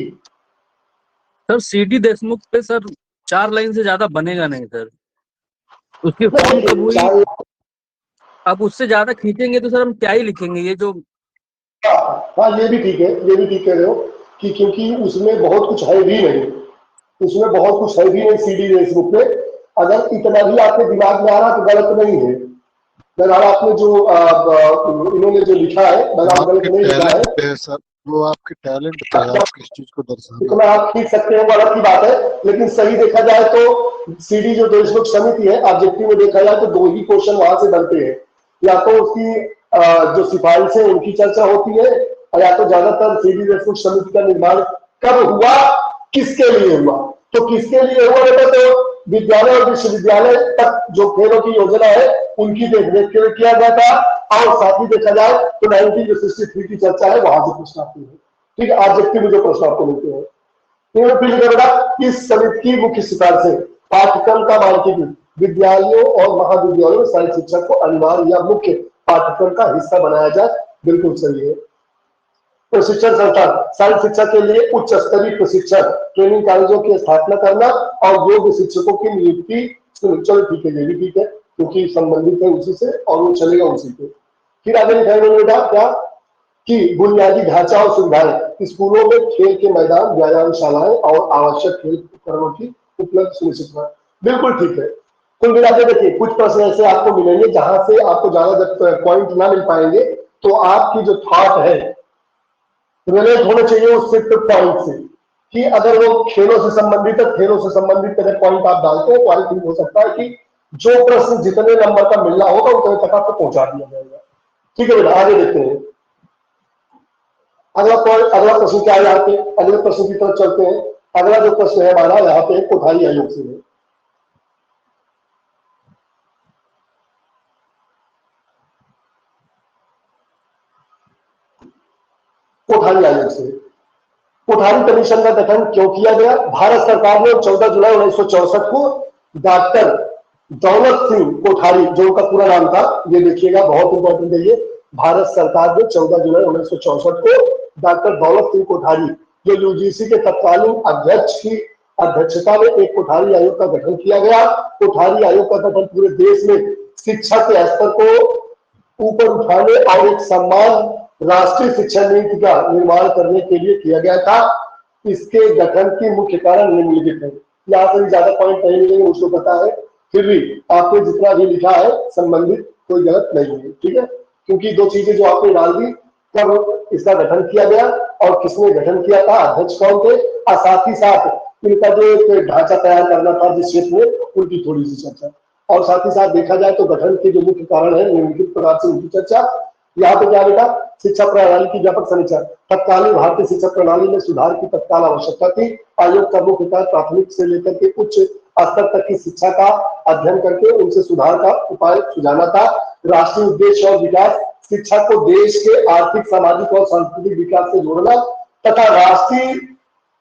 सर। सीडी देशमुख पे सर 4 लाइन से ज्यादा बनेगा नहीं सर, उसकी फॉर्म कब हुई? अब उससे ज्यादा खींचेंगे तो सर हम क्या ही लिखेंगे ये जो। हाँ ये भी ठीक है, ये भी ठीक कह रहे हो कि क्योंकि उसमें बहुत कुछ है भी नहीं, उसमें बहुत कुछ है भी नहीं सीडी देशमुख में। अगर इतना भी आपके दिमाग में आ रहा तो गलत नहीं है। अगर आपने जो इन्होंने जो लिखा है गलत नहीं लिखा है सर, वो आपके टैलेंट पे है, आप किस चीज को दर्शाना। इतना आप खींच सकते हैं वो अलग की बात है, लेकिन सही देखा जाए तो सीडी जो देशमुख समिति है ऑब्जेक्टिव में देखा जाए तो 2 ही क्वेश्चन वहां से बनते हैं। या तो उसकी जो सिफारिश है उनकी चर्चा होती है, और या तो ज्यादातर सीडी देशमुख समिति का निर्माण कब हुआ, किसके लिए हुआ। तो किसके लिए हुआ बेटा? तो विद्यालय और विश्वविद्यालय तक जो खेलों की योजना है उनकी देखरेख के लिए किया गया था। और साथ ही देखा जाए तो 1963 की चर्चा है, वहां से प्रश्न आते हैं। ठीक है, ऑब्जेक्टिव में जो प्रश्न आपको मिलते हैं। फिर इस समिति की मुख्य सिफारिशें पाठ्यक्रम का मानकीकरण, विद्यालयों और महाविद्यालयों में शारीरिक शिक्षा को अनिवार्य या मुख्य पाठ्यक्रम का हिस्सा बनाया जाए। बिल्कुल सही है। प्रशिक्षण संस्थान शारीरिक शिक्षा के लिए उच्च स्तरीय प्रशिक्षण ट्रेनिंग कॉलेजों की स्थापना करना और योग्य शिक्षकों की नियुक्ति। चलो ठीक है, ये भी ठीक है क्योंकि संबंधित है उसी से और वो चलेगा उसी पे। फिर आगे लिखा है बेटा क्या कि बुनियादी ढांचा और सुविधाएं स्कूलों में खेल के मैदान, व्यायामशालाएं और आवश्यक खेल उपकरणों की उपलब्ध सुनिश्चित करना। बिल्कुल ठीक है। कुल मिलाकर देखिए कुछ प्रश्न ऐसे आपको मिलेंगे जहां से आपको ज्यादा पॉइंट ना मिल पाएंगे, तो आपकी जो थॉट है रिलेट होना चाहिए उस सिर्फ पॉइंट से, कि अगर वो खेलों से संबंधित है, खेलों से संबंधित अगर पॉइंट आप डालते हैं तो आई थिंक हो सकता है कि जो प्रश्न जितने नंबर का मिलना होगा उतने तक आपको पहुंचा दिया जाएगा। ठीक है बेटा, आगे देखते हैं। अगला प्रश्न क्या है यहाँ पे, अगले प्रश्न की तरफ चलते हैं। अगला जो प्रश्न है हमारा यहाँ पे कोठारी आयोग से है। कोठारी आयोग से कोठारी कमीशन का गठन क्यों किया गया? भारत सरकार ने 14 जुलाई 1964 को डॉक्टर दौलत सिंह कोठारी, जो उनका पूरा नाम था, ये देखिएगा बहुत इंपॉर्टेंट है ये, भारत सरकार ने 14 जुलाई 1964 को डॉक्टर दौलत सिंह कोठारी, जो यूजीसी के तत्कालीन अध्यक्ष की अध्यक्षता में एक कोठारी आयोग का गठन किया गया। कोठारी आयोग का गठन पूरे देश में शिक्षा के स्तर को ऊपर उठाने और एक समान राष्ट्रीय शिक्षा नीति का निर्माण करने के लिए किया गया था। इसके गठन की मुख्य कारण निम्नलिखित है। यहाँ से भी ज्यादा पॉइंट नहीं मिलेंगे, मुझको पता है, फिर भी आपने जितना भी लिखा है संबंधित कोई गलत नहीं है। ठीक है, क्योंकि दो चीजें जो आपने डाल दी, कब इसका गठन किया गया और किसने गठन किया था, अध्यक्ष कौन थे, और साथ ही साथ इनका जो ढांचा तैयार करना था जिस क्षेत्र में, उनकी थोड़ी सी चर्चा, और साथ ही साथ देखा जाए तो गठन के जो मुख्य कारण है निम्नलिखित प्रकार से उनकी चर्चा। यहाँ पे क्या बेटा, शिक्षा प्रणाली की व्यापक समीक्षा। तत्कालीन भारतीय शिक्षा प्रणाली में सुधार की तत्काल आवश्यकता थी। आयोग का मुख्य कार्य प्राथमिक से लेकर के उच्च स्तर तक की शिक्षा का अध्ययन करके उनसे सुधार का उपाय सुझाना था। राष्ट्रीय उद्देश्य और विकास, शिक्षा को देश के आर्थिक, सामाजिक और सांस्कृतिक विकास से जोड़ना तथा राष्ट्रीय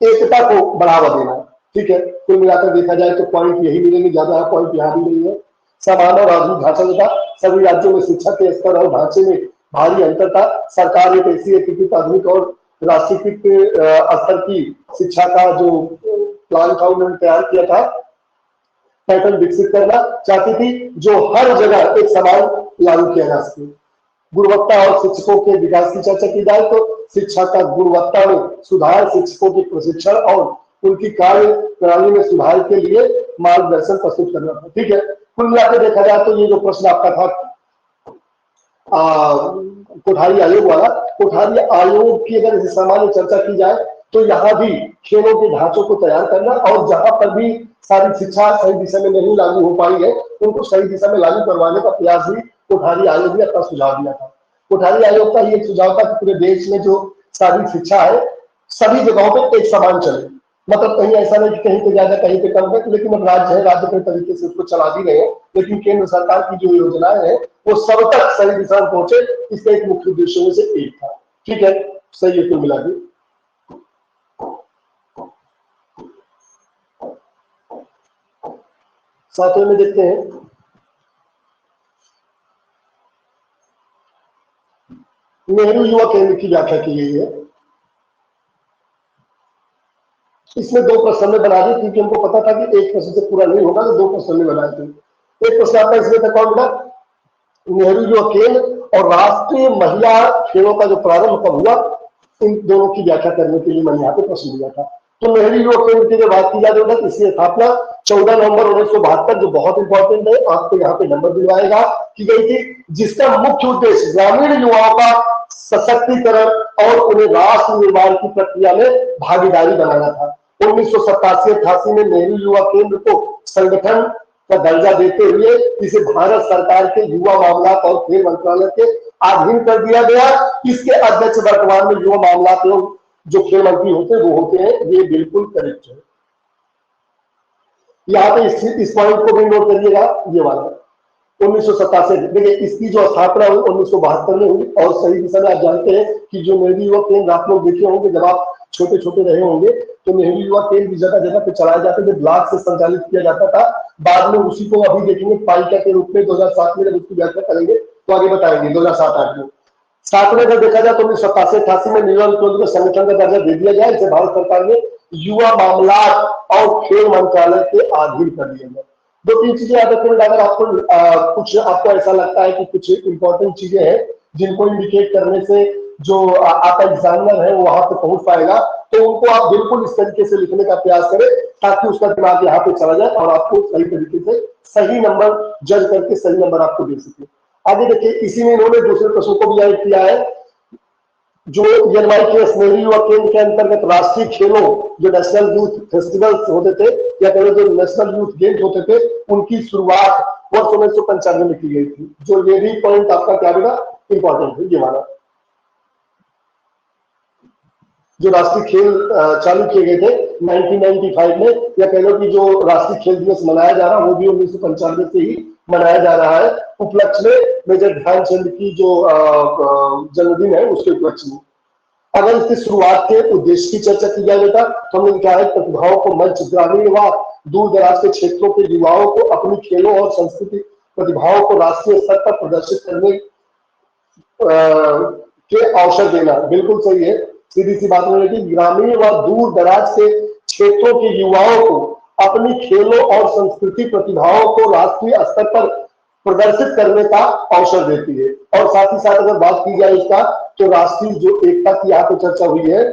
एकता को बढ़ावा देना। ठीक है, कुल मिलाकर देखा जाए तो पॉइंट यही मिलेंगे, ज्यादा पॉइंट यहाँ भी नहीं है। समान और आधुनिक ढांचा देता, सभी राज्यों में शिक्षा के स्तर और ढांचे में भारी अंतर था। सरकार एक ऐसी एकीकृत आधुनिक और राष्ट्रीयकृत स्तर की शिक्षा का जो प्लान था उन्होंने तैयार किया था, पैटर्न विकसित करना चाहती थी जो हर जगह एक समान लागू किया जा सके। गुणवत्ता और शिक्षकों के विकास की चर्चा की जाए तो शिक्षा का गुणवत्ता में सुधार, शिक्षकों के प्रशिक्षण और उनकी कार्य प्रणाली में सुधार के लिए मार्गदर्शन प्रस्तुत करना था। ठीक है, कुल मिलाकर देखा जाए तो ये जो प्रश्न आपका था कोठारी आयोग वाला, कोठारी आयोग की अगर सामान्य चर्चा की जाए तो यहाँ भी खेलों के ढांचों को तैयार करना और जहां पर भी सारी शिक्षा सही दिशा में नहीं लागू हो पाई है उनको सही दिशा में लागू करवाने का प्रयास भी कोठारी आयोग ने अपना सुझाव दिया था। कोठारी आयोग का ये सुझाव था कि पूरे देश में जो सारी शिक्षा है सभी जगहों पे एक समान चले, मतलब कहीं ऐसा नहीं कि कहीं पे ज्यादा कहीं पे कम है, लेकिन अब राज्य है, राज्य के तरीके से उसको चला भी रहे हैं, लेकिन केंद्र सरकार की जो योजनाएं हैं वो सब तक सही दिशा में पहुंचे, इसका एक मुख्य उद्देश्य में से एक था। ठीक है, सही है कुल मिला के। सातवें में देखते हैं नेहरू युवा केंद्र की व्याख्या की गई है। इसमें दो प्रश्न में बना दी क्योंकि हमको पता था कि एक प्रश्न से पूरा नहीं होगा, तो दो प्रश्न में बनाए थे। एक प्रश्न आपका इसमें था कौन बेटा, नेहरू युवा केंद्र और राष्ट्रीय महिला खेलों का जो प्रारंभ कब हुआ, इन दोनों की व्याख्या करने के लिए मैंने यहाँ पे प्रश्न दिया था। तो नेहरू युवा केंद्र की जब बात की जाए तो इसकी स्थापना 14 नवंबर 1972, जो बहुत इंपॉर्टेंट है, आपको यहाँ पे नंबर दिलवाएगा, की गई थी, जिसका मुख्य उद्देश्य ग्रामीण युवाओं का सशक्तिकरण और उन्हें राष्ट्र निर्माण की प्रक्रिया में भागीदारी बनाना था। 1987-88 में नेहरू युवा केंद्र को संगठन का दर्जा देते हुए इसे भारत सरकार के युवा मामला और खेल मंत्रालय के अधीन कर दिया गया। इसके अध्यक्ष वर्तमान में युवा मामला एवं जो खेल मंत्री होते हैं वो होते हैं, ये बिल्कुल करेक्ट है। यहाँ पे इस पॉइंट को भी नोट करिएगा, ये वाला 1987, देखिए इसकी जो स्थापना हुई 1972 में हुई, और सही दिशा में आप जानते हैं कि जो नेहरू युवा केंद्र आप लोग देखे होंगे जब आप छोटे छोटे रहे होंगे, तो नेहरू युवा केंद्र जगह जगह पे चलाए जाते थे, ब्लॉक से संचालित किया जाता था। बाद में उसी को अभी देखेंगे पालिका के रूप में 2007 में जब उसकी व्याख्या करेंगे तो आगे बताएंगे 2007-8 में। साथ में अगर देखा जाए तो 1987-88 में न्यूयॉर्क को संगठन का दर्जा दे दिया गया, इसे भारत सरकार ने युवा मामलात और खेल मंत्रालय के अधीन कर दिया गया। 2-3 चीजें याद रखने में, अगर आपको कुछ आपको ऐसा लगता है कि कुछ इंपॉर्टेंट चीजें हैं जिनको इंडिकेट करने से जो आपका एग्जामिनर है वो वहां पे पहुंच पाएगा, तो उनको आप बिल्कुल इस तरीके से लिखने का प्रयास करें ताकि उसका दिमाग यहाँ पे चला जाए और आपको सही तरीके से सही नंबर जज करके सही नंबर आपको दे सके। आगे देखिए, इसी में इन्होंने दूसरे प्रश्न को भी ऐड किया है, जो NYKS नेहरू युवा केंद्र के अंतर्गत राष्ट्रीय खेलों जो नेशनल यूथ फेस्टिवल्स होते थे या कहें जो नेशनल यूथ गेम्स होते थे, उनकी शुरुआत वर्ष 1995 में की गई थी। जो ये भी पॉइंट आपका क्या बेटा इंपॉर्टेंट है, ये माना जो राष्ट्रीय खेल चालू किए गए थे 1995 में, या कह लो कि जो राष्ट्रीय खेल दिवस मनाया जा रहा है वो भी 1995 से ही मनाया जा रहा है, उपलक्ष्य में मेजर ध्यानचंद की जो जन्मदिन है उसके उपलक्ष्य में। अगर इसकी शुरुआत के उद्देश्य की चर्चा की जाए बेटा, तो हमने कहा है प्रतिभाओं को मंच, ग्रामीण व दूर दराज के क्षेत्रों के युवाओं को अपनी खेलों और संस्कृति प्रतिभाओं को राष्ट्रीय स्तर पर प्रदर्शित करने के अवसर देना। बिल्कुल सही है, सीधी सी बात है कि ग्रामीण व दूर दराज के क्षेत्रों के युवाओं को अपनी खेलों और संस्कृति प्रतिभाओं को राष्ट्रीय स्तर पर प्रदर्शित करने का अवसर देती है। और साथ ही साथ अगर बात की जाए इसका, तो राष्ट्रीय जो एकता की यहाँ पे चर्चा हुई है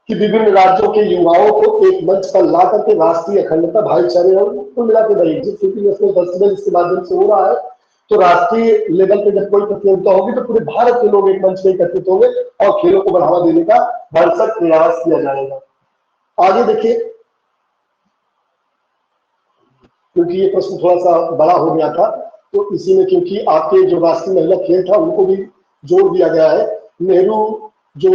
कि विभिन्न राज्यों के युवाओं को एक मंच पर ला करके राष्ट्रीय अखंडता, भाईचारे और कुल मिला के भाई जिस नेशनल फेस्टिवल इसके माध्यम से हो रहा है, तो राष्ट्रीय लेवल पे जब कोई प्रतियोगिता होगी तो पूरे भारत के लोग एक मंच पे एकत्रित होंगे और खेलों को बढ़ावा देने का भरसक प्रयास किया जाएगा। आगे देखिए, क्योंकि ये प्रश्न थोड़ा सा बड़ा हो गया था तो इसी में, क्योंकि आपके जो राष्ट्रीय महिला खेल था उनको भी जोड़ दिया गया है। नेहरू जो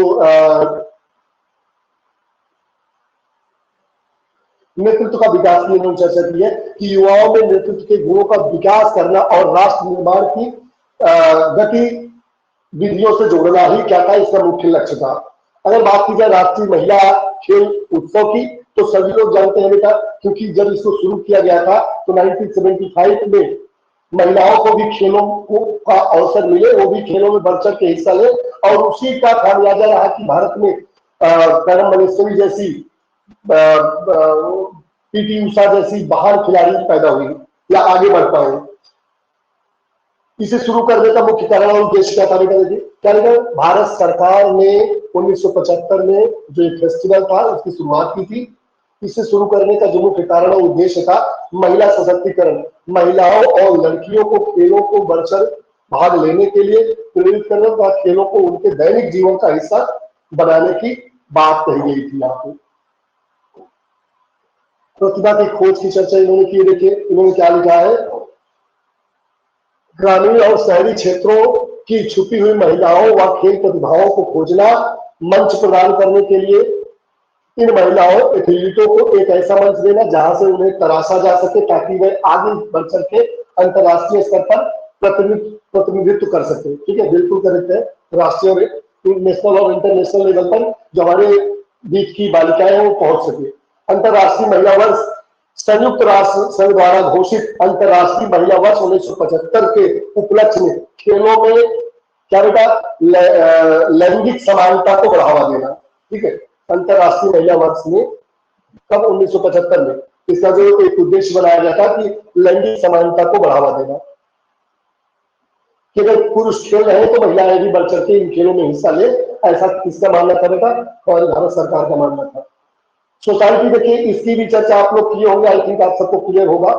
नेतृत्व का विकास की उन्होंने चर्चा की है कि युवाओं में नेतृत्व के गुणों का विकास करना और राष्ट्र निर्माण की गतिविधियों से जोड़ना ही क्या था, इसका मुख्य लक्ष्य था। अगर बात की जाए राष्ट्रीय महिला खेल उत्सव की, तो सभी लोग जानते हैं बेटा, क्योंकि जब इसको शुरू किया गया था तो 1975 में महिलाओं को भी खेलों का अवसर मिले, वो भी खेलों में बढ़ चढ़ के हिस्सा ले, और उसी का खामियाजा रहा कि भारत में करम मनेश्वरी जैसी, पीटी उषा जैसी बाहर खिलाड़ी पैदा हुई या आगे बढ़ पाए। इसे शुरू करने का मुख्य कारण और उद्देश्य क्या था बेटा? क्या बेटा, भारत सरकार ने 1975 में जो एक फेस्टिवल था उसकी शुरुआत की थी। इसे शुरू करने का जो मुख्य कारण और उद्देश्य था महिला सशक्तिकरण, महिलाओं और लड़कियों को खेलों को बढ़ चढ़ भाग लेने के लिए प्रेरित करना तथा खेलों को उनके दैनिक जीवन का हिस्सा बनाने की बात कही गई थी। आपको प्रतिभा की खोज की चर्चा इन्होंने की। देखिए इन्होंने क्या लिखा है, ग्रामीण और शहरी क्षेत्रों की छुपी हुई महिलाओं व खेल प्रतिभाओं को खोजना, मंच प्रदान करने के लिए इन महिलाओं एथलीटों को एक ऐसा मंच देना जहां से उन्हें तराशा जा सके ताकि वे आगे बढ़ चढ़ के अंतर्राष्ट्रीय स्तर पर प्रतिनिधित्व कर सके। ठीक है, बिल्कुल करेक्ट है। राष्ट्रीय और नेशनल और इंटरनेशनल लेवल पर जो हमारे बीच की बालिकाएं हैं वो पहुंच सके। अंतर्राष्ट्रीय महिला वर्ष संयुक्त राष्ट्र संघ द्वारा घोषित अंतर्राष्ट्रीय महिला वर्ष 1975 के उपलक्ष्य में खेलों में क्या बेटा, लैंगिक समानता को बढ़ावा देना। ठीक है, अंतर्राष्ट्रीय महिला वर्ष में कब, 1975 में। इसका जो एक उद्देश्य बनाया गया था कि लैंगिक समानता को बढ़ावा देना, कि अगर पुरुष खेल रहे हैं तो महिलाएं भी बढ़ चढ़ के इन खेलों में हिस्सा ले, ऐसा किसका मानना था बेटा? और भारत सरकार का मानना था। सोसाइटी देखिए, इसकी भी चर्चा आप लोग किए होंगे, आई थिंक आप सबको क्लियर होगा।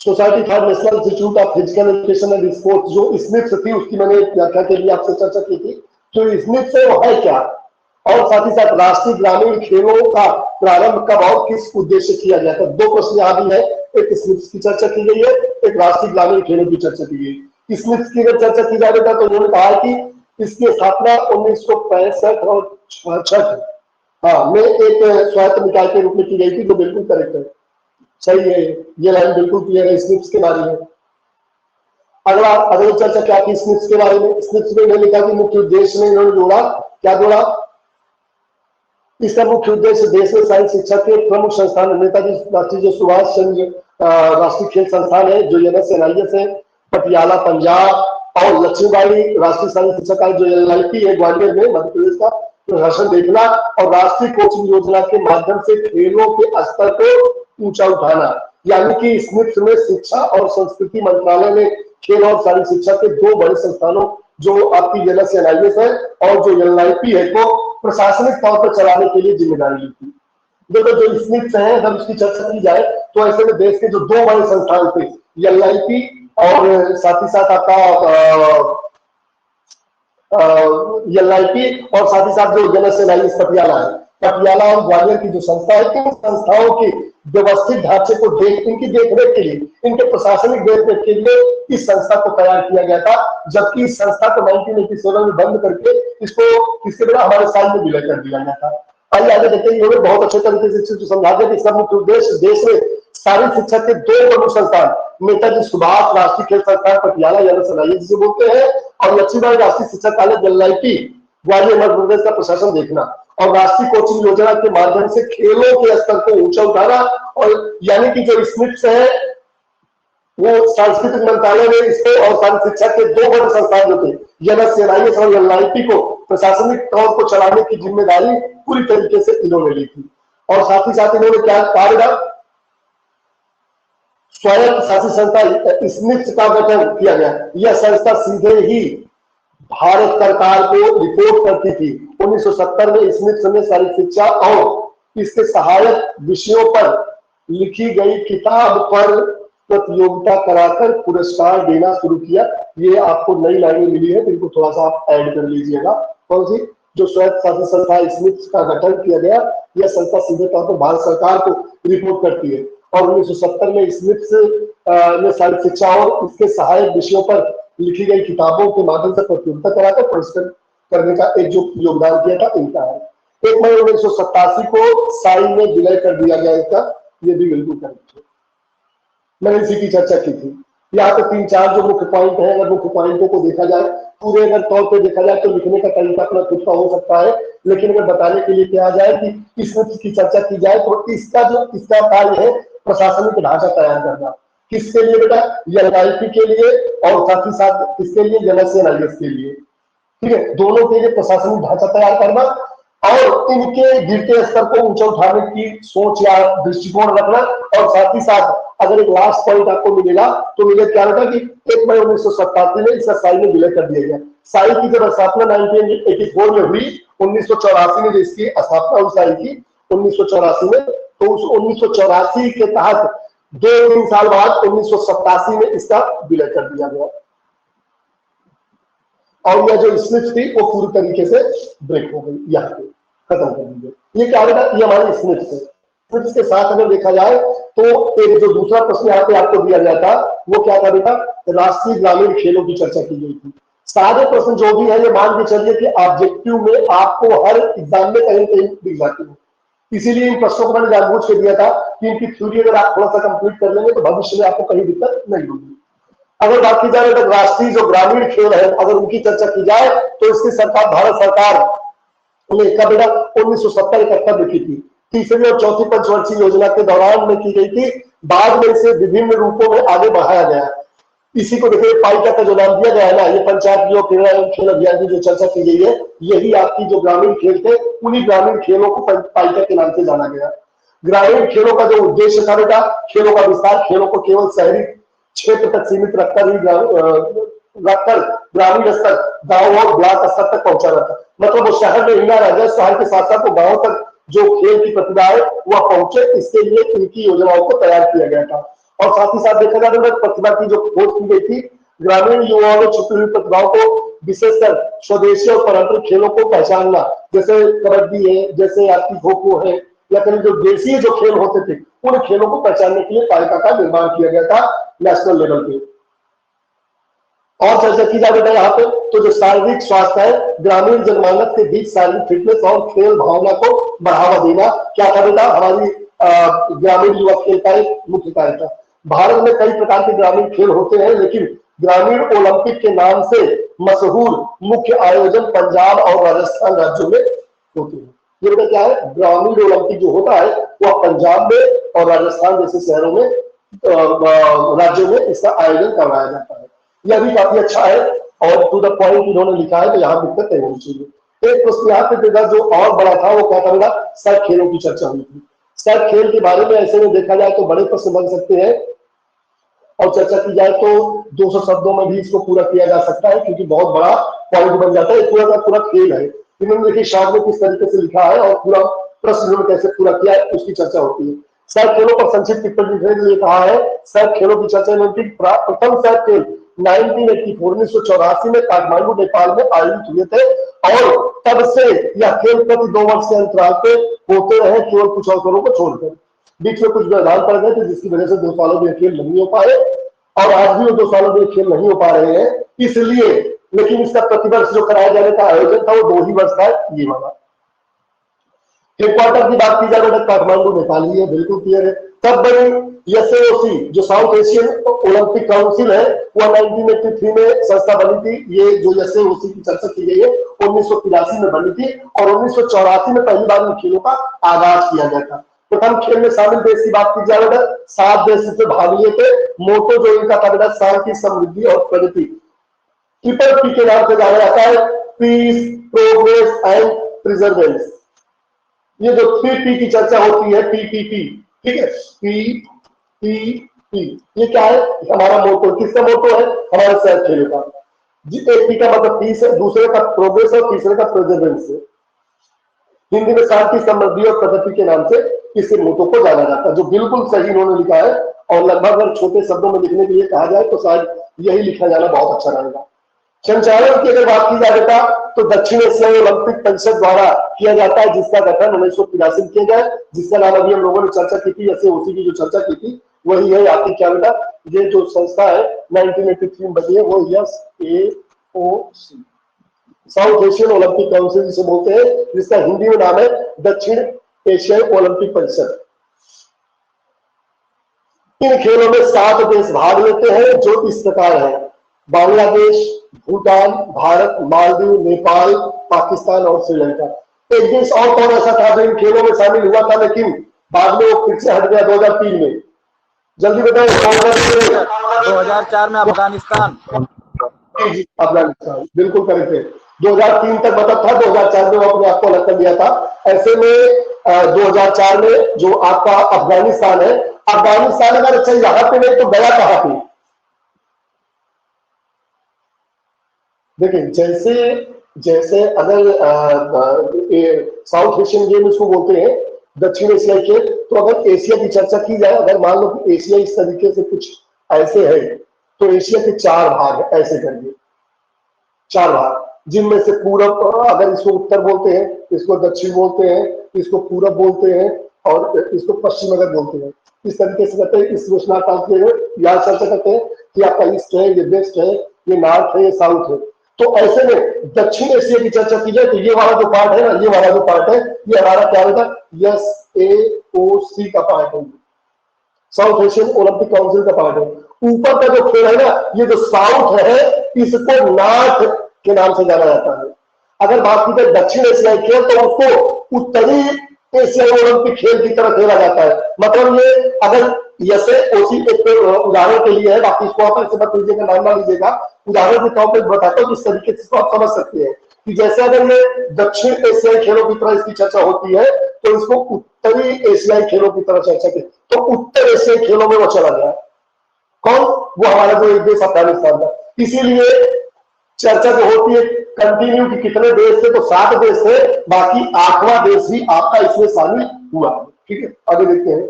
Society for national institute of physical education and sports, जो स्मिथ थी, उसकी मैंने व्याख्या के लिए आपसे चर्चा की थी। जो स्मिथ है वो है क्या, और साथ ही साथ राष्ट्रीय ग्रामीण खेलों का प्रारंभ कब और किस उद्देश्य किया गया था। दो प्रश्न यहाँ भी है, एक स्मिथ की चर्चा की गई है, एक राष्ट्रीय ग्रामीण खेलों की चर्चा की गई। स्मिथ की अगर चर्चा की जाए तो उन्होंने कहा कि इसकी स्थापना 1965 और 66 में एक स्वायत्त निकाय के रूप में की गई थी, जो बिल्कुल करेक्ट है, सही है, ये लाइन बिल्कुल क्लियर है स्मिथ के बारे में। अगली चर्चा क्या की स्मिथ के बारे में? स्मिथ ने लिखा कि मुख्य उद्देश्य में इन्होंने जोड़ा, क्या जोड़ा? इसका मुख्य उद्देश्य देश में साइंस शिक्षा के प्रमुख संस्थान नेताजी राष्ट्रीय सुभाष चंद्र राष्ट्रीय खेल संस्थान है जो NSNIS है, पटियाला पंजाब, और लक्ष्मीबाई राष्ट्रीय शारीरिक शिक्षा कार्य जो LIP है ग्वालियर में मध्य प्रदेश का, प्रदर्शन देखना, और राष्ट्रीय कोचिंग योजना के माध्यम से खेलों के स्तर को ऊंचा उठाना। यानी कि स्मिथ में शिक्षा और संस्कृति मंत्रालय ने खेल और शारीरिक शिक्षा के दो बड़े संस्थानों जो आपकी NSNIS है और जो LIP है को प्रशासनिक तौर पर चलाने के लिए जिम्मेदारी ली थी। देखो जो स्मिथ है, अगर उसकी चर्चा की जाए तो ऐसे में देश के जो दो बड़े संस्थान थे LIP और साथ ही साथ आपका LIP और साथ ही साथ जो NSNIS पटियाला है, पटियाला और ग्वालियर की जो संस्था है, इन संस्थाओं के व्यवस्थित ढांचे को इनकी देखरेख के लिए, इनके प्रशासनिक देखरेख के लिए इस संस्था को तैयार किया गया था। जबकि इस संस्था को 1987 में बंद करके इसको इसके बजाय हमारे साल में विलय कर दिया गया था। आइए आगे देखते हैं, इन्होंने बहुत अच्छे तरीके से समझा दिया कि इसका मुख्य उद्देश्य देश में शारीरिक शिक्षा के दो प्रमुख संस्थान, नेताजी सुभाष राष्ट्रीय खेल संस्थान पटियाला NSNIS जिसे बोलते हैं, और लक्ष्मीबाई राष्ट्रीय शिक्षा कॉलेज LIP ग्वालियर मध्य प्रदेश का प्रशासन देखना, और राष्ट्रीय कोचिंग योजना के माध्यम से खेलों के स्तर को ऊंचा उठाना। और यानी कि जो स्मिथ है वो सांस्कृतिक मंत्रालय ने इसको और शारीरिक शिक्षा के दो बड़े संस्थान जो थे NSNIS और LIP को प्रशासनिक तौर को चलाने की जिम्मेदारी पूरी तरीके से इन्होंने ली थी। और साथ ही साथ इन्होंने क्या कार्य स्वायत्त शासित संस्था स्मिथ का गठन किया गया। यह संस्था सीधे ही भारत सरकार को रिपोर्ट करती थी। 1970 में स्मिथ ने शारीरिक शिक्षा और इसके सहायक विषयों पर लिखी गई किताब पर प्रतियोगिता कराकर पुरस्कार देना शुरू किया। ये आपको नई लाइनें मिली है, इनको थोड़ा सा आप ऐड कर लीजिएगा। कौन सी? जो स्वायत्त शासित संस्था स्मिथ का गठन किया गया, यह संस्था सीधे तौर पर भारत सरकार को रिपोर्ट करती है। और 1970 में स्मिथ ने शारीरिक शिक्षा और इसके सहायक विषयों पर लिखी गई किताबों के माध्यम से प्रतियोगिता कराकर पुरस्कार करने का एक जो योगदान किया था इनका है। 1 मई 1987 को साई में विलय कर दिया गया इसका, ये भी बिल्कुल करेक्ट है। मैंने इसी की चर्चा की थी। यहाँ पे 3-4 जो मुख्य पॉइंट है, अगर मुख्य पॉइंटों को देखा जाए, पूरे अगर तौर पे देखा जाए तो लिखने का तरीका अपना खुद का हो सकता है, लेकिन अगर बताने के लिए क्या जाए कि इसमें की चर्चा की जाए तो इसका कार्य है प्रशासनिक ढांचा तैयार करना। किसके लिए बेटा? LIP के लिए और साथ ही साथ किसके लिए? NSNIS के लिए। ठीक है, दोनों के लिए प्रशासनिक ढांचा तैयार करना और इनके गिरते स्तर को ऊंचा उठाने की सोच या दृष्टिकोण रखना। और साथ ही साथ अगर एक लास्ट पॉइंट आपको मिलेगा तो मिले क्या होगा कि 1 मई 1987 में इसका साई में विलय कर दिया गया। साई की जब स्थापना 1984 में हुई, 1984 में इसकी स्थापना हुई साई की 1984 में, तो उस 1984 के तहत 2-3 साल बाद 1987 में इसका विलय कर दिया गया। और यह जो स्मिथ थी वो पूरी तरीके से ब्रेक हो गई, यहाँ पे खत्म कर दी गई। ये क्या होगा? ये हमारी स्मिथ है। स्मिथ के साथ अगर देखा जाए तो एक जो दूसरा प्रश्न यहाँ पे आपको दिया गया था वो क्या था बेटा? राष्ट्रीय ग्रामीण खेलों की चर्चा की गई थी। सारे प्रश्न जो भी है ये मान के चलिए कि ऑब्जेक्टिव में आपको हर एग्जाम में कहीं कहीं दिख जाती है। इसीलिए इन प्रश्नों को मैंने जानबूझ के दिया था कि इनकी थ्योरी अगर आप थोड़ा सा कंप्लीट कर लेंगे तो भविष्य में आपको कहीं दिक्कत नहीं होगी। अगर बात की जाए तो राष्ट्रीय जो ग्रामीण खेल है अगर उनकी चर्चा की जाए तो इसकी सरकार भारत सरकार ने कब बेटा 1970-71 में की थी। तीसरी और चौथी पंचवर्षीय योजना के दौरान में की गई थी। बाद में इसे विभिन्न रूपों में आगे बढ़ाया गया। इसी को देखिए पाइका का जो नाम दिया गया है ना, ये पंचायत योग क्रीड़ा एवं खेल अभियान की जो चर्चा की गई है, यही आपकी जो ग्रामीण खेल थे उन्हीं ग्रामीण खेलों को पाइका के नाम से जाना गया। ग्रामीण खेलों का जो उद्देश्य था बेटा, खेलों का विस्तार, खेलों को केवल शहरी क्षेत्र तक सीमित रखकर ग्रामीण स्तर गांव और ब्लॉक स्तर तक पहुंचाना था। मतलब वो शहर में ही ना रह जाए, शहर के साथ साथ वो गाँव तक जो खेल की प्रतिभा है वह पहुंचे, इसके लिए इनकी योजनाओं को तैयार किया गया था। और साथ ही साथ देखा जाए तो प्रतिभा की जो खोज की गई थी, ग्रामीण युवाओं में छुपी हुई प्रतिभाओं को विशेषकर स्वदेशी और पारंपरिक खेलों को पहचानना, जैसे कबड्डी है, जैसे आपकी खो-खो है, या फिर जो देशी जो खेल होते थे उन खेलों को पहचानने के लिए पाइका का निर्माण किया गया था नेशनल लेवल पे। और चर्चा की जाए बेटा यहाँ पे तो जो शारीरिक स्वास्थ्य है, ग्रामीण जनमानस के बीच शारीरिक फिटनेस और खेल भावना को बढ़ावा देना क्या था बेटा? हमारी ग्रामीण युवा खेल का एक मुख्य कार्य था। भारत में कई प्रकार के ग्रामीण खेल होते हैं, लेकिन ग्रामीण ओलंपिक के नाम से मशहूर मुख्य आयोजन पंजाब और राजस्थान राज्यों में होते हैं। ये बेटा क्या है? ग्रामीण ओलंपिक जो होता है वह पंजाब में और राजस्थान जैसे शहरों में राज्यों में इसका आयोजन करवाया जाता है। यह भी काफी अच्छा है और टू द पॉइंट इन्होंने लिखा है, तो यहाँ दिक्कत नहीं होनी चाहिए। एक प्रश्न यहाँ पे देखा जो और बड़ा था, वो क्या था बेटा, सब खेलों की चर्चा हुई थी। सब खेल के बारे में ऐसे में देखा जाए तो बड़े प्रश्न बन सकते हैं और चर्चा की जाए तो 200 शब्दों में भी इसको पूरा किया जा सकता है, क्योंकि बहुत बड़ा पॉइंट बन जाता है। पूरा का पूरा खेल है। इन्होंने देखिए शॉर्ट में किस तरीके से लिखा है और पूरा प्रश्न इन्होंने कैसे पूरा किया है उसकी चर्चा होती है। सब खेलों पर संक्षिप्त टिप्पणी लिखने के लिए कहा है। सब खेलों की चर्चा इन्होंने प्रथम सब खेल 1984 में काठमांडू नेपाल में आयोजित हुए थे और तब से यह खेल प्रति 2 वर्ष के अंतराल पे होते रहे, केवल कुछ अवसरों को छोड़कर। बीच में कुछ व्यवधान पड़ गए थे जिसकी वजह से 2 सालों में खेल नहीं हो पाए और आज भी वो 2 सालों में खेल नहीं हो पा रहे हैं इसलिए। लेकिन इसका प्रतिवर्ष जो कराया जाने का आयोजन था वो 2 ही वर्ष का ये वाला। हेडक्वार्टर की बात की जाए तो काठमांडू नेपाल ही है, बिल्कुल क्लियर है। तब बनी एसएओसी जो साउथ एशियन ओलंपिक काउंसिल है, वो 1983 में संस्था बनी थी। ये जो एसएओसी की चर्चा की गई है 1983 में बनी थी और 1984 में पहली बार इन खेलों का आगाज किया गया था। प्रथम खेल में शामिल देश की बात की जाए बेटा 7 देश इसमें भाग लिए थे। मोटो जो इनका था बेटा शांति, समृद्धि और प्रगति। ट्रिपल पी के नाम से जाना जाता है, पीस, प्रोग्रेस एंड प्रिजर्वेंस। ये जो 3P की चर्चा होती है, PPP, ठीक है, PPP, ये क्या है, हमारा मोटो। किसका मोटो है, हमारे शहर खेलों का। एक पी का मतलब पीस है, दूसरे का प्रोग्रेस और तीसरे का प्रिजर्वेंस है। हिंदी में शांति, समृद्धि और प्रगति के नाम से इस मोटो को जाना जाता है, जो बिल्कुल सही इन्होंने लिखा है। और लगभग अगर छोटे शब्दों में लिखने के लिए कहा जाए तो शायद यही लिखा जाना बहुत अच्छा रहेगा। संचालन की अगर बात की जाए बेटा तो दक्षिण एशियाई ओलंपिक परिषद द्वारा किया जाता है, जिसका गठन 1983 किया गया, जिसका नाम अभी हम लोगों ने चर्चा की थी, एसएओसी की जो चर्चा की थी वही है। आपकी क्या बेटा, ये जो संस्था है 1983 में बनी है वो एसएओसी, साउथ एशियन ओलंपिक काउंसिल जिसे बोलते हैं, जिसका हिंदी में नाम है दक्षिण एशियाई ओलंपिक परिषद। इन खेलों में 7 देश भाग लेते हैं जो इस प्रकार है: बांग्लादेश, भूटान, भारत, मालदीव, नेपाल, पाकिस्तान और श्रीलंका। एक देश और कौन ऐसा था जो इन खेलों में शामिल हुआ था लेकिन बाद में वो फिर से हट गया 2003 में? जल्दी बताओ। 2004 में अफगानिस्तान। अफगानिस्तान बिल्कुल करेक्ट है। 2003 तक मतलब था, 2004 में वो अपने आप को अलग कर दिया था। ऐसे में 2004 में जो आपका अफगानिस्तान है, अफगानिस्तान अगर अच्छा यहाँ पे नहीं तो गया कहां पे? देखिए जैसे अगर साउथ एशियन गेम इसको बोलते हैं, दक्षिण एशिया के, तो अगर एशिया की चर्चा की जाए, अगर मान लो कि एशिया इस तरीके से कुछ ऐसे है तो एशिया के 4 भाग है, ऐसे करिए 4 भाग, जिनमें से पूरब, अगर इसको उत्तर बोलते हैं, इसको दक्षिण बोलते हैं, इसको पूरब बोलते हैं और इसको पश्चिम अगर बोलते हैं, इस तरीके से करते हैं। इस रोशनाकांत के यहाँ चर्चा करते हैं कि आपका ईस्ट है, ये वेस्ट है, ये नॉर्थ है, ये साउथ है। तो ऐसे में दक्षिण एशिया की चर्चा की जाए तो ये वाला जो पार्ट है ना, ये वाला जो पार्ट है, ये हमारा क्या होता है, एसएओसी का पार्ट है, साउथ एशियन ओलंपिक काउंसिल का पार्ट है। ऊपर का जो खेल है ना, ये जो साउथ है, इसको नॉर्थ के नाम से जाना जाता है। अगर बात की जाए दक्षिण एशियाई खेल तो उसको उत्तरी एशियाई ओलंपिक खेल की तरह खेला जाता है। मतलब ये अगर एसएओसी एक उदाहरण के लिए है, बाकी इसको आप ऐसे मत लीजिएगा, नाम ना लीजिएगा, उदाहरण के तौर पर बताता हूँ, इस तरीके से आप समझ सकते हैं कि जैसे अगर ये दक्षिण एशियाई खेलों की तरह इसकी चर्चा होती है तो इसको उत्तरी एशियाई खेलों की तरह चर्चा की, तो उत्तर एशियाई खेलों में वो चला गया। कौन? वो हमारा जो एक देश अफगानिस्तान था। इसीलिए चर्चा जो होती है कंटिन्यू कि कितने देश थे, तो 7 देश थे, बाकी 8वां देश भी आपका इसमें शामिल हुआ। ठीक है, आगे देखते हैं।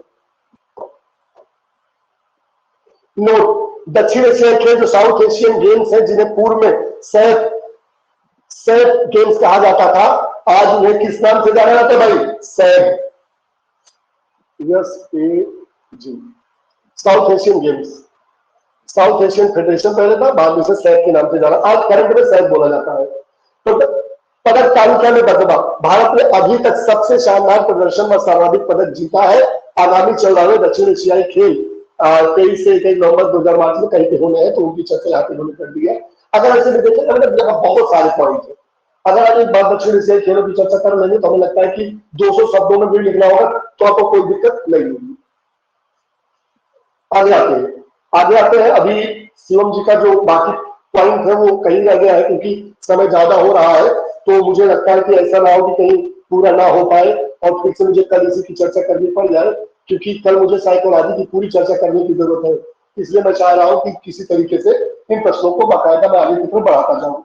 नोट, दक्षिण एशियाई खेल जो साउथ एशियन गेम्स है, जिन्हें पूर्व में सैफ गेम्स कहा जाता था, आज उन्हें किस नाम से जाना जाता है भाई? Saif, south Asian games. South Asian federation पहले था, बाद में सैफ के नाम से जाना, आज करंट में सैफ बोला जाता है। तो पदक तालिका में बदलाव, भारत ने अभी तक सबसे शानदार प्रदर्शन व सर्वाधिक पदक जीता है। आगामी चल रहे दक्षिण एशियाई खेल 23 से 21 नवंबर 2005 में कहीं पे होने हैं, तो उनकी चर्चा यहाँ पे उन्होंने कर दी है। अगर ऐसे भी देखें तो यहाँ बहुत सारे पॉइंट है। अगर आप एक बार दक्षिण एशियाई खेलों की चर्चा कर लेंगे तो हमें लगता है कि 200 शब्दों में भी लिखना होगा तो आपको कोई दिक्कत नहीं होगी। आगे आते हैं। अभी शिवम जी का जो बाकी पॉइंट है वो कहीं रह गया है, क्योंकि समय ज्यादा हो रहा है, तो मुझे लगता है कि ऐसा ना हो कि कहीं पूरा ना हो पाए और फिर से मुझे कल इसी की चर्चा करनी पड़ जाए, क्योंकि कल मुझे साइकोलॉजी की पूरी चर्चा करने की जरूरत है। इसलिए मैं चाह रहा हूँ कि किसी तरीके से इन प्रश्नों को बाकायदा मैं आगे की तरफ बढ़ाता जाऊँ।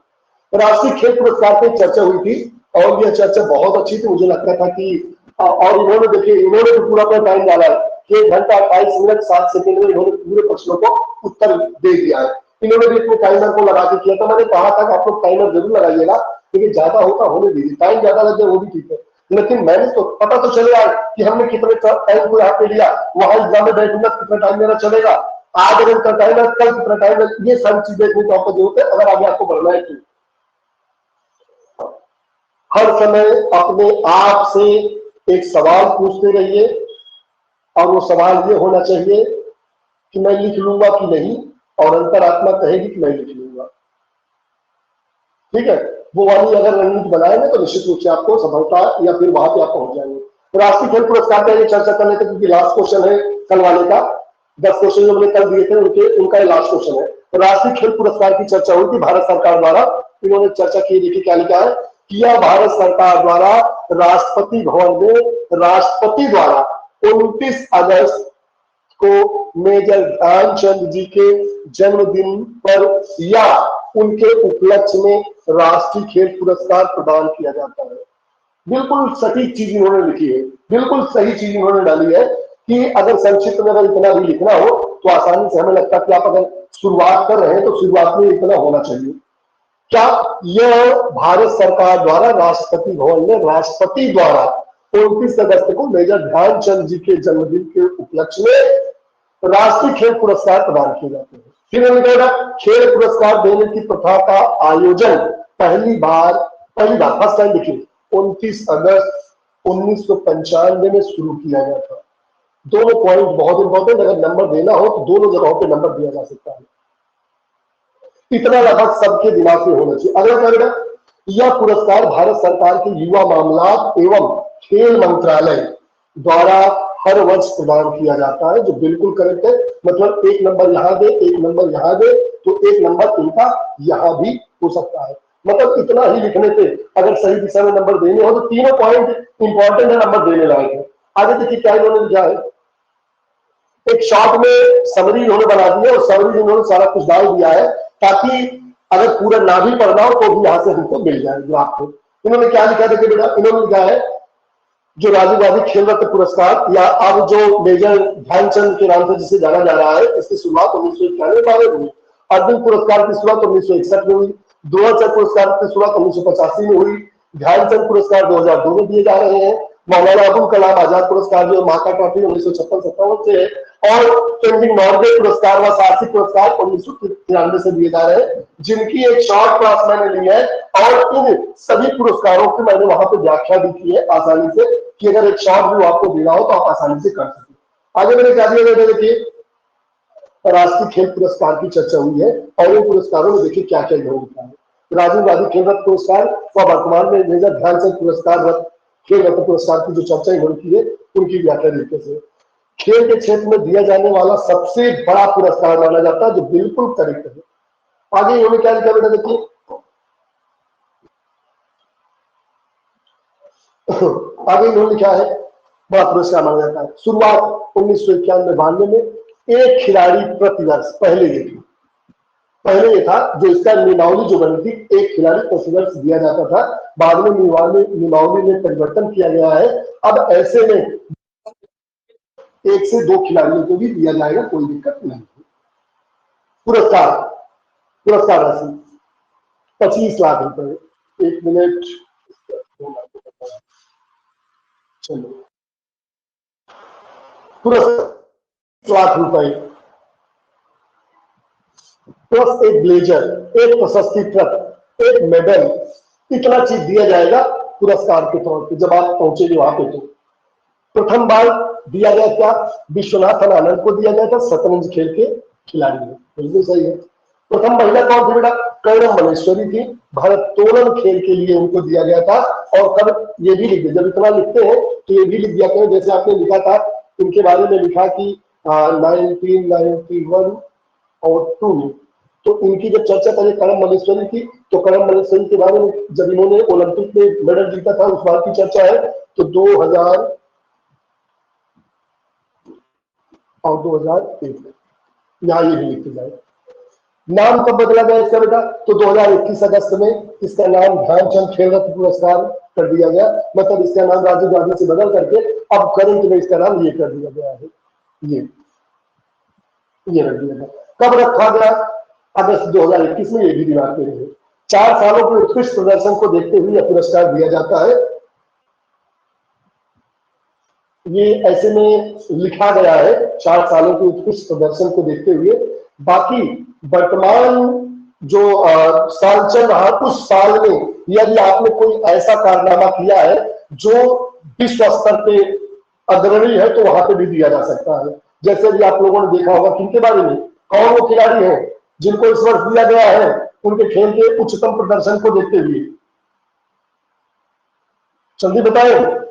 राष्ट्रीय खेल पुरस्कार पर चर्चा हुई थी और यह चर्चा बहुत अच्छी थी। मुझे लगता था कि और इन्होंने देखिए, इन्होंने भी पूरा अपना टाइम डाला है, 1 घंटा 28 मिनट 7 सेकंड में इन्होंने पूरे प्रश्नों को उत्तर दे दिया है। इन्होंने भी अपने टाइमर को लगा के किया था। मैंने कहा था कि आप लोग टाइमर जरूर लगाइएगा, लेकिन ज्यादा होता होने दीजिए, टाइम ज्यादा लग जाए वो भी ठीक है, लेकिन मैंने तो पता तो चलेगा कि हमने कितने टाइम को यहाँ पे लिया, वहां एग्जाम में बैठूंगा कितना टाइम मेरा चलेगा, आज अगर कितना टाइम है, कल कितना टाइम है, ये सारी चीजें देखने की आपको जरूरत है अगर आगे आपको बढ़ना है तो। हर समय अपने आप से एक सवाल पूछते रहिए और वो सवाल ये होना चाहिए कि मैं लिख लूंगा कि नहीं, और अंतरात्मा कहेगी कि मैं लिख लूंगा। ठीक है, वो वाली अगर रणनीति बनाएंगे तो निश्चित रूप से आपको सफलता या फिर वहां पे आप पहुंच जाएंगे। तो राष्ट्रीय खेल पुरस्कार पर ये चर्चा कर लेते हैं, क्योंकि लास्ट क्वेश्चन है कल वाले का। 10 क्वेश्चन जो मैंने कल दिए थे उनका लास्ट क्वेश्चन है। तो राष्ट्रीय खेल पुरस्कार की चर्चा हुई थी भारत सरकार द्वारा। इन्होंने चर्चा की, देखिए क्या लिखा है कि यह भारत सरकार द्वारा राष्ट्रपति भवन में राष्ट्रपति द्वारा 29 अगस्त को मेजर ध्यानचंद जी के जन्मदिन पर या उनके उपलक्ष्य में राष्ट्रीय खेल पुरस्कार प्रदान किया जाता है। बिल्कुल सटीक चीज इन्होंने लिखी है, बिल्कुल सही चीज इन्होंने डाली है कि अगर संक्षिप्त में अगर इतना भी लिखना हो तो आसानी से हमें लगता है कि आप अगर शुरुआत कर रहे हैं तो शुरुआत में इतना होना चाहिए। क्या यह भारत सरकार द्वारा राष्ट्रपति भवन में राष्ट्रपति द्वारा 29 अगस्त को मेजर ध्यानचंद जी के जन्मदिन के उपलक्ष्य में राष्ट्रीय खेल पुरस्कार प्रदान किए जाते हैं। फिर हमने कहा खेल पुरस्कार देने की प्रथा का आयोजन पहली बार फर्स्ट टाइम देखिए 29 अगस्त 1995 में शुरू किया गया था। दोनों पॉइंट बहुत इंपॉर्टेंट, अगर नंबर देना हो तो दोनों जगहों पे नंबर दिया जा सकता है, इतना लगभग सबके दिमाग में होना चाहिए। अगला क्या, यह पुरस्कार भारत सरकार के युवा मामलात एवं खेल मंत्रालय द्वारा हर वर्ष प्रदान किया जाता है, जो बिल्कुल करेक्ट है। मतलब 1 नंबर यहां दे, 1 नंबर यहां दे, तो 1 नंबर इनका यहां भी हो सकता है। मतलब इतना ही लिखने पे अगर सही दिशा में नंबर देने हो तो तीनों पॉइंट इंपॉर्टेंट है, नंबर देने लायक है। आगे देखिए क्या इन्होंने लिखा है, एक शॉर्ट में समरी इन्होंने बना दी है और समरी इन्होंने सारा कुछ डाल दिया है ताकि अगर पूरा ना भी पढ़ना हो तो भी यहां से हमको मिल जाए जो आपको। इन्होंने क्या लिखा देखिए बेटा, इन्होंने लिखा है जो राजीव गांधी खेल रत्न पुरस्कार या अब जो मेजर ध्यानचंद के नाम से जिसे जाना जा रहा है, इसकी शुरुआत 1991 में हुई। अर्जुन पुरस्कार की शुरुआत 1961 में हुई। द्रोणाचार्य पुरस्कार की शुरुआत 1985 में हुई। ध्यानचंद पुरस्कार 2002 में दिए जा रहे हैं। मौलाना अबुल कलाम आजाद पुरस्कार जो माता ट्रॉफी 1956-57 से है, और तेनजिंग नॉर्गे पुरस्कार व साहसिक पुरस्कार 1993 से दिए जा रहे हैं, जिनकी एक शॉर्ट क्लास मैंने ली है और इन सभी पुरस्कारों की मैंने वहां पे व्याख्या भी की है आसानी से, कि अगर एक शॉर्ट व्यू आपको देना हो तो आप आसानी से कर सकें। आगे मैंने क्या दिया, देखिए राष्ट्रीय खेल पुरस्कार की चर्चा हुई है और इन पुरस्कारों में देखिए क्या क्या लिखा है। राजीव गांधी खेल रत्न पुरस्कार व वर्तमान में मेजर ध्यानचंद पुरस्कार खेल रत्न पुरस्कार की जो चर्चा इन्होंने की है उनकी व्याख्या तरीके से। खेल के क्षेत्र में दिया जाने वाला सबसे बड़ा पुरस्कार माना जाता है, जो बिल्कुल करेक्ट है। आगे इन्होंने क्या लिखा बेटा देखिए, आगे इन्होंने लिखा है बड़ा पुरस्कार माना जाता है। शुरुआत 1991-92 में एक खिलाड़ी प्रति वर्ष, पहले ये था जो इसका नियमावली जो बनी थी, एक खिलाड़ी प्रति वर्ष दिया जाता था। बाद में नियमावली में परिवर्तन किया गया है। अब ऐसे में 1 से 2 खिलाड़ियों को भी दिया जाएगा, कोई दिक्कत नहीं। पुरस्कार राशि 25 लाख रुपए। 1 मिनट, चलो, पुरस्कार 1 लाख रुपए प्लस एक ब्लेजर, एक प्रशस्ति पत्र, एक मेडल, इतना चीज दिया जाएगा पुरस्कार के तौर पे जब आप पहुंचेंगे वहां पे। तो प्रथम बार दिया गया क्या, विश्वनाथन आनंद को दिया गया था, शतरंज खेल के खिलाड़ी है, बिल्कुल सही है। प्रथम महिला कौन थी बेटा, कर्णम मलेश्वरी थी, भारत्तोलन खेल के लिए उनको दिया गया था। और तब ये भी लिख दिया, जब इतना लिखते हैं तो ये भी लिख दिया करें, जैसे आपने लिखा था इनके बारे में, लिखा कि 1991 और 2 में, तो इनकी जब चर्चा करें करम मल्लेश्वरी की, तो करम मल्लेश्वरी के बारे में जब इन्होंने ओलंपिक में मेडल जीता था उस बार की चर्चा है, तो 2000 और 2001 यहाँ ये भी लिखी जाए। नाम कब बदला गया इसका बेटा? तो 2021 अगस्त में इसका नाम ध्यानचंद खेल रत्न पुरस्कार कर दिया गया, मतलब इसका नाम राजीव गांधी से बदल करके अब करंट में इसका नाम ये कर दिया गया है, ये रख दिया गया। कब रखा गया? अगस्त 2021 में, ये भी दिमाग में रहे। 4 सालों के उत्कृष्ट प्रदर्शन को देखते हुए यह पुरस्कार दिया जाता है। ये ऐसे में लिखा गया है 4 सालों के उत्कृष्ट प्रदर्शन को देखते हुए। बाकी वर्तमान जो साल चल रहा उस साल में यदि आपने कोई ऐसा कारनामा किया है जो विश्व स्तर पे अग्रणी है, तो वहां पे भी दिया जा सकता है। जैसे भी आप लोगों ने देखा होगा किनके बारे में, कौन वो खिलाड़ी है जिनको इस वर्ष दिया गया है उनके खेल के उच्चतम प्रदर्शन को देखते हुए, जल्दी बताएं।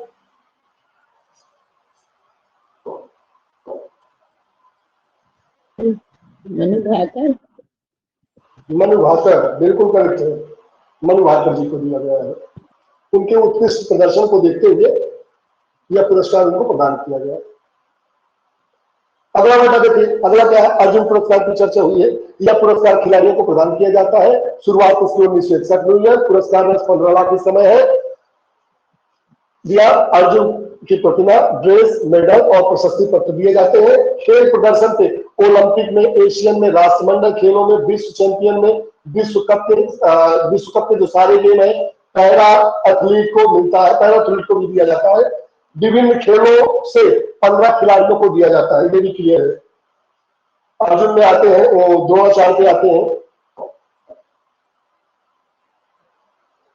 मनु भाकर, बिल्कुल करेक्ट है, मनु भाकर जी को दिया गया है। उनके उत्कृष्ट प्रदर्शन को देखते हुए यह पुरस्कार उनको प्रदान किया गया। अगला बेटा देखिए, अगला क्या है? अर्जुन पुरस्कार की चर्चा हुई है। यह पुरस्कार खिलाड़ियों को प्रदान किया जाता है। शुरुआत इसकी 1961 में हुई है। पुरस्कार राशि 15 लाख इस समय है। दिया अर्जुन की प्रतिमा, ड्रेस, मेडल और प्रशस्ति पत्र दिए जाते हैं। खेल प्रदर्शन पे ओलंपिक में, एशियन में, राष्ट्रमंडल खेलों में, विश्व चैंपियन में, विश्व कप के जो सारे गेम है पैरा एथलीट को मिलता है, पैरा एथलीट को भी दिया जाता है। विभिन्न खेलों से 15 खिलाड़ियों को दिया जाता है, ये भी क्लियर है। अर्जुन में आते हैं वो 2004 के आते हैं।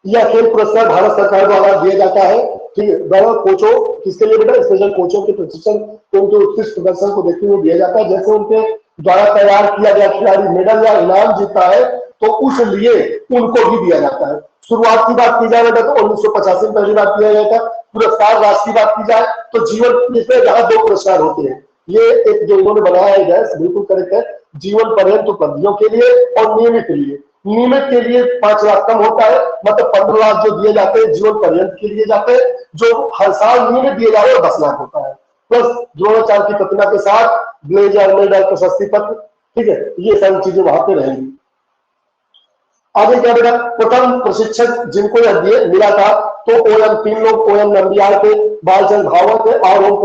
यह खेल पुरस्कार भारत सरकार द्वारा दिया जाता है। ठीक है, दोनों कोचों, किसके लिए बेटा? स्पेशल कोचों के प्रशिक्षण को उनके उत्कृष्ट प्रदर्शन को देखते हुए दिया जाता है। जैसे उनके द्वारा तैयार किया गया खिलाड़ी मेडल या इनाम जीता है तो उस लिए उनको भी दिया जाता है। शुरुआत की बात की जाए बेटा तो 1985 में पहली बार किया गया था। पुरस्कार राशि की बात की जाए तो जीवन, इसमें यहाँ 2 पुरस्कार होते हैं। ये एक जो इन्होंने बनाया है, बिल्कुल करेक्ट है, जीवन पर्यंत उपलब्धियों के लिए और नियमित के लिए। नियमित के लिए 5 लाख कम होता है, मतलब 15 लाख जो दिए जाते हैं जीवन पर्यंत के लिए जाते हैं। जो हर साल नियमित दिए जा रहे हैं 10 लाख होता है, प्लस द्रोणाचार्य की प्रतिमा के साथ ब्लेजर, मेडल, प्रशस्ति पत्र। ठीक है, ये सारी चीजें वहां पे रहेंगी। आगे क्या बेटा? प्रथम प्रशिक्षक जिनको यह मिला था तो ओएम 3 लोग, ओएम नंबियार थे, बालचंद भावत थे और ओम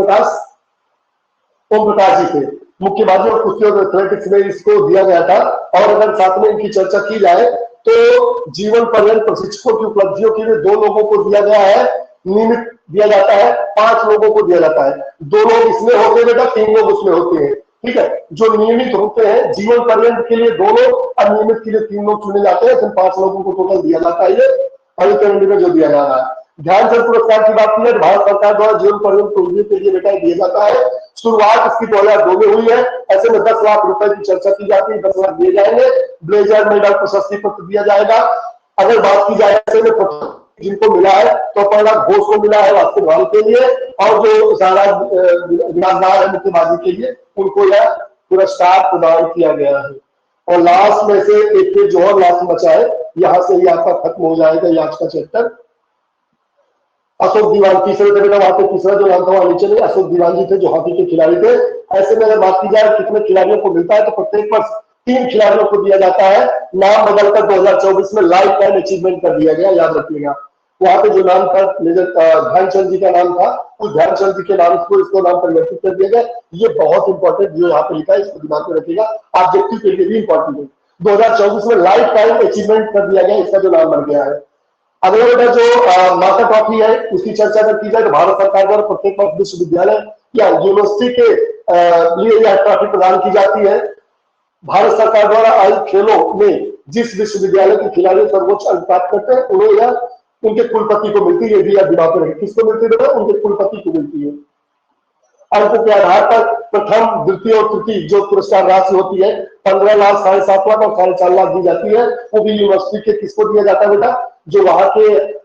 प्रकाश जी थे। मुक्केबाजी और कुश्ती और एथलेटिक्स में इसको दिया गया था। और अगर साथ में इनकी चर्चा की जाए तो जीवन पर्यंत प्रशिक्षकों की उपलब्धियों के लिए 2 लोगों को दिया गया है, नियमित दिया जाता है 5 लोगों को दिया जाता है। 2 लोग इसमें होते हैं बेटा, 3 लोग उसमें होते हैं। ठीक है, जो नियमित होते हैं जीवन पर्यंत के लिए 2 लोग, अनियमित के लिए 3 लोग चुने जाते हैं। फिर 5 लोगों को टोटल दिया जाता है। ये अल्टरनेटिव में जो दिया जा रहा है। ध्यानचंद पुरस्कार की बात की है, भारत सरकार द्वारा जीवन पर्यंत के लिए बेटा दिया जाता है। शुरुआत इसकी 2002 में हुई है। ऐसे में 10 लाख रुपए की चर्चा की जाती है, 10 लाख दिए जाएंगे। ब्लेजर, मेडल, प्रशस्ति पत्र दिया जाएगा। अगर बात की जाए ऐसे में जिनको मिला है तो 15 लाख घोष को मिला है वास्तव के लिए, और जो सारा गिरफ्तार है मुक्केबाजी के लिए उनको यह पुरस्कार प्रदान किया गया है। और लास्ट में से एक पेज जो और लास्ट बचा है, यहां से ही आपका खत्म हो जाएगा ये आज का चैप्टर। अशोक दीवान तीसरे थे बेटा, वहां पे तीसरा जो नाम था वहां नीचे नहीं, अशोक दीवान जी थे जो हॉकी के खिलाड़ी थे। ऐसे में अगर बात की जाए कितने खिलाड़ियों को मिलता है तो प्रत्येक वर्ष 3 खिलाड़ियों को दिया जाता है। नाम बदलकर 2024 में लाइफ टाइम अचीवमेंट कर दिया गया, याद रखिएगा। वहां पे जो नाम था ध्यानचंद जी का नाम था, उस ध्यानचंद जी के नाम को इसको नाम परिवर्तित कर दिया गया। ये बहुत इंपॉर्टेंट जो यहाँ पे लिखा है इसको दिमाग में रखिएगा, ऑब्जेक्टिव के लिए भी इंपॉर्टेंट है। 2024 में लाइफ टाइम अचीवमेंट कर दिया गया, इसका जो नाम बन गया है। अगला बेटा जो माता ट्रॉफी है उसकी चर्चा अगर की जाए तो भारत सरकार द्वारा प्रत्येक वर्ष विश्वविद्यालय या यूनिवर्सिटी के लिए यह ट्रॉफी प्रदान की जाती है। भारत सरकार द्वारा आयोजित खेलों में जिस विश्वविद्यालय के खिलाड़ी सर्वोच्च अंक प्राप्त करते हैं उन्हें यह उनके कुलपति को मिलती है। यदि आप दिमाग में रखें, किसको मिलती है? उनके कुलपति को मिलती है। अंक के आधार पर प्रथम, द्वितीय और तृतीय जो पुरस्कार राशि होती है 15 लाख, 7.5 लाख और 4.5 लाख दी जाती है। वो भी यूनिवर्सिटी के किसको दिया जाता है बेटा? जो वहां के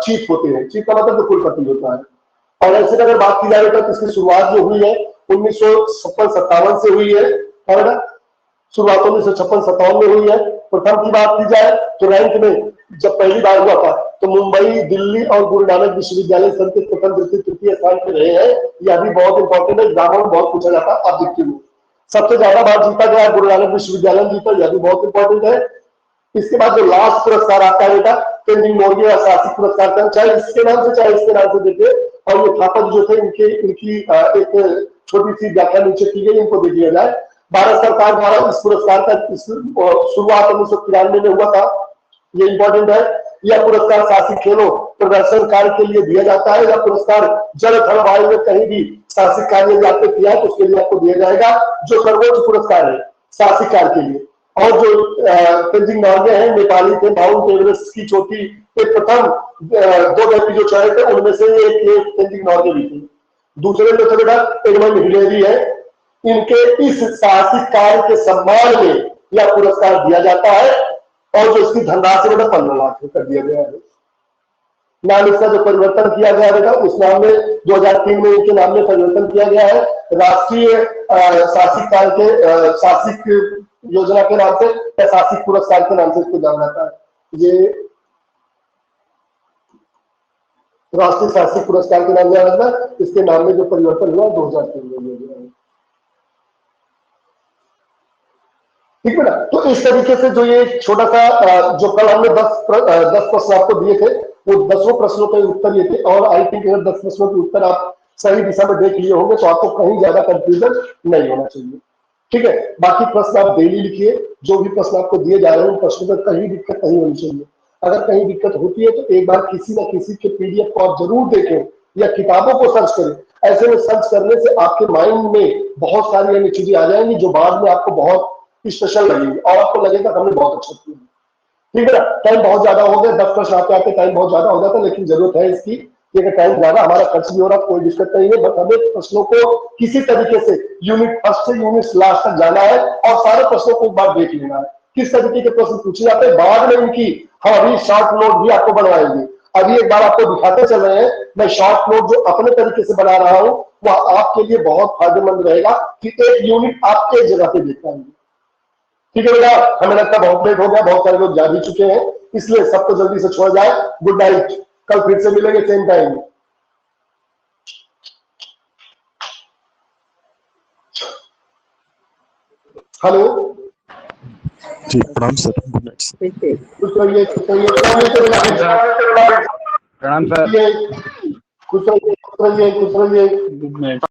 चीफ होते हैं। चीफ का मतलब जो कुलपति होता है। और ऐसे अगर बात की जाए तो इसकी शुरुआत जो हुई है 1956-57 से हुई है, और शुरुआत 1956-57 में हुई है। प्रथम की बात की जाए तो रैंक में जब पहली बार हुआ था तो मुंबई, दिल्ली और गुरु नानक विश्वविद्यालय संघ के प्रथम, द्वितीय, तृतीय स्थान पे रहे हैं। यह भी बहुत इंपॉर्टेंट है, एग्जाम में बहुत पूछा जाता है ऑब्जेक्टिव में। सबसे ज्यादा बार जीता गया गुरु नानक विश्वविद्यालय जीता, यह भी बहुत इंपॉर्टेंट है। इसके बाद जो लास्ट पुरस्कार आता है बेटा तेंजिंग नोर्गे शासिक पुरस्कार का, चाहे इसके नाम से चाहे इसके नाम से देते, और ये थापक जो थे इनकी एक छोटी सी व्याख्या नीचे की गई, इनको दे दिया जाए। भारत सरकार द्वारा इस पुरस्कार का शुरुआत 1993 में हुआ था, ये इंपॉर्टेंट है। यह पुरस्कार साहसिक खेलों प्रदर्शन कार्य के लिए दिया जाता है। यह पुरस्कार जल थल वायु में कहीं भी साहसिक कार्य आपने किया है तो उसके लिए आपको दिया जाएगा, जो सर्वोच्च पुरस्कार है साहसिक कार्य के लिए। और जो तेंजिंग नोर्गे हैं, नेपाली थे, माउंट एवरेस्ट की चोटी पे प्रथम 2 व्यक्ति जो चढ़े थे उनमें से एक तेंजिंग नोर्गे भी थे। दूसरे जो थे बेटा एडमंड हिलेरी है। इनके इस साहसिक कार्य के सम्मान में यह पुरस्कार दिया जाता है, और जो इसकी धनराशि बेटा 15 लाख कर दिया गया है। नाम इसका जो परिवर्तन किया गया बेटा उस नाम में 2003 में इनके नाम में परिवर्तन किया गया है। राष्ट्रीय साहसिक कार्य के साहसिक योजना के नाम से या साहसिक पुरस्कार के नाम से इसको जाना जाता है। ये राष्ट्रीय साहसिक पुरस्कार के नाम से जाना जाता है। इसके नाम में जो परिवर्तन हुआ 2003 में हुआ। ठीक है ना। तो इस तरीके से जो ये छोटा सा जो कल हमने 10 प्रश्न आपको दिए थे, वो 10 प्रश्नों के उत्तर ये थे, और आई थिंक अगर 10 प्रश्नों के उत्तर आप सही दिशा में देख लिए होंगे तो आपको कहीं ज्यादा कंफ्यूजन नहीं होना चाहिए। ठीक है, बाकी प्रश्न आप डेली लिखिए, जो भी प्रश्न आपको दिए जा रहे हैं उन प्रश्नों में कहीं दिक्कत नहीं होनी चाहिए। अगर कहीं दिक्कत होती है तो एक बार किसी न किसी के पीडीएफ को आप जरूर देखें या किताबों को सर्च करें। ऐसे में सर्च करने से आपके माइंड में बहुत सारी ऐसी चीजें आ जाएंगी जो बाद में आपको बहुत स्पेशल लगेगी और आपको लगेगा हमने बहुत अच्छा किया। ठीक है ना। टाइम बहुत ज्यादा हो गया, 10 प्रश्न आते आते टाइम बहुत ज्यादा हो जाता है, लेकिन जरूरत है इसकी कि अगर टाइम ज्यादा हमारा खर्च भी हो रहा, कोई दिक्कत नहीं है। बट हमें प्रश्नों को किसी तरीके से यूनिट फर्स्ट से यूनिट लास्ट तक जाना है और सारे प्रश्नों को एक बार देख लेना है किस तरीके के प्रश्न पूछे जाते हैं। बाद में इनकी हम अभी शॉर्ट नोट भी आपको बनवाएंगे। अभी एक बार आपको दिखाते चल रहे हैं, मैं शॉर्ट नोट जो अपने तरीके से बना रहा हूं वह आपके लिए बहुत फायदेमंद रहेगा कि एक यूनिट आप एक जगह पे देख पाएंगे। ठीक है बेटा, हमें लगता है बहुत लेट हो गया, बहुत सारे लोग जा भी चुके हैं, इसलिए सबको जल्दी से छोड़ जाए। गुड नाइट, कल फिर से मिलेंगे सेम टाइम। हेलो जी प्रणाम सर, गुड नाइट सर। खुश रहिए, खुश रहिए, प्रणाम सर। खुश रहिए, खुश रहिए, खुश रहिए। Good night.